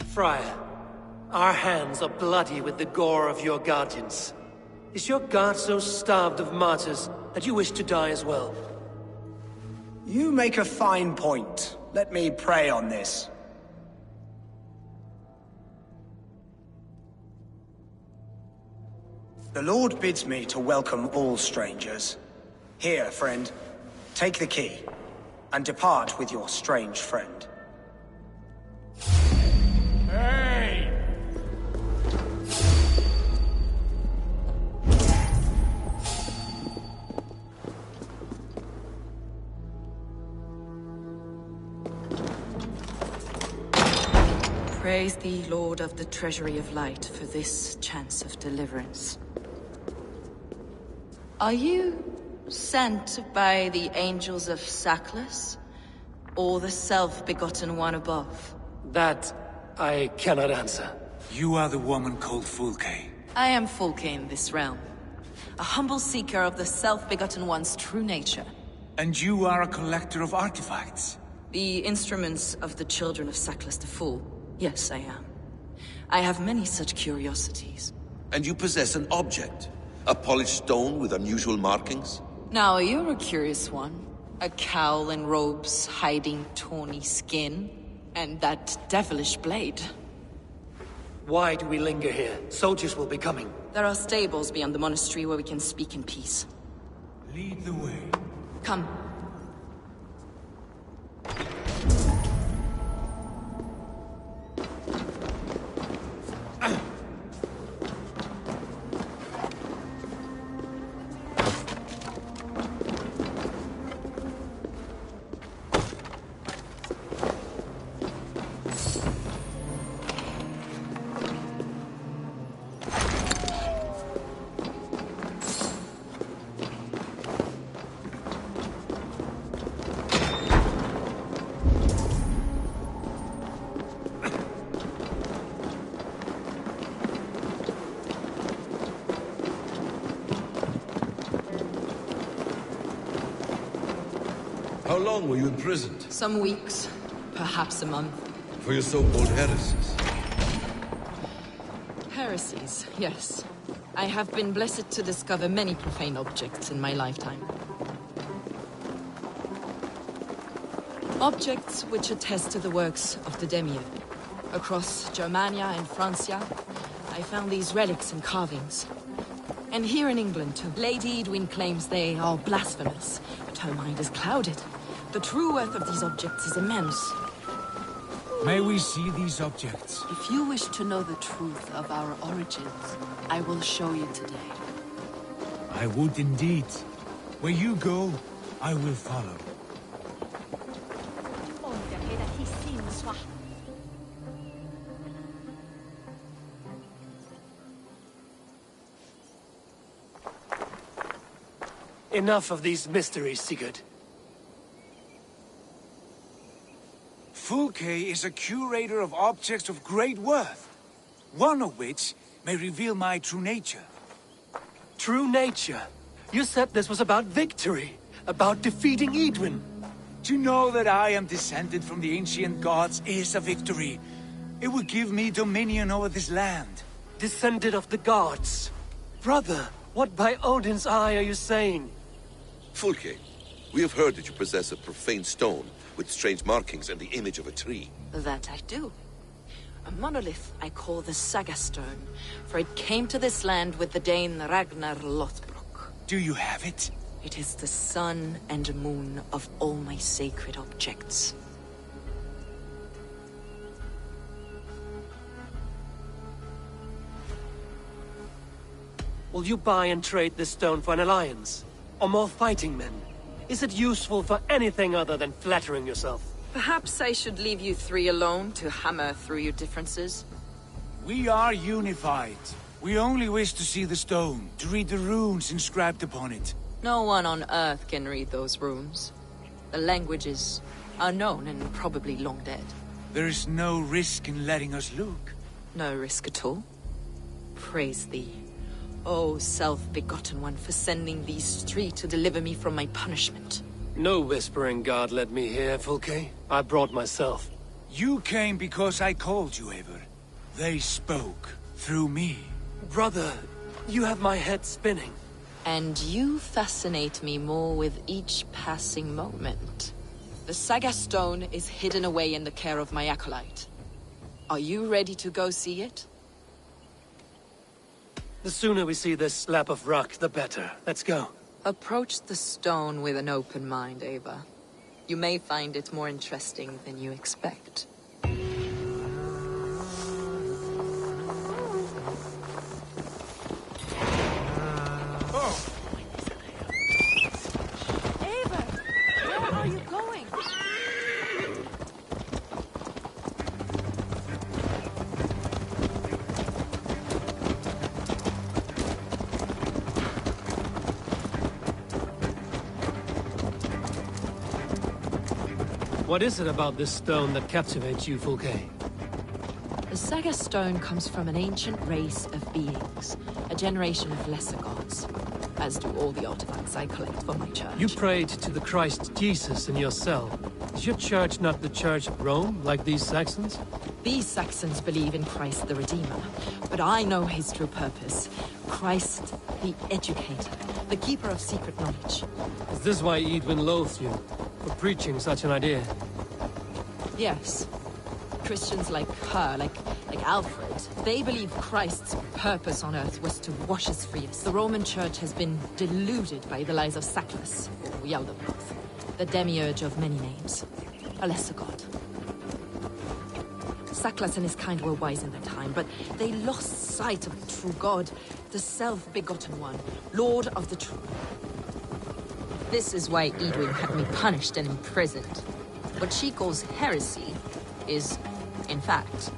Speaker 2: Friar, our hands are bloody with the gore of your guardians. Is your god so starved of martyrs that you wish to die as well?
Speaker 21: You make a fine point. Let me pray on this. The Lord bids me to welcome all strangers. Here, friend, take the key, and depart with your strange friend.
Speaker 17: Hey!
Speaker 22: Praise thee, Lord of the Treasury of Light, for this chance of deliverance. Are you sent by the angels of Saklas, or the self-begotten one above?
Speaker 2: That I cannot answer.
Speaker 17: You are the woman called Fulke.
Speaker 22: I am Fulke in this realm, a humble seeker of the self-begotten one's true nature.
Speaker 17: And you are a collector of artifacts.
Speaker 22: The instruments of the children of Saklas the Fool. Yes, I am. I have many such curiosities.
Speaker 15: And you possess an object? A polished stone with unusual markings?
Speaker 22: Now, you're a curious one. A cowl and robes hiding tawny skin. And that devilish blade.
Speaker 2: Why do we linger here? Soldiers will be coming.
Speaker 22: There are stables beyond the monastery where we can speak in peace.
Speaker 17: Lead the way.
Speaker 22: Come.
Speaker 15: How long were you imprisoned?
Speaker 22: Some weeks, perhaps a month.
Speaker 15: For your so-called heresies?
Speaker 22: Heresies, yes. I have been blessed to discover many profane objects in my lifetime. Objects which attest to the works of the Demiurge. Across Germania and Francia, I found these relics and carvings. And here in England, too. Lady Edwin claims they are blasphemous, but her mind is clouded. The true worth of these objects is immense.
Speaker 17: May we see these objects?
Speaker 22: If you wish to know the truth of our origins, I will show you today.
Speaker 17: I would indeed. Where you go, I will follow.
Speaker 2: Enough of these mysteries, Sigurd.
Speaker 17: Fulke is a curator of objects of great worth, one of which may reveal my true nature.
Speaker 2: True nature? You said this was about victory, about defeating Edwin.
Speaker 17: To know that I am descended from the ancient gods is a victory. It will give me dominion over this land.
Speaker 2: Descended of the gods? Brother, what by Odin's eye are you saying?
Speaker 15: Fulke, we have heard that you possess a profane stone with strange markings and the image of a tree.
Speaker 22: That I do. A monolith I call the Saga Stone, for it came to this land with the Dane Ragnar Lothbrok.
Speaker 17: Do you have it?
Speaker 22: It is the sun and moon of all my sacred objects.
Speaker 2: Will you buy and trade this stone for an alliance? Or more fighting men? Is it useful for anything other than flattering yourself?
Speaker 22: Perhaps I should leave you three alone to hammer through your differences.
Speaker 17: We are unified. We only wish to see the stone, to read the runes inscribed upon it.
Speaker 22: No one on Earth can read those runes. The language is unknown and probably long dead.
Speaker 17: There is no risk in letting us look.
Speaker 22: No risk at all. Praise thee, O self-begotten one, for sending these three to deliver me from my punishment.
Speaker 2: No whispering God led me here, Fulke. I brought myself.
Speaker 17: You came because I called you, Eivor. They spoke through me.
Speaker 2: Brother, you have my head spinning.
Speaker 22: And you fascinate me more with each passing moment. The Saga Stone is hidden away in the care of my acolyte. Are you ready to go see it?
Speaker 2: The sooner we see this slab of rock, the better. Let's go.
Speaker 22: Approach the stone with an open mind, Ava. You may find it more interesting than you expect.
Speaker 6: Ava! Where are you going?
Speaker 2: What is it about this stone that captivates you, Fulke?
Speaker 22: The Saga Stone comes from an ancient race of beings, a generation of lesser gods, as do all the artifacts I collect for my church.
Speaker 2: You prayed to the Christ Jesus in your cell. Is your church not the Church of Rome, like these Saxons?
Speaker 22: These Saxons believe in Christ the Redeemer, but I know his true purpose. Christ the Educator, the keeper of secret knowledge.
Speaker 2: Is this why Edwin loathed you, for preaching such an idea?
Speaker 22: Yes. Christians like her, like Alfred, they believe Christ's purpose on earth was to wash us free. The Roman Church has been deluded by the lies of Sackless, or Yaldabaoth, the demiurge of many names, a lesser god. Sackless and his kind were wise in their time, but they lost sight of the true god, the self-begotten one, Lord of the True. This is why Edwin had me punished and imprisoned. What she calls heresy is, in fact,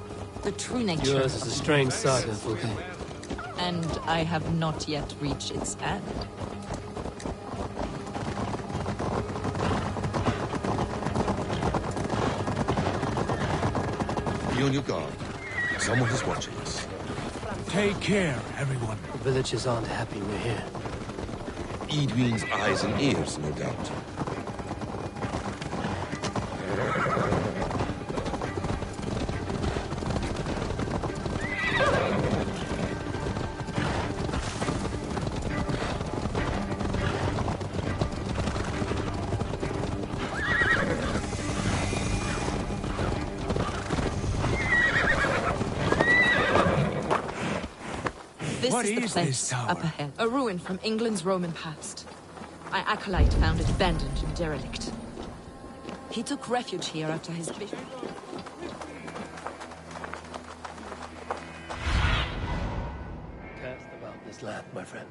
Speaker 22: the true nature
Speaker 2: Yours is a strange saga, Fulke.
Speaker 22: And I have not yet reached its end.
Speaker 15: Be on your guard. Someone is watching us.
Speaker 17: Take care, everyone.
Speaker 2: The villagers aren't happy we're here.
Speaker 15: Edwin's eyes and ears, no doubt.
Speaker 22: This is the place up ahead. A ruin from England's Roman past. My acolyte found it abandoned and derelict. He took refuge here after his bishop.
Speaker 2: Cast about this land, my friend.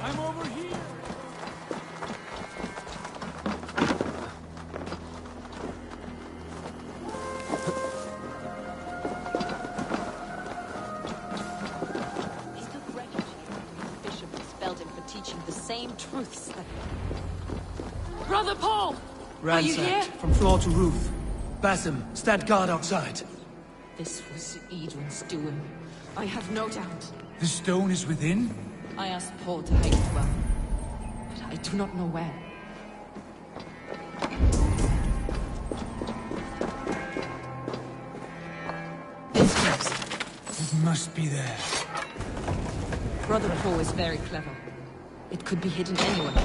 Speaker 17: I'm over here.
Speaker 22: Truths that... Brother Paul! Are you here?
Speaker 2: Ransacked from floor to roof. Basim, stand guard outside.
Speaker 22: This was Edwin's doing. I have no doubt.
Speaker 17: The stone is within?
Speaker 22: I asked Paul to hide it well, but I do not know where.
Speaker 17: It must be there.
Speaker 22: Brother Paul is very clever. It could be hidden anywhere.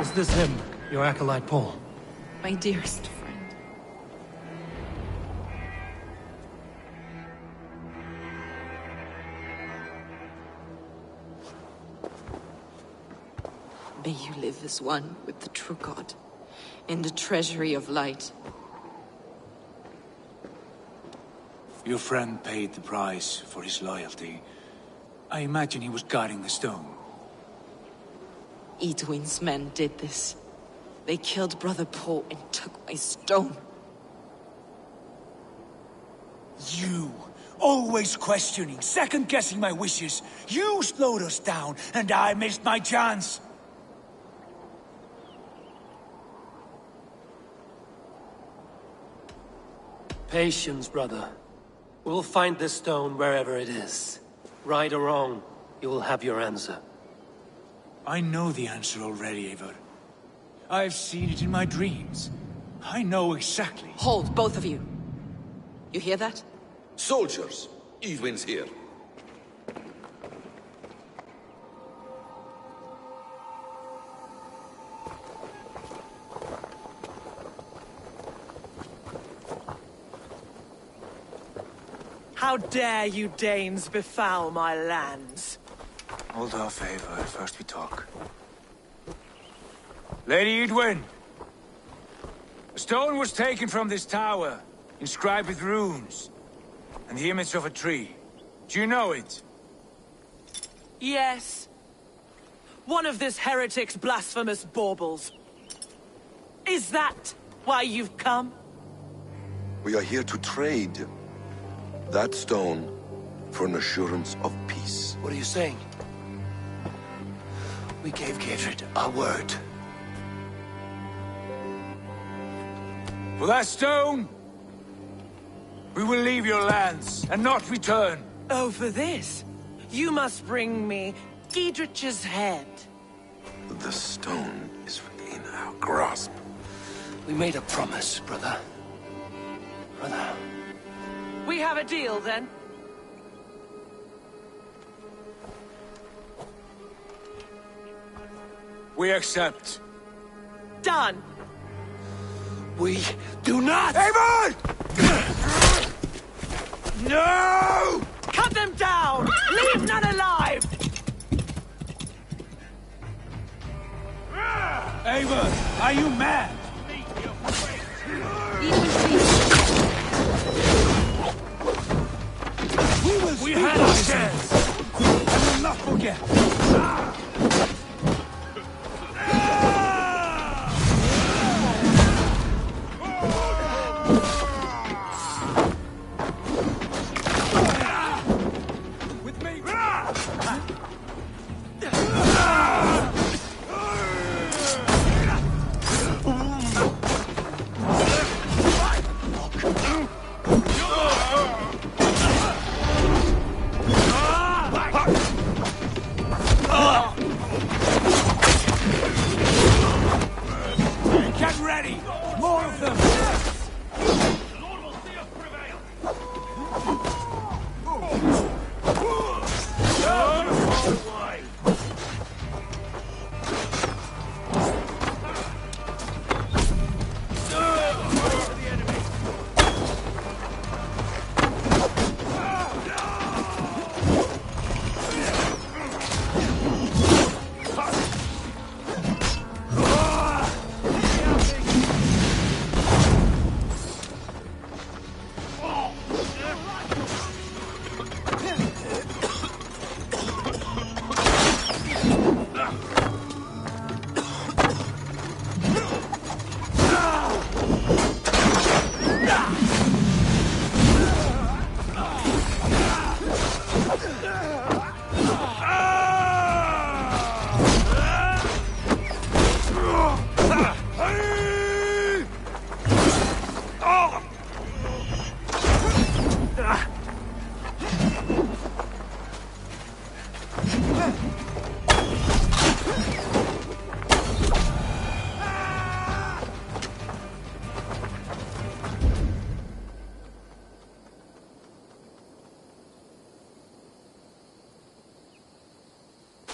Speaker 2: Is this him, your acolyte Paul?
Speaker 22: My dearest friend. May you live as one with the true God, in the treasury of light.
Speaker 17: Your friend paid the price for his loyalty. I imagine he was guarding the stone.
Speaker 22: Edwin's men did this. They killed Brother Paul and took my stone.
Speaker 17: You! Always questioning, second-guessing my wishes. You slowed us down, and I missed my chance.
Speaker 2: Patience, brother. We'll find this stone wherever it is. Right or wrong, you will have your answer.
Speaker 17: I know the answer already, Eivor. I've seen it in my dreams. I know exactly.
Speaker 22: Hold, both of you. You hear that?
Speaker 15: Soldiers, Edwin's here.
Speaker 18: How dare you Danes befoul my lands?
Speaker 17: Hold off, Eivor. First we talk. Lady Edwin! A stone was taken from this tower, inscribed with runes, and the image of a tree. Do you know it?
Speaker 18: Yes. One of this heretic's blasphemous baubles. Is that why you've come?
Speaker 15: We are here to trade that stone for an assurance of peace.
Speaker 2: What are you saying? We gave Geirrid our word.
Speaker 17: For that stone, we will leave your lands and not return.
Speaker 18: Oh, for this? You must bring me Giedrich's head.
Speaker 15: The stone is within our grasp.
Speaker 2: We made a promise, brother. Brother.
Speaker 18: We have a deal, then?
Speaker 17: We accept.
Speaker 18: Done.
Speaker 2: We do not!
Speaker 17: Eivor! No!
Speaker 18: Cut them down! Leave none alive!
Speaker 17: Eivor, are you mad? We had our chance! I will not forget! Get ready! More of them!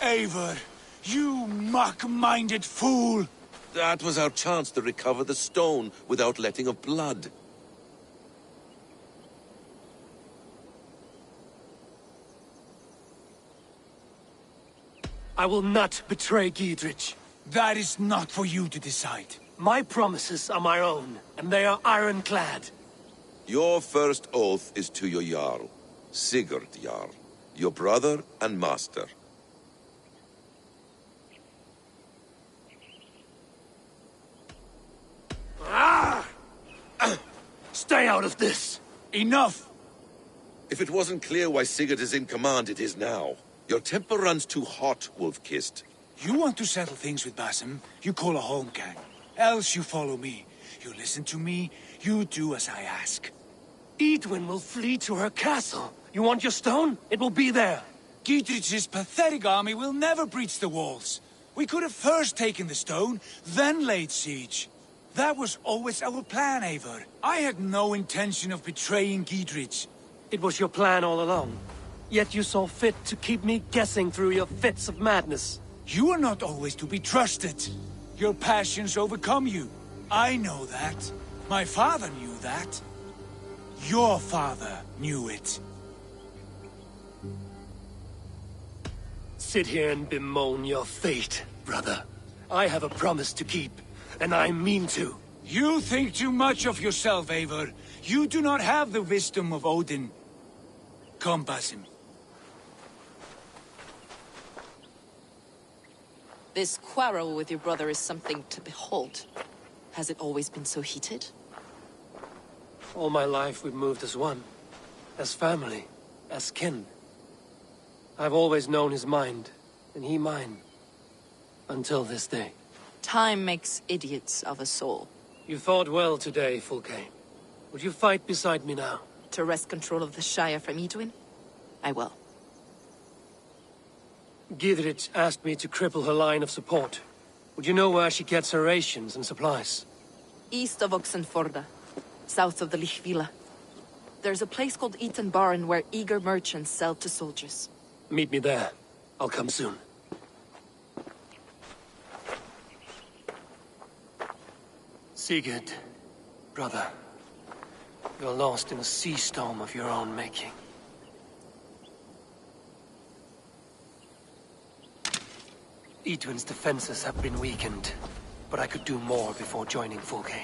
Speaker 17: Eivor, you mock-minded fool!
Speaker 15: That was our chance to recover the stone without letting of blood.
Speaker 2: I will not betray Giedrich.
Speaker 17: That is not for you to decide.
Speaker 2: My promises are my own, and they are ironclad.
Speaker 15: Your first oath is to your Jarl, Sigurd Jarl, your brother and master.
Speaker 2: Stay out of this!
Speaker 17: Enough!
Speaker 15: If it wasn't clear why Sigurd is in command, it is now. Your temper runs too hot, Wolf-Kissed.
Speaker 17: You want to settle things with Basim, you call a holmgang. Else you follow me. You listen to me, you do as I ask.
Speaker 2: Edwin will flee to her castle. You want your stone? It will be there.
Speaker 17: Giedrich's pathetic army will never breach the walls. We could have first taken the stone, then laid siege. That was always our plan, Eivor. I had no intention of betraying Giedrich.
Speaker 2: It was your plan all along. Yet you saw fit to keep me guessing through your fits of madness.
Speaker 17: You are not always to be trusted. Your passions overcome you. I know that. My father knew that. Your father knew it.
Speaker 2: Sit here and bemoan your fate, brother. I have a promise to keep, and I mean to.
Speaker 17: You think too much of yourself, Eivor. You do not have the wisdom of Odin. Come, Basim.
Speaker 22: This quarrel with your brother is something to behold. Has it always been so heated?
Speaker 2: All my life we've moved as one. As family. As kin. I've always known his mind, and he mine. Until this day.
Speaker 22: Time makes idiots of us all.
Speaker 2: You fought well today, Fulke. Would you fight beside me now?
Speaker 22: To wrest control of the Shire from Edwin? I will.
Speaker 2: Giedrich asked me to cripple her line of support. Would you know where she gets her rations and supplies?
Speaker 22: East of Oxenforda, south of the Lichvila. There's a place called Eaton Barn where eager merchants sell to soldiers.
Speaker 2: Meet me there. I'll come soon. Sigurd, brother, you're lost in a sea storm of your own making. Edwin's defenses have been weakened, but I could do more before joining Fulke.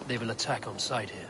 Speaker 2: They will attack on sight here.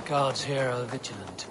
Speaker 2: Guards here are vigilant.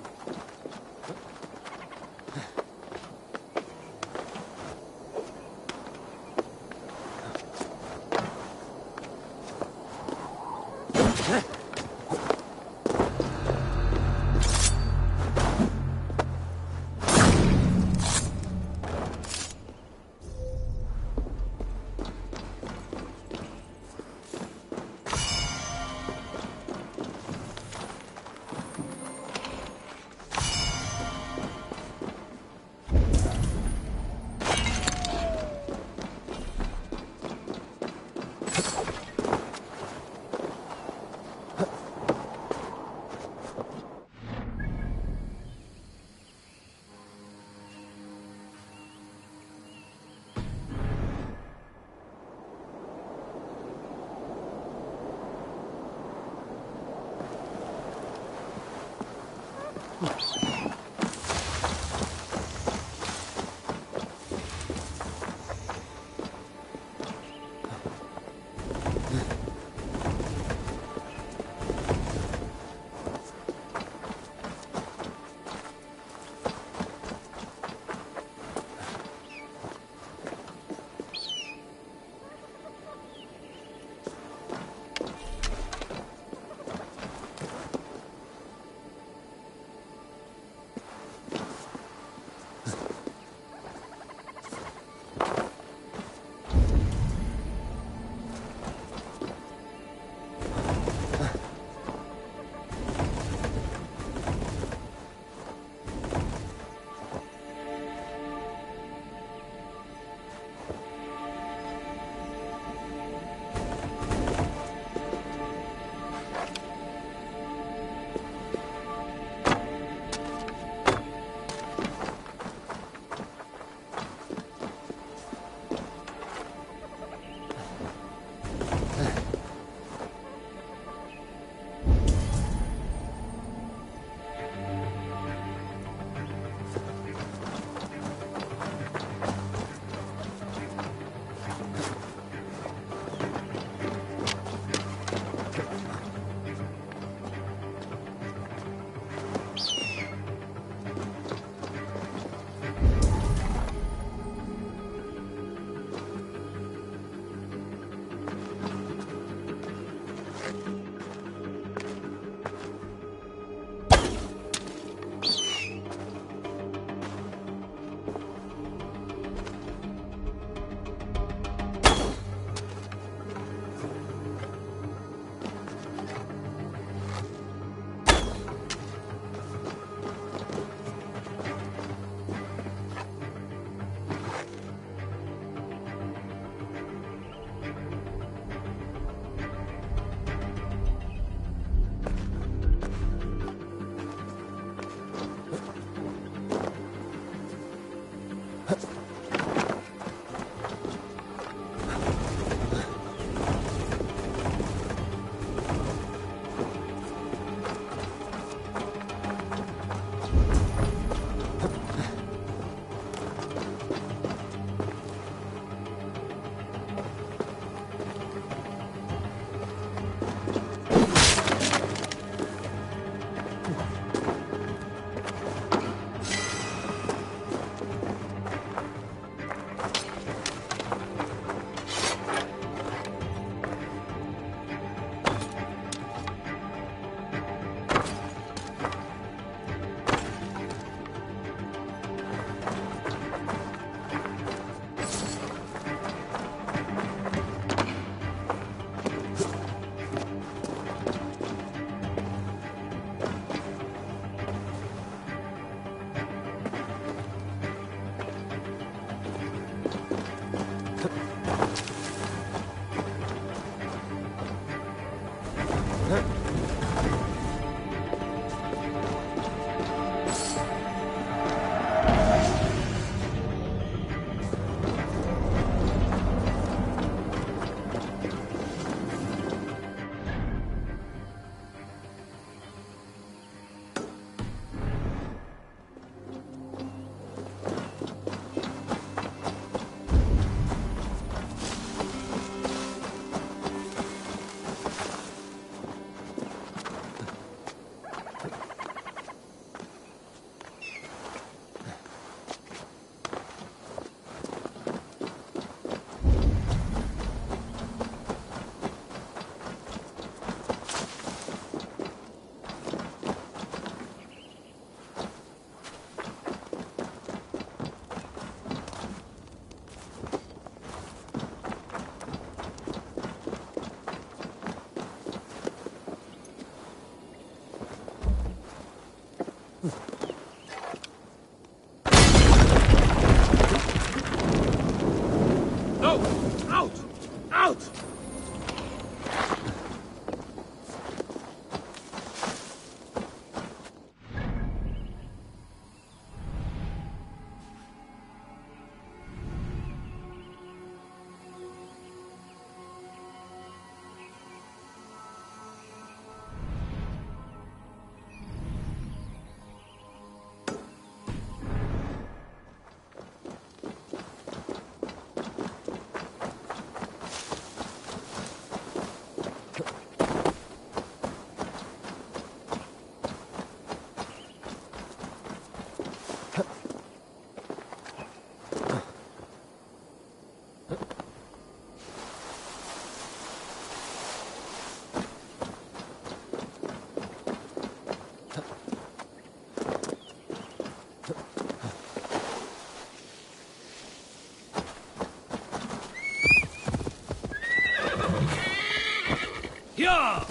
Speaker 2: Yeah!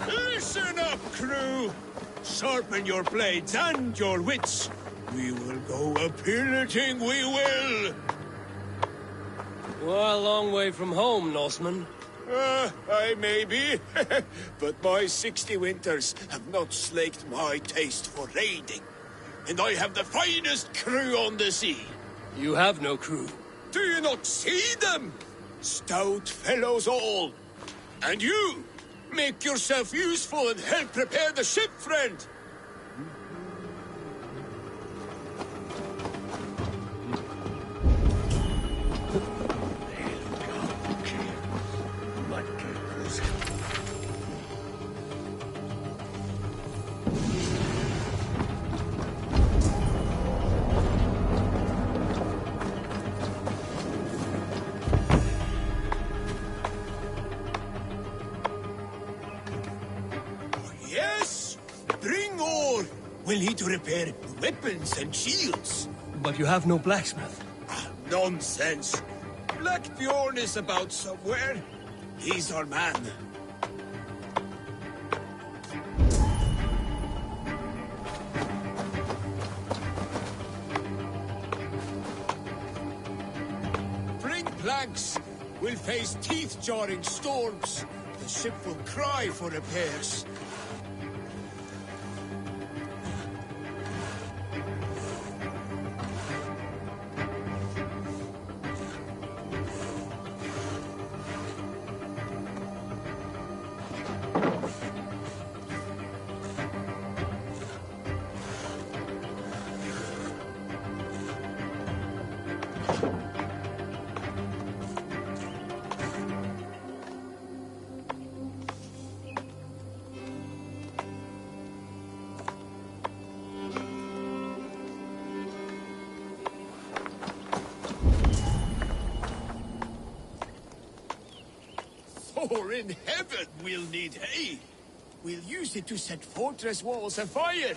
Speaker 12: Listen up, crew! Sharpen your blades and your wits. We will go a-pillaging, we will!
Speaker 2: We're a long way from home, Norseman.
Speaker 12: I may be, but my 60 winters have not slaked my taste for raiding. And I have the finest crew on the sea.
Speaker 2: You have no crew.
Speaker 12: Do you not see them? Stout fellows all. And you, make yourself useful and help prepare the ship, friend. Yes, bring all. We'll need to repair weapons and shields.
Speaker 2: But you have no blacksmith.
Speaker 12: Nonsense. Black Bjorn is about somewhere. He's our man. Bring planks. We'll face teeth-jarring storms. The ship will cry for repairs. For in heaven we'll need hay. We'll use it to set fortress walls afire.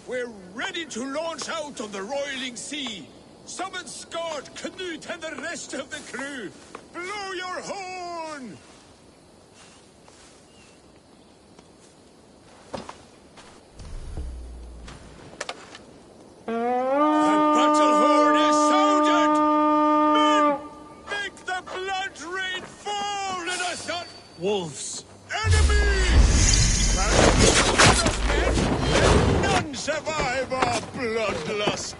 Speaker 12: We're ready to launch out on the roiling sea. Summon Skard, Knut, and the rest of the crew. Blow your horn! The battle horn is sounded! Men, make the blood rain fall in us on
Speaker 2: Wolves.
Speaker 12: enemies! Men, none survive our bloodlust.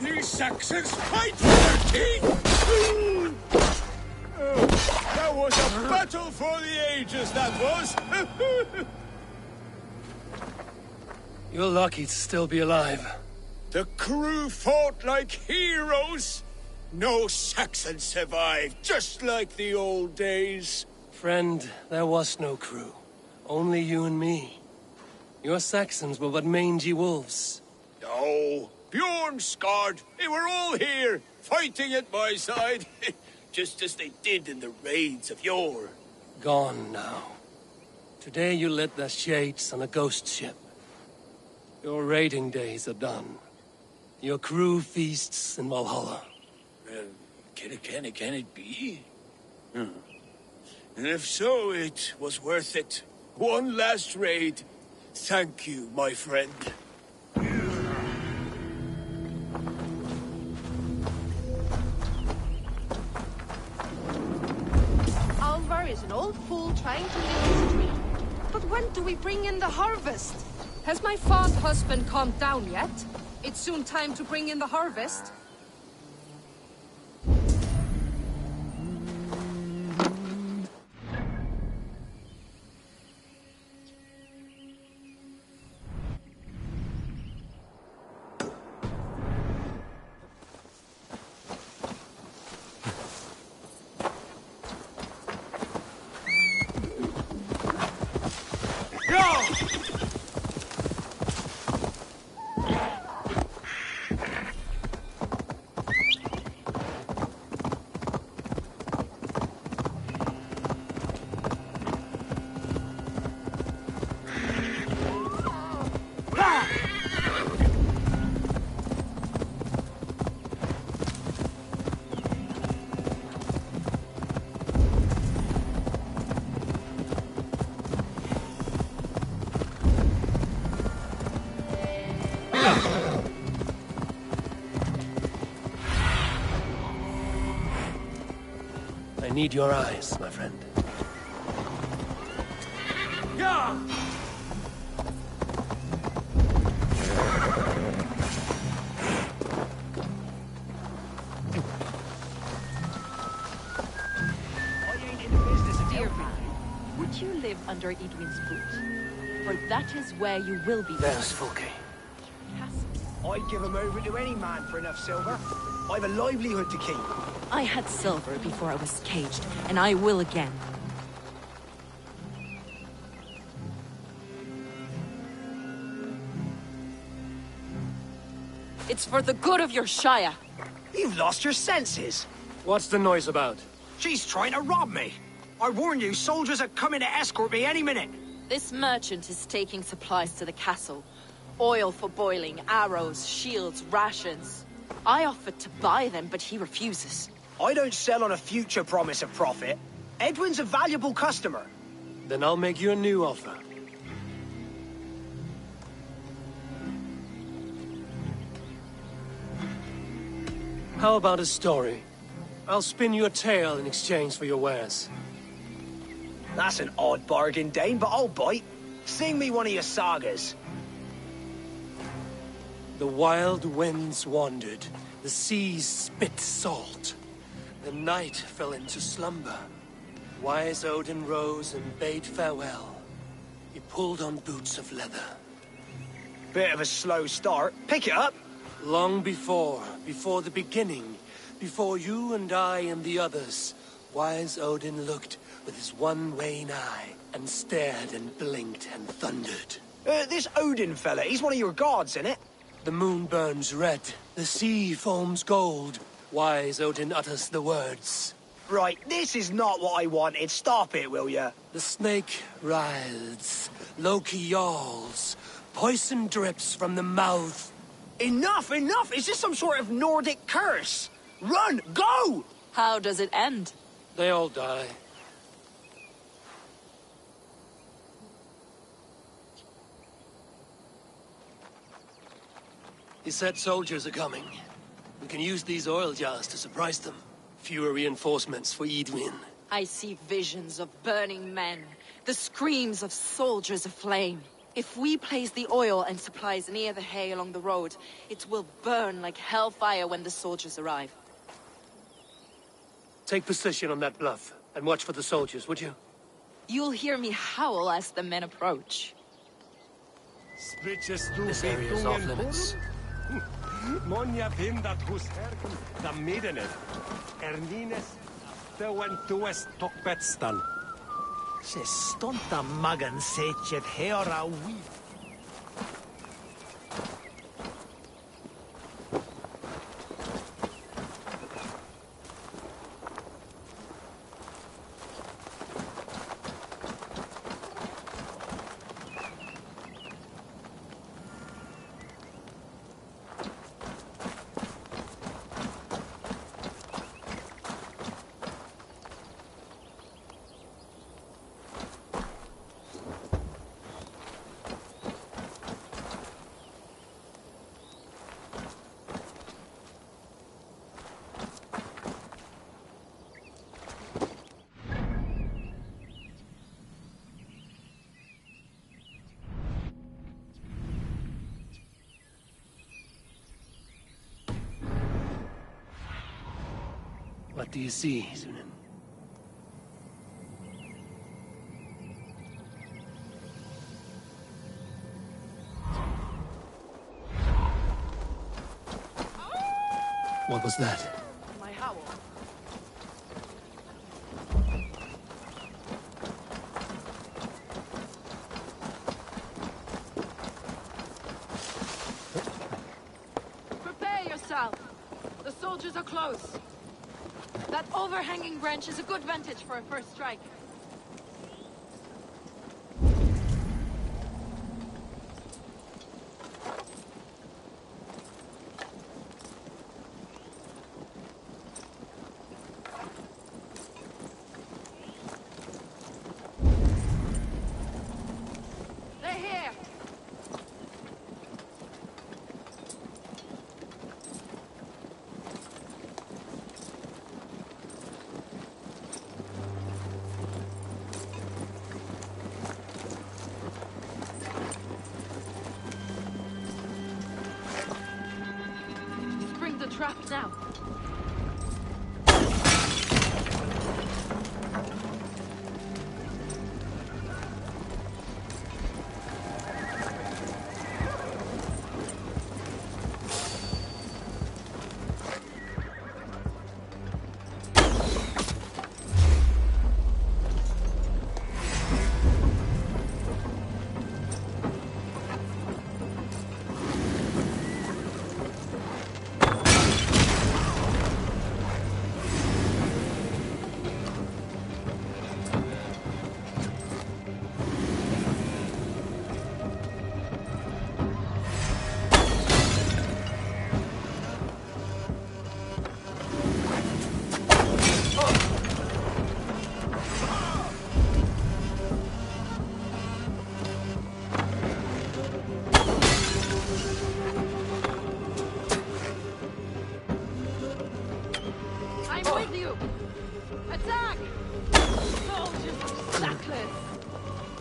Speaker 12: These Saxons fight for their king! That was a battle for the ages, that was!
Speaker 2: You're lucky to still be alive.
Speaker 12: The crew fought like heroes! No Saxon survived, just like the old days.
Speaker 2: Friend, there was no crew. Only you and me. Your Saxons were but mangy wolves.
Speaker 12: No, Bjorn, Skard, they were all here, fighting at my side. Just as they did in the raids of yore.
Speaker 2: Gone now. Today you led the shades on a ghost ship. Your raiding days are done. Your crew feasts in Valhalla.
Speaker 12: Can it be? And if so, it was worth it. One last raid. Thank you, my friend.
Speaker 3: Alvar is an old fool trying to live his dream. But when do we bring in the harvest?
Speaker 4: Has my fond husband calmed down yet? It's soon time to bring in the harvest.
Speaker 2: need your eyes, my friend.
Speaker 12: Yeah!
Speaker 19: Dear man, would you live under Edwin's boot? For that is where you will be.
Speaker 2: There's Fulke.
Speaker 21: I'd give him over to any man for enough silver. I've a livelihood to keep.
Speaker 19: I had silver before I was caged, and I will again. It's for the good of your Shire.
Speaker 21: You've lost your senses.
Speaker 2: What's the noise about?
Speaker 21: She's trying to rob me. I warn you, soldiers are coming to escort me any minute.
Speaker 19: This merchant is taking supplies to the castle. Oil for boiling, arrows, shields, rations. I offered to buy them, but he refuses.
Speaker 21: I don't sell on a future promise of profit. Edwin's a valuable customer.
Speaker 2: Then I'll make you a new offer. How about a story? I'll spin you a tale in exchange for your wares.
Speaker 21: That's an odd bargain, Dane, but I'll bite. Sing me one of your sagas.
Speaker 2: The wild winds wandered, the seas spit salt. The night fell into slumber. Wise Odin rose and bade farewell. He pulled on boots of leather.
Speaker 21: Bit of a slow start. Pick it up.
Speaker 2: Long before the beginning, before you and I and the others, Wise Odin looked with his one wane eye and stared and blinked and thundered.
Speaker 21: This Odin fella, he's one of your gods, innit?
Speaker 2: The moon burns red, the sea foams gold. Wise Odin utters the words.
Speaker 21: Right, this is not what I wanted. Stop it, will ya?
Speaker 2: The snake writhes, Loki yawls, poison drips from the mouth.
Speaker 21: Enough, enough! Is this some sort of Nordic curse? Run! Go!
Speaker 19: How does it end?
Speaker 2: They all die. He said soldiers are coming. We can use these oil jars to surprise them. Fewer reinforcements for Edwin.
Speaker 19: I see visions of burning men, the screams of soldiers aflame. If we place the oil and supplies near the hay along the road, it will burn like hellfire when the soldiers arrive.
Speaker 2: Take position on that bluff, and watch for the soldiers, would you?
Speaker 19: You'll hear me howl as the men approach.
Speaker 2: This area is off limits.
Speaker 16: Monja pindat hus herken da middenet. Ernines tues tokbetstan.
Speaker 9: Se stonta magan sechet heora we.
Speaker 2: What do you see, Sunan? What was that?
Speaker 19: My howl. Prepare yourself. The soldiers are close. That overhanging branch is a good vantage for a first strike. They're here!
Speaker 3: trapped now. I'm with you! Attack! Soldiers of Sackless!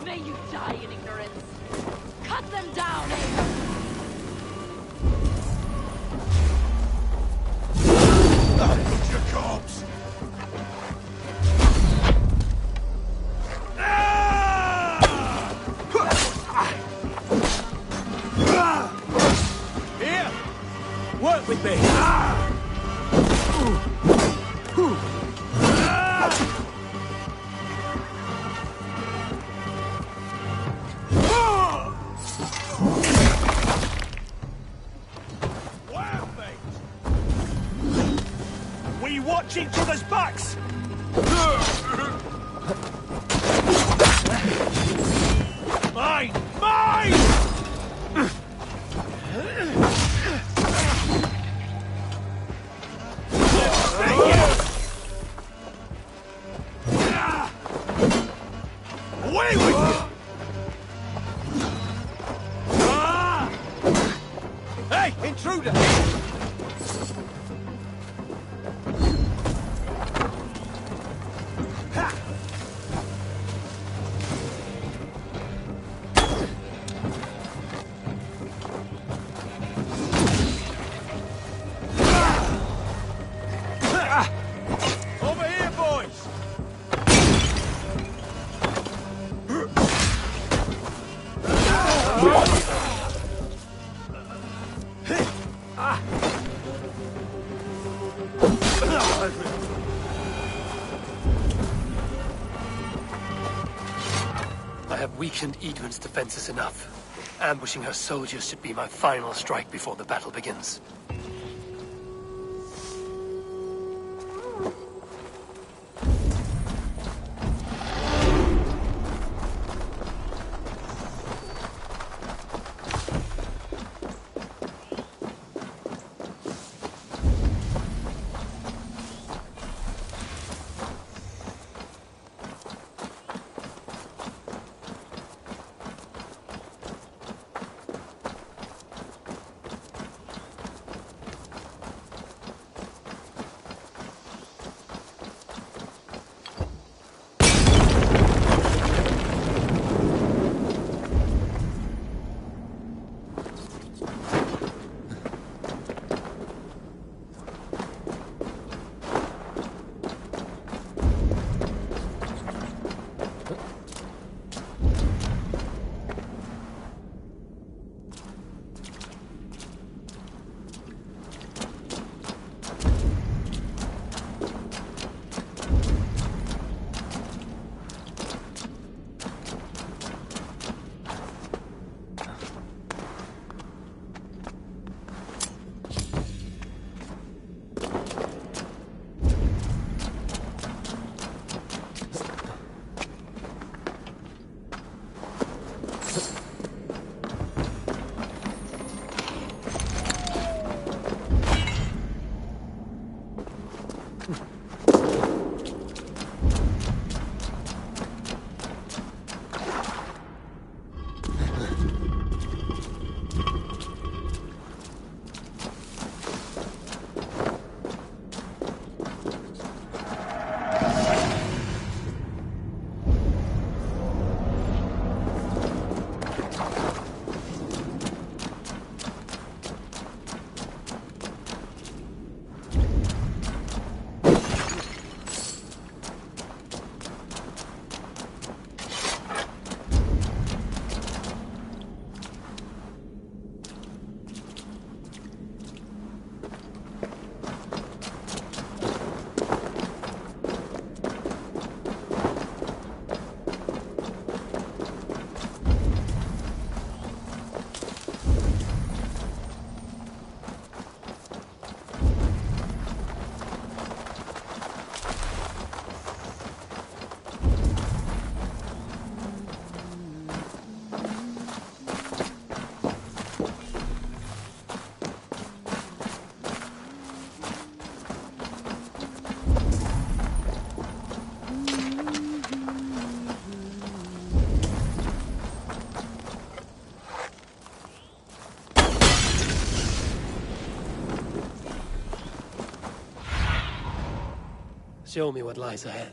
Speaker 3: May you die in ignorance! Cut them down, Ava!
Speaker 12: Look your corpse!
Speaker 9: Here! Work with me! We watch each other's backs! Mine! Mine! Away with you! Hey, intruder! Over here, boys!
Speaker 2: I have weakened Edwin's defenses enough. Ambushing her soldiers should be my final strike before the battle begins. Show me what lies ahead.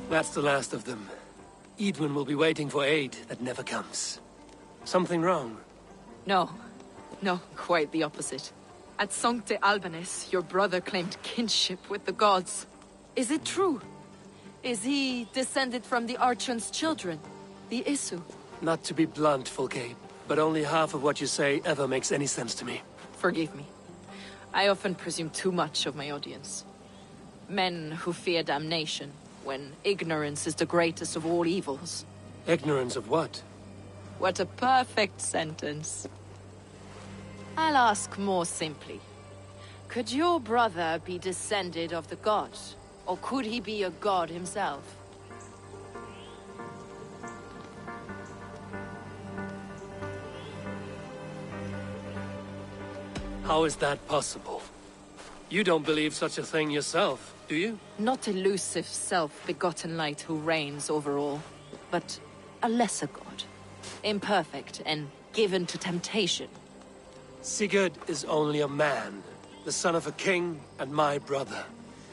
Speaker 2: That's the last of them. Edwin will be waiting for aid that never comes. Something wrong?
Speaker 22: No. No, quite the opposite. At Sancte Albanus, your brother claimed kinship with the gods. Is it true? Is he descended from the Archon's children, the Isu?
Speaker 2: Not to be blunt, Fulke, but only half of what you say ever makes any sense to me.
Speaker 22: Forgive me. I often presume too much of my audience. Men who fear damnation, when ignorance is the greatest of all evils.
Speaker 2: Ignorance of what?
Speaker 22: What a perfect sentence. I'll ask more simply. Could your brother be descended of the gods? Or could he be a god himself?
Speaker 2: How is that possible? You don't believe such a thing yourself, do you?
Speaker 22: Not elusive, self-begotten light who reigns over all, but a lesser god. Imperfect and given to temptation.
Speaker 2: Sigurd is only a man, the son of a king and my brother.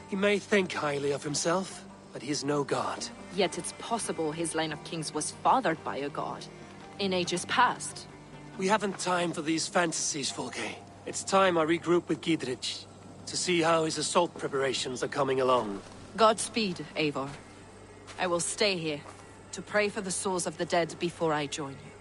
Speaker 2: He may think highly of himself, but he is no god.
Speaker 22: Yet it's possible his line of kings was fathered by a god, in ages past.
Speaker 2: We haven't time for these fantasies, Fulke. It's time I regroup with Gidrich, to see how his assault preparations are coming along.
Speaker 22: Godspeed, Eivor. I will stay here, to pray for the souls of the dead before I join you.